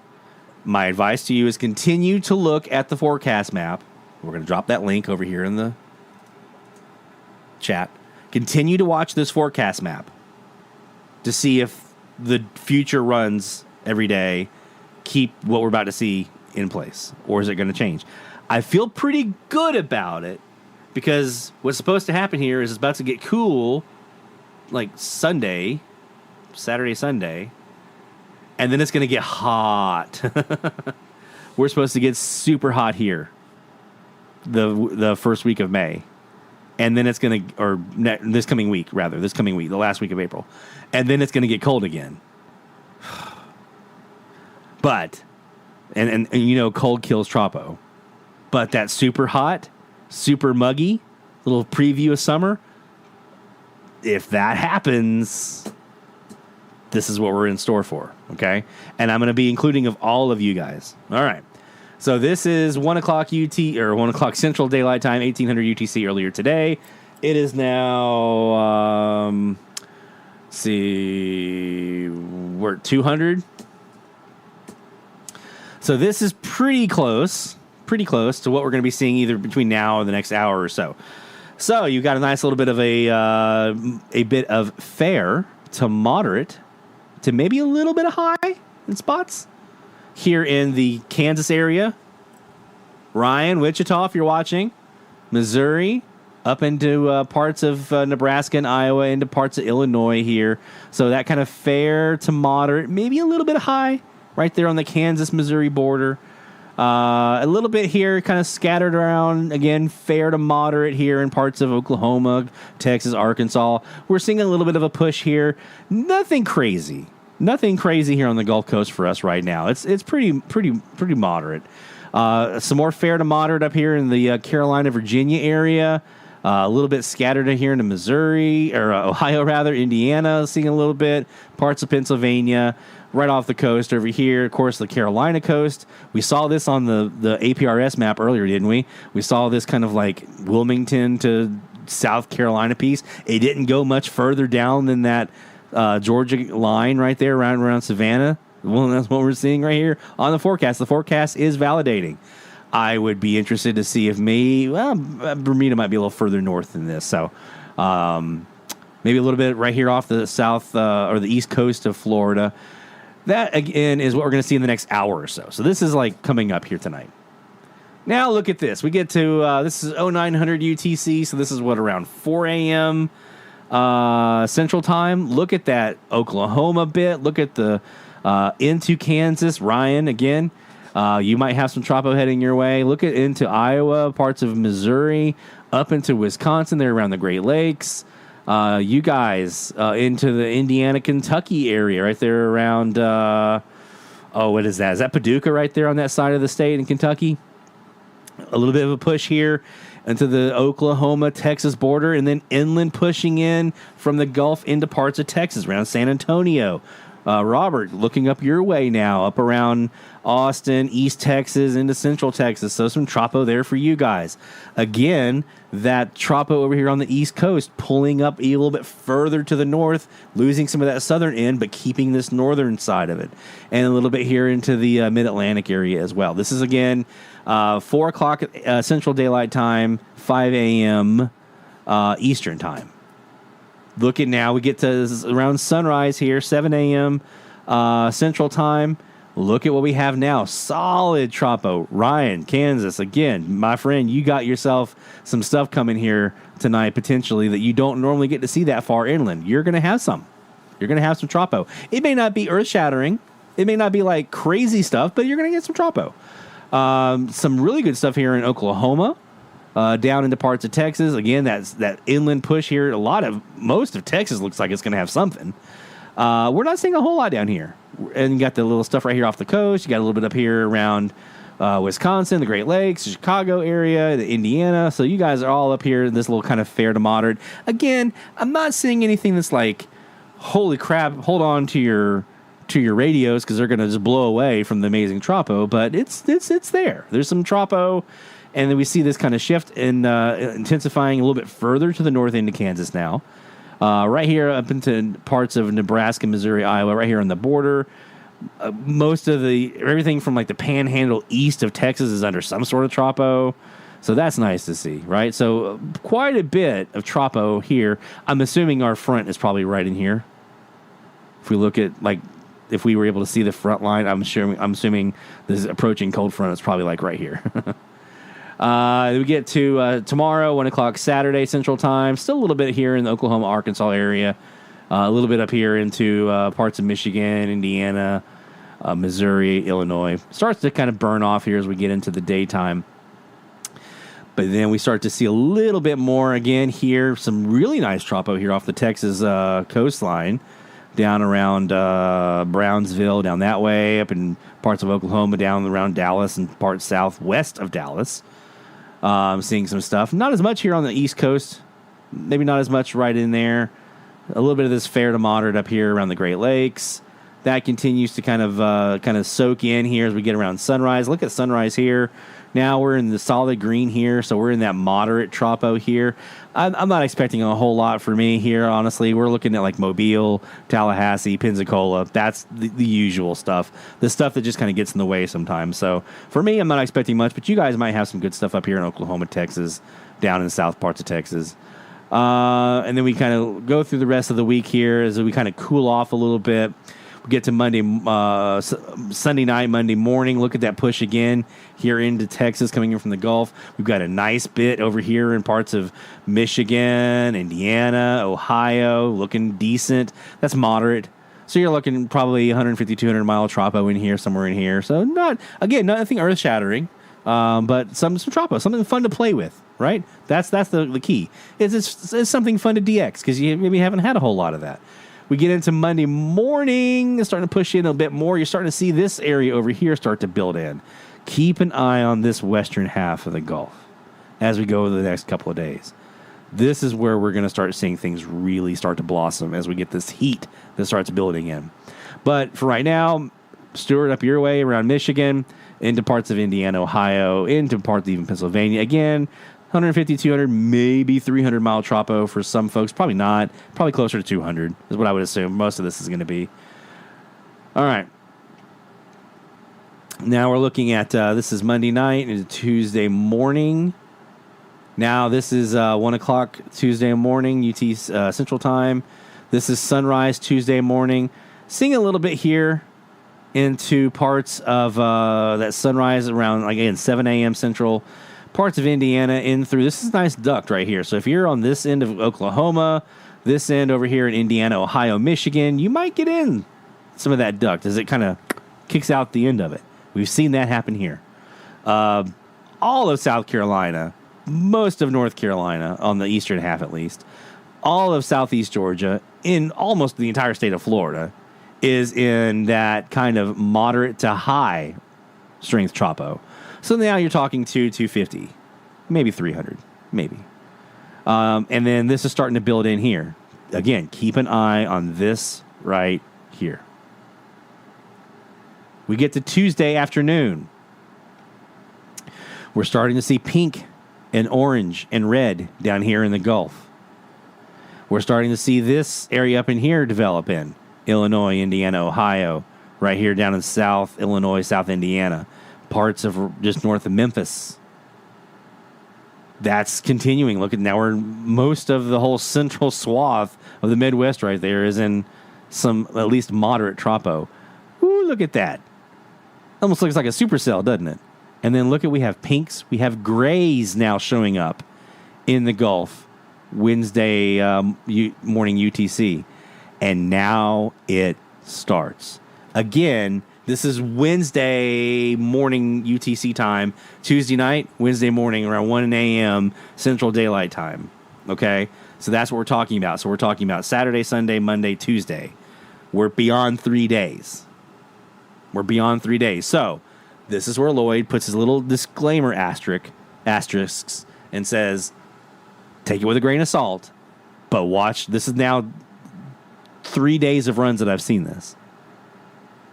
My advice to you is continue to look at the forecast map. We're going to drop that link over here in the chat. Continue to watch this forecast map to see if the future runs every day keep what we're about to see in place, or is it going to change? I feel pretty good about it because what's supposed to happen here is it's about to get cool like Saturday, Sunday, and then it's going to get hot. We're supposed to get super hot here the first week of May. And then it's going to, this coming week, the last week of April. And then it's going to get cold again. But, and you know, cold kills Tropo. But that super hot, super muggy, little preview of summer, if that happens, this is what we're in store for, okay? And I'm going to be including of all of you guys. All right. So this is 1 o'clock UT, or 1 o'clock Central Daylight Time, 1800 UTC earlier today. It is now, we're at 200. So this is pretty close to what we're going to be seeing either between now and the next hour or so. So you got a nice little bit of a bit of fair to moderate to maybe a little bit of high in spots here in the Kansas area. Ryan, Wichita, if you're watching, Missouri, up into parts of Nebraska and Iowa, into parts of Illinois here. So that kind of fair to moderate, maybe a little bit of high right there on the Kansas-Missouri border. A little bit here kind of scattered around, again, fair to moderate here in parts of Oklahoma, Texas, Arkansas. We're seeing a little bit of a push here. Nothing crazy here on the Gulf Coast for us right now. It's pretty moderate. Some more fair to moderate up here in the Carolina, Virginia area. A little bit scattered here into Missouri, or Ohio rather, Indiana, seeing a little bit. Parts of Pennsylvania, right off the coast over here. Of course, the Carolina coast. We saw this on the APRS map earlier, didn't we? We saw this kind of like Wilmington to South Carolina piece. It didn't go much further down than that Georgia line right there around Savannah. Well, that's what we're seeing right here on the forecast. The forecast is validating. I would be interested to see if Bermuda might be a little further north than this. So maybe a little bit right here off the south or the east coast of Florida. That, again, is what we're going to see in the next hour or so. So this is like coming up here tonight. Now look at this. We get to, this is 0900 UTC. So this is around 4 a.m. Central Time. Look at that Oklahoma bit. Look at the into Kansas. Ryan, again. You might have some Tropo heading your way. Look at into Iowa, parts of Missouri, up into Wisconsin. They're around the Great Lakes. You guys into the Indiana, Kentucky area, right there around. What is that? Is that Paducah right there on that side of the state in Kentucky? A little bit of a push here into the Oklahoma, Texas border, and then inland pushing in from the Gulf into parts of Texas, around San Antonio. Robert, looking up your way now, up around Austin, East Texas, into Central Texas. So some Tropo there for you guys. Again, that Tropo over here on the East Coast, pulling up a little bit further to the north, losing some of that southern end, but keeping this northern side of it. And a little bit here into the Mid-Atlantic area as well. This is, again, 4 o'clock Central Daylight Time, 5 a.m. Eastern Time. Look at now, we get to around sunrise here, 7 a.m. Central Time. Look at what we have now. Solid Tropo. Ryan, Kansas. Again, my friend, you got yourself some stuff coming here tonight, potentially, that you don't normally get to see that far inland. You're going to have some. You're going to have some Tropo. It may not be earth-shattering. It may not be like crazy stuff, but you're going to get some Tropo. Some really good stuff here in Oklahoma. Down into parts of Texas. Again, that's that inland push here. Most of Texas looks like it's going to have something. We're not seeing a whole lot down here. And you got the little stuff right here off the coast. You got a little bit up here around Wisconsin, the Great Lakes, the Chicago area, the Indiana. So you guys are all up here in this little kind of fair to moderate. Again, I'm not seeing anything that's like, holy crap, hold on to your radios because they're going to just blow away from the amazing Tropo. But it's there. There's some Tropo. And then we see this kind of shift in intensifying a little bit further to the north into Kansas now. Right here up into parts of Nebraska, Missouri, Iowa, right here on the border. Most of everything from like the panhandle east of Texas is under some sort of Tropo. So that's nice to see, right? So quite a bit of Tropo here. I'm assuming our front is probably right in here. If we look at if we were able to see the front line, I'm assuming this approaching cold front is probably like right here. We get to tomorrow, 1 o'clock Saturday Central Time. Still a little bit here in the Oklahoma, Arkansas area. A little bit up here into parts of Michigan, Indiana, Missouri, Illinois. Starts to kind of burn off here as we get into the daytime. But then we start to see a little bit more again here. Some really nice Tropo here off the Texas coastline. down around Brownsville, down that way, up in parts of Oklahoma, down around Dallas and parts southwest of Dallas. Seeing some stuff. Not as much here on the East Coast. Maybe not as much right in there. A little bit of this fair to moderate up here around the Great Lakes. That continues to kind of soak in here as we get around sunrise. Look at sunrise here. Now we're in the solid green here, so we're in that moderate tropo here. I'm not expecting a whole lot for me here, honestly. We're looking at like Mobile, Tallahassee, Pensacola. That's the usual stuff. The stuff that just kind of gets in the way sometimes. So for me, I'm not expecting much, but you guys might have some good stuff up here in Oklahoma, Texas, down in the south parts of Texas. And then we kind of go through the rest of the week here as we kind of cool off a little bit. We get to Sunday night, Monday morning. Look at that push again here into Texas coming in from the Gulf. We've got a nice bit over here in parts of Michigan, Indiana, Ohio, looking decent. That's moderate. So you're looking probably 150, 200 mile tropo in here, somewhere in here. So nothing earth shattering, but some tropo, something fun to play with, right? That's the key. It's something fun to DX because you maybe haven't had a whole lot of that. We get into Monday morning, it's starting to push in a bit more. You're starting to see this area over here start to build in. Keep an eye on this western half of the Gulf as we go the next couple of days. This is where we're going to start seeing things really start to blossom as we get this heat that starts building in. But for right now, Stuart up your way around Michigan, into parts of Indiana, Ohio, into parts of even Pennsylvania. Again, 150, 200, maybe 300 mile tropo for some folks. Probably not. Probably closer to 200 is what I would assume most of this is going to be. All right. Now we're looking at, this is Monday night into Tuesday morning. Now this is 1 o'clock Tuesday morning, UT Central Time. This is sunrise Tuesday morning. Seeing a little bit here into parts of that sunrise around, again, 7 a.m. Central. Parts of Indiana in through. This is nice duct right here. So if you're on this end of Oklahoma, this end over here in Indiana, Ohio, Michigan, you might get in some of that duct as it kind of kicks out the end of it. We've seen that happen here. All of South Carolina, most of North Carolina, on the eastern half at least, all of southeast Georgia, in almost the entire state of Florida, is in that kind of moderate to high strength tropo. So now you're talking 250, maybe 300, maybe. And then this is starting to build in here. Again, keep an eye on this right here. We get to Tuesday afternoon. We're starting to see pink and orange and red down here in the Gulf. We're starting to see this area up in here develop in Illinois, Indiana, Ohio, right here down in South Illinois, South Indiana. Parts of just north of Memphis. That's continuing. Look at now, we're most of the whole central swath of the Midwest right there is in some at least moderate tropo. Ooh, look at that. Almost looks like a supercell, doesn't it? And then look at, we have pinks, we have grays now showing up in the Gulf Wednesday morning UTC. And now it starts. Again, this is Wednesday morning UTC time. Tuesday night, Wednesday morning around 1 a.m. Central Daylight Time. Okay? So that's what we're talking about. So we're talking about Saturday, Sunday, Monday, Tuesday. We're beyond 3 days. We're beyond 3 days. So this is where Lloyd puts his little disclaimer asterisks and says, take it with a grain of salt, but watch. This is now 3 days of runs that I've seen this.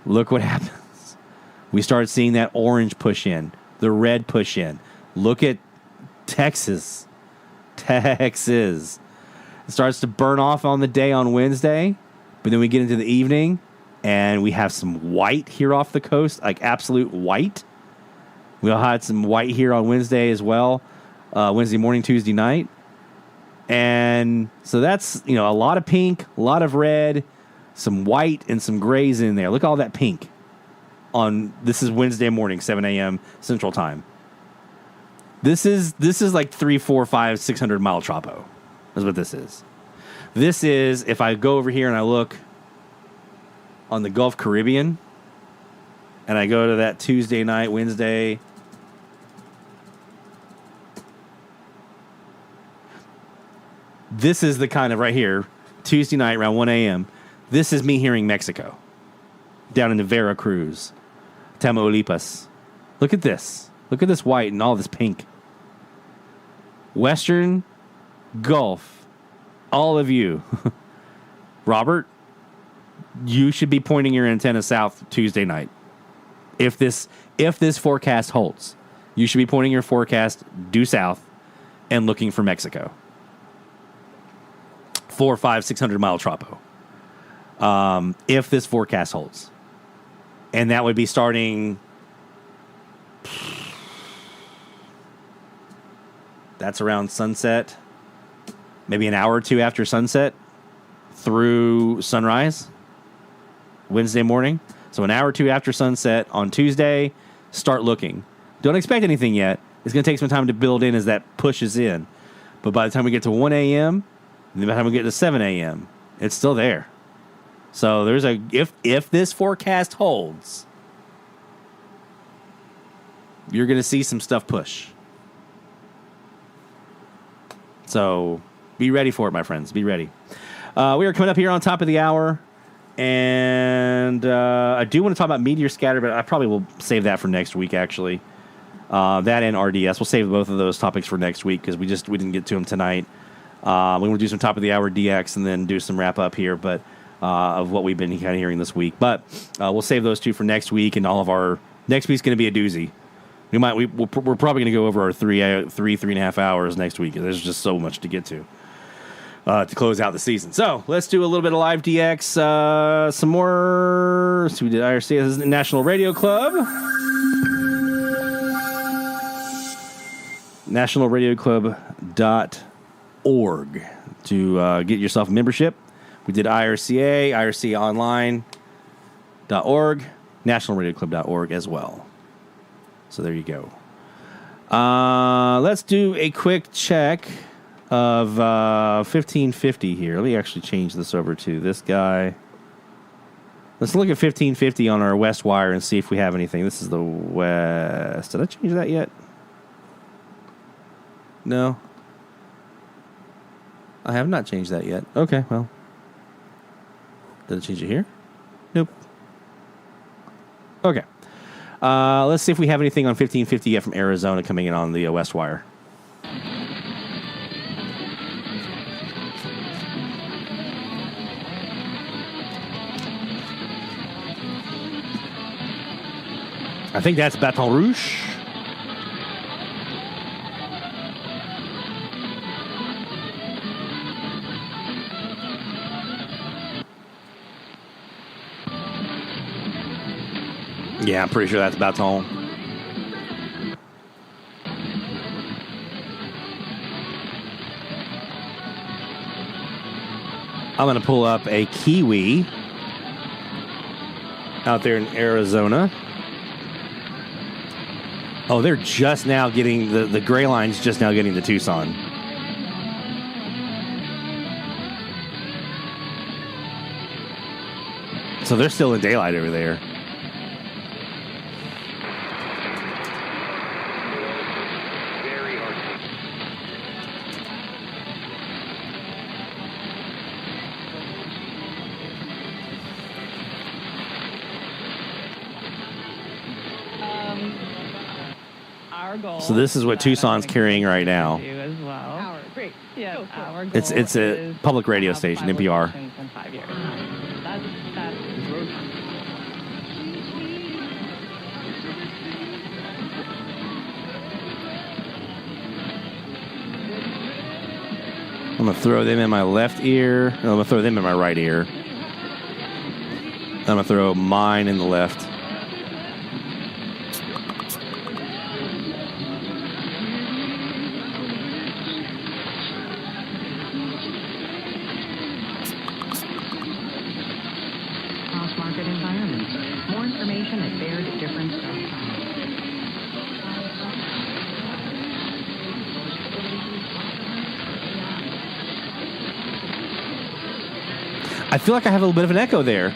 Look what happens. We start seeing that orange push in, the red push in. Look at Texas. Texas. It starts to burn off on the day on Wednesday, but then we get into the evening, and we have some white here off the coast, like absolute white. We all had some white here on Wednesday as well, Wednesday morning, Tuesday night. And so that's, a lot of pink, a lot of red, some white and some grays in there. Look at all that pink this is Wednesday morning, 7 a.m. Central Time. This is like 300, 400, 500, 600 mile tropo. That's what this is. This is, if I go over here and I look on the Gulf Caribbean and I go to that Tuesday night, Wednesday, this is the kind of right here, Tuesday night around 1 a.m., This is me hearing Mexico. Down in Veracruz, Tamaulipas. Look at this. Look at this white and all this pink. Western Gulf. All of you. Robert, you should be pointing your antenna south Tuesday night. If this forecast holds, you should be pointing your forecast due south and looking for Mexico. 400, 500, 600 mile tropo. If this forecast holds. And that would be starting... That's around sunset. Maybe an hour or two after sunset through sunrise. Wednesday morning. So an hour or two after sunset on Tuesday, start looking. Don't expect anything yet. It's going to take some time to build in as that pushes in. But by the time we get to 1 a.m., and by the time we get to 7 a.m., it's still there. So there's if this forecast holds, you're going to see some stuff push. So be ready for it, my friends. Be ready. We are coming up here on top of the hour. And I do want to talk about Meteor Scatter, but I probably will save that for next week, actually. That and RDS. We'll save both of those topics for next week because we didn't get to them tonight. We want to do some top of the hour DX and then do some wrap up here, but of what we've been kind of hearing this week. But we'll save those two for next week, and all of our next week's going to be a doozy. We're probably going to go over our 3.5 hours next week. There's just so much to get to close out the season. So let's do a little bit of live DX. Some more. So we did IRC. This is National Radio Club. NationalRadioClub.org to get yourself a membership. We did IRCA, IRCOnline.org, NationalRadioClub.org as well. So there you go. Let's do a quick check of 1550 here. Let me actually change this over to this guy. Let's look at 1550 on our west wire and see if we have anything. This is the west. Did I change that yet? No. I have not changed that yet. Okay, well. Did I change it here? Nope. Okay. Let's see if we have anything on 1550 yet from Arizona coming in on the west wire. I think that's Baton Rouge. Yeah, I'm pretty sure that's Baton. I'm going to pull up a Kiwi out there in Arizona. Oh, they're just now getting, the gray line's just now getting to Tucson. So they're still in daylight over there. So this is what Tucson's carrying right now. It's a public radio station, NPR. I'm going to throw them in my left ear. No, I'm going to throw them in my right ear. I'm going to throw mine in the left. I feel like I have a little bit of an echo there.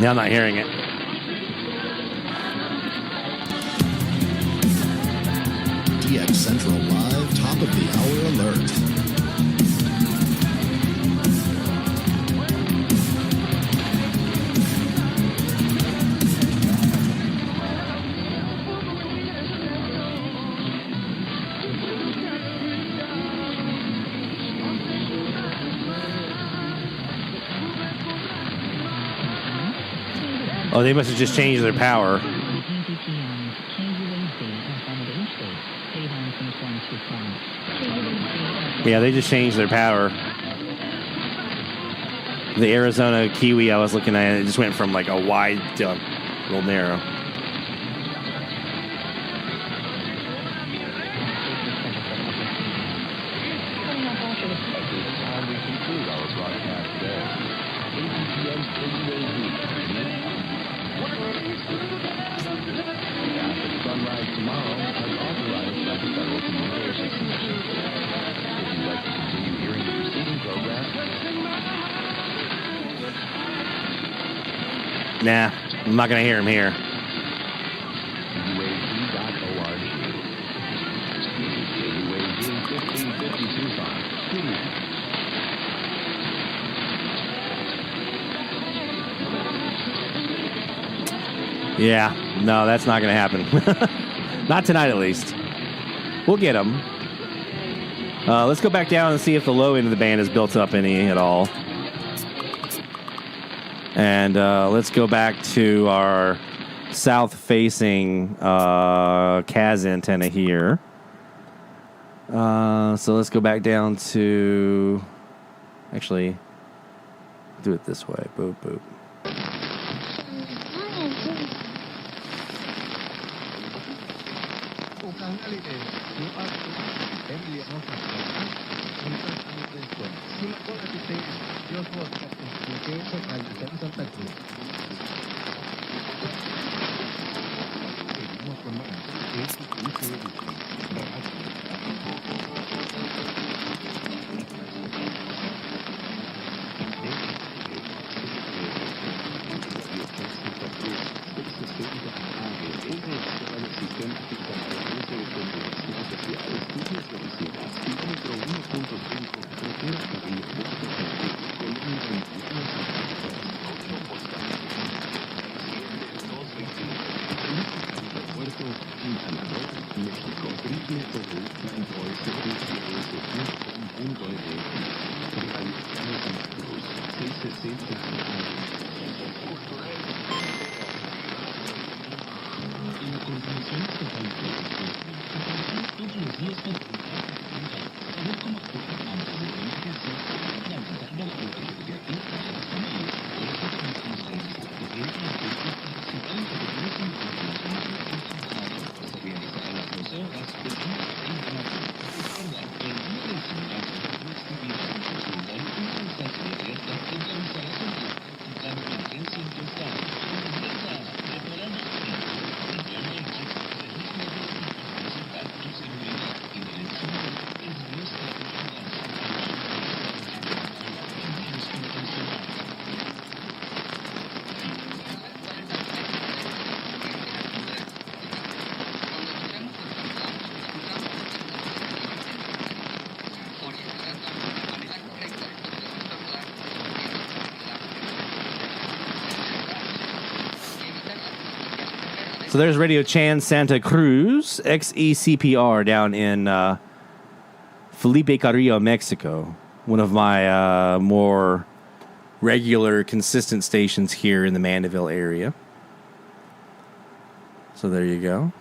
Yeah, I'm not hearing it. DX Central Live Top of the Hour Alert. Oh, they must have just changed their power. Yeah, they just changed their power. The Arizona Kiwi I was looking at, it just went from like a wide to a little narrow. Nah, I'm not going to hear him here. Yeah, no, that's not going to happen. Not tonight, at least. We'll get them. Let's go back down and see if the low end of the band is built up any at all. And let's go back to our south-facing CAS antenna here. So let's go back down to... Actually, do it this way. Boop, boop. So there's Radio Chan Santa Cruz, XECPR, down in Felipe Carrillo, Mexico. One of my more regular, consistent stations here in the Mandeville area. So there you go.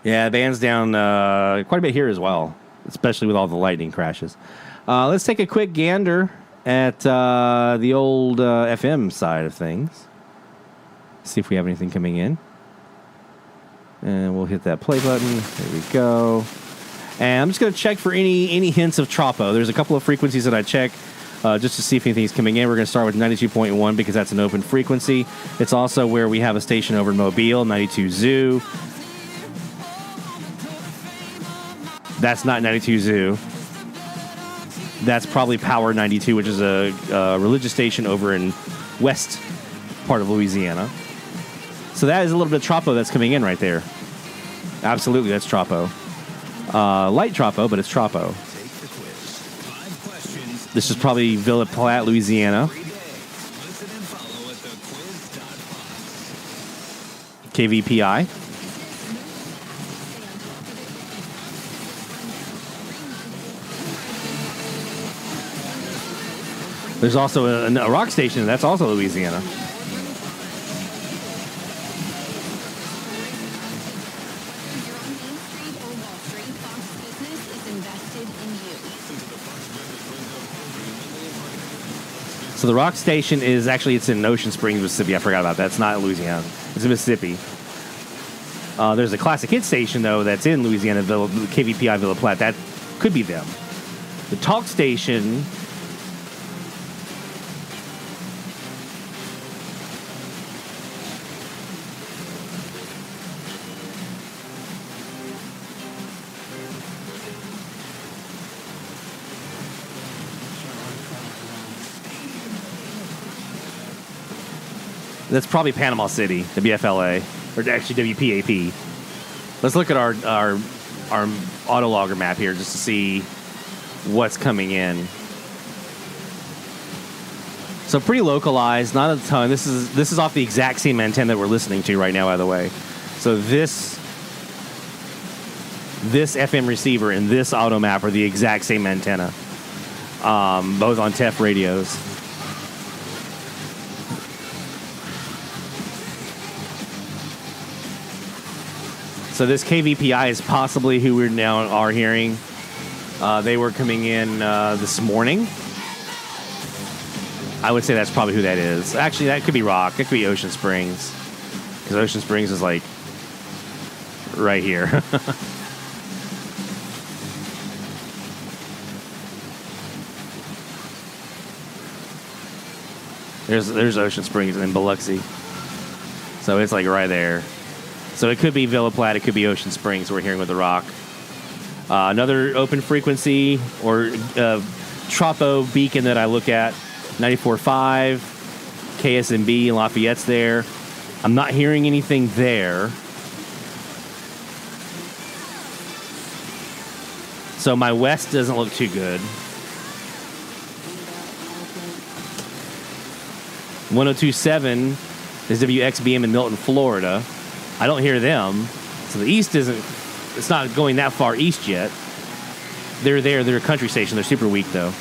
Yeah, band's down quite a bit here as well, especially with all the lightning crashes. Let's take a quick gander at the old FM side of things. See if we have anything coming in. And we'll hit that play button. There we go. And I'm just going to check for any hints of Tropo. There's a couple of frequencies that I check just to see if anything's coming in. We're going to start with 92.1 because that's an open frequency. It's also where we have a station over in Mobile, 92 Zoo. That's not 92 Zoo. That's probably Power 92, which is a religious station over in west part of Louisiana. So that is a little bit of Tropo that's coming in right there. Absolutely, that's Tropo. Light Tropo, but it's Tropo. This is probably Villa Platte, Louisiana. KVPI. There's also a rock station. That's also Louisiana. So the rock station is actually, it's in Ocean Springs, Mississippi. I forgot about that. It's not Louisiana. It's in Mississippi. There's a classic hit station, though, that's in Louisiana, KVPI Villa Platte. That could be them. The talk station... That's probably Panama City, WFLA, or actually WPAP. Let's look at our autologger map here just to see what's coming in. So pretty localized, not a ton. This is off the exact same antenna that we're listening to right now, by the way. So this FM receiver and this auto map are the exact same antenna, both on TEF radios. So this KVPI is possibly who we now are hearing. They were coming in this morning. I would say that's probably who that is. Actually, that could be rock. It could be Ocean Springs. Because Ocean Springs is like right here. There's Ocean Springs in Biloxi. So it's like right there. So it could be Villa Platte, it could be Ocean Springs we're hearing with the rock. Another open frequency or Tropo beacon that I look at, 94.5, KSMB in Lafayette's there. I'm not hearing anything there. So my west doesn't look too good. 102.7 is WXBM in Milton, Florida. I don't hear them. So the east it's not going that far east yet. They're there. They're a country station. They're super weak, though.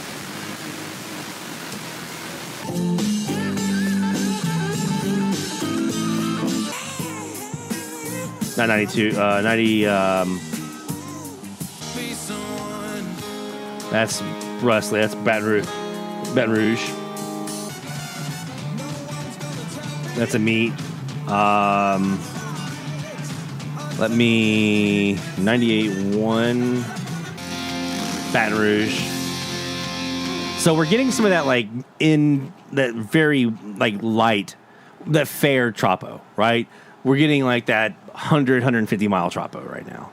Not 92. 90. That's Rustley. That's Baton Rouge. That's a meet. Let me 98.1 Baton Rouge. So we're getting some of that like in that very like light, that fair Tropo, right? We're getting like that 150 mile Tropo right now.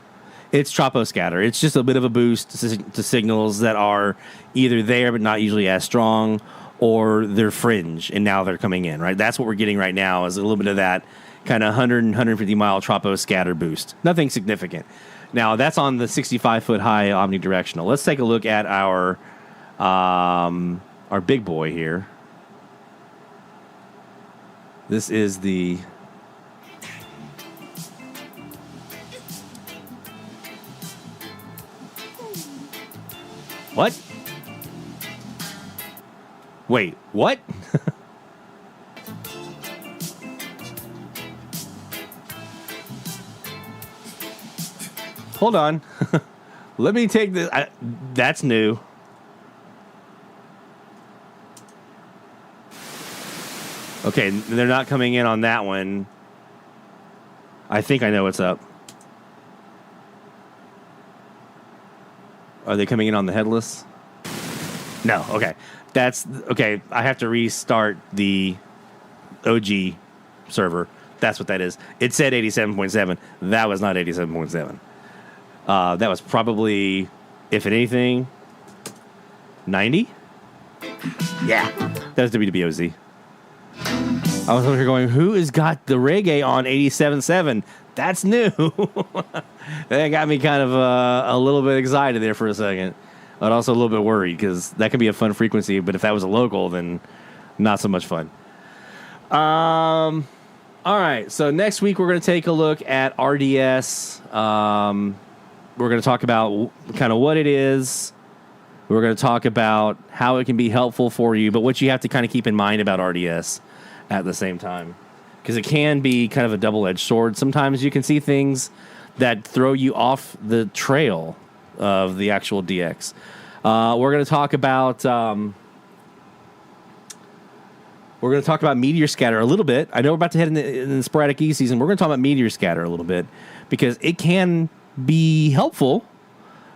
It's Tropo scatter. It's just a bit of a boost to signals that are either there but not usually as strong, or they're fringe and now they're coming in, right? That's what we're getting right now, is a little bit of that kind of 100 and 150 mile Tropo scatter boost. Nothing significant. Now, that's on the 65-foot high omnidirectional. Let's take a look at our big boy here. This is the... What? Wait, what? Hold on. Let me take this. That's new. Okay, they're not coming in on that one. I think I know what's up. Are they coming in on the headless? No, okay. That's okay. I have to restart the OG server. That's what that is. It said 87.7. That was not 87.7. That was probably, if anything, 90? Yeah, that was WWOZ. I was over here going, who has got the reggae on 87.7? That's new. That got me kind of a little bit excited there for a second, but also a little bit worried because that could be a fun frequency. But if that was a local, then not so much fun. All right, so next week we're going to take a look at RDS. We're going to talk about kind of what it is. We're going to talk about how it can be helpful for you, but what you have to kind of keep in mind about RDS at the same time, because it can be kind of a double-edged sword. Sometimes you can see things that throw you off the trail of the actual DX. We're going to talk about Meteor Scatter a little bit. I know we're about to head in the Sporadic E season. We're going to talk about Meteor Scatter a little bit because it can be helpful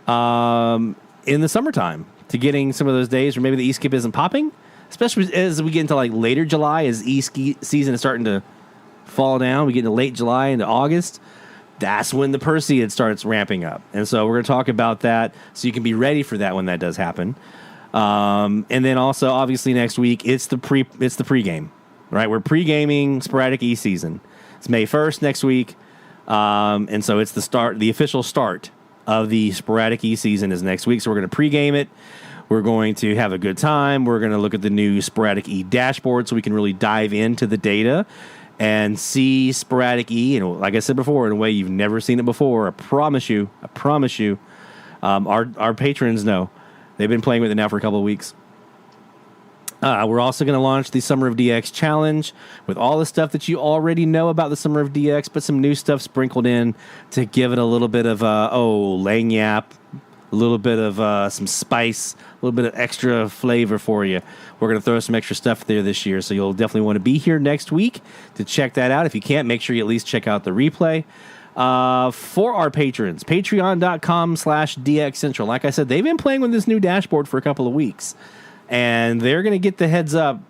in the summertime to getting some of those days where maybe the E-skip isn't popping, especially as we get into like later July, as season is starting to fall down. We get into late July into August. That's when the Perseid starts ramping up. And so we're going to talk about that so you can be ready for that when that does happen. And then also, obviously, next week, it's the pregame, right? We're pre-gaming Sporadic E season. It's May 1st next week. And so it's the official start of the Sporadic E season is next week. So we're going to pregame it. We're going to have a good time. We're going to look at the new Sporadic E dashboard so we can really dive into the data and see Sporadic E, and like I said before, in a way you've never seen it before. I promise you. Our patrons know. They've been playing with it now for a couple of weeks. We're also going to launch the Summer of DX Challenge with all the stuff that you already know about the Summer of DX, but some new stuff sprinkled in to give it a little bit of lagniappe, a little bit of some spice, a little bit of extra flavor for you. We're going to throw some extra stuff there this year, so you'll definitely want to be here next week to check that out. If you can't, make sure you at least check out the replay. For our patrons, patreon.com/DX Central. Like I said, they've been playing with this new dashboard for a couple of weeks, and they're going to get the heads up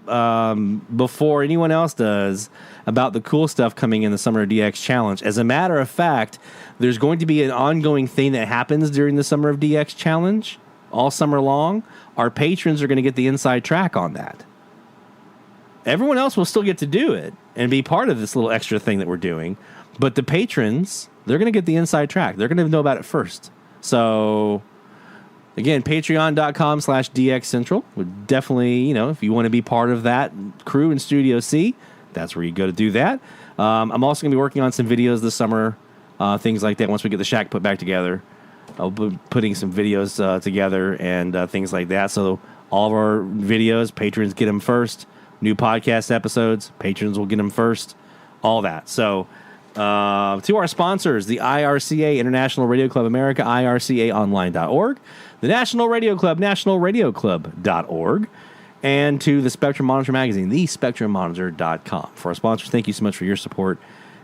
before anyone else does about the cool stuff coming in the Summer of DX Challenge. As a matter of fact, there's going to be an ongoing thing that happens during the Summer of DX Challenge all summer long. Our patrons are going to get the inside track on that. Everyone else will still get to do it and be part of this little extra thing that we're doing. But the patrons, they're going to get the inside track. They're going to know about it first. So, again, patreon.com/DX Central would definitely, if you want to be part of that crew in Studio C, that's where you go to do that. I'm also going to be working on some videos this summer, things like that. Once we get the shack put back together, I'll be putting some videos together and things like that. So all of our videos, patrons get them first. New podcast episodes, patrons will get them first. All that. So to our sponsors, the IRCA, International Radio Club America, IRCAonline.org, the National Radio Club, nationalradioclub.org, and to the Spectrum Monitor magazine, thespectrummonitor.com. For our sponsors, thank you so much for your support,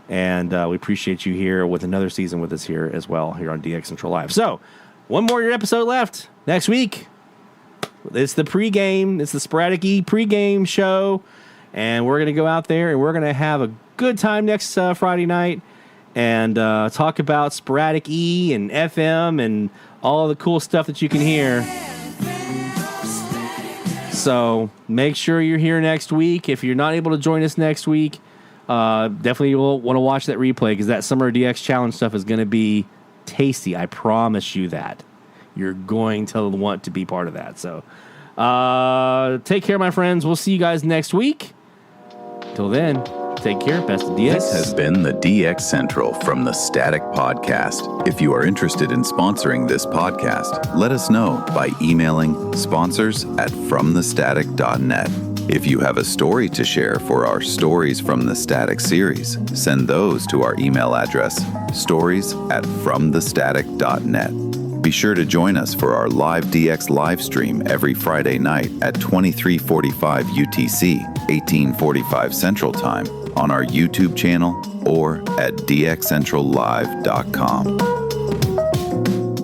and we appreciate you here with another season with us here as well, here on DX Central Live. So, one more episode left next week. It's the pregame, it's the Sporadic E pregame show, and we're going to go out there and we're going to have a good time next Friday night and talk about Sporadic E and FM and all the cool stuff that you can hear. So make sure you're here next week. If you're not able to join us next week, definitely you'll want to watch that replay because that Summer DX Challenge stuff is going to be tasty. I promise you that. You're going to want to be part of that. So take care, my friends. We'll see you guys next week. Till then, take care. Best of DX. This has been the DX Central from the Static Podcast. If you are interested in sponsoring this podcast, let us know by emailing sponsors@fromthestatic.net. If you have a story to share for our Stories from the Static series, send those to our email address, stories@fromthestatic.net. Be sure to join us for our live DX live stream every Friday night at 23:45 UTC, 18:45 Central Time on our YouTube channel or at dxcentrallive.com.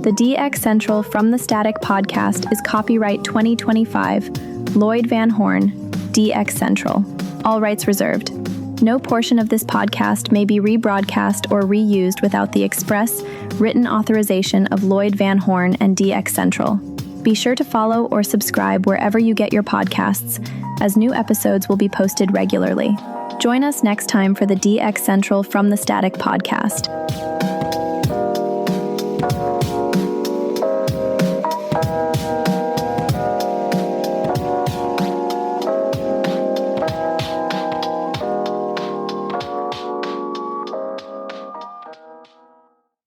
The DX Central From the Static podcast is copyright 2025, Lloyd Van Horn, DX Central. All rights reserved. No portion of this podcast may be rebroadcast or reused without the express written authorization of Lloyd Van Horn and DX Central. Be sure to follow or subscribe wherever you get your podcasts, as new episodes will be posted regularly. Join us next time for the DX Central From the Static podcast.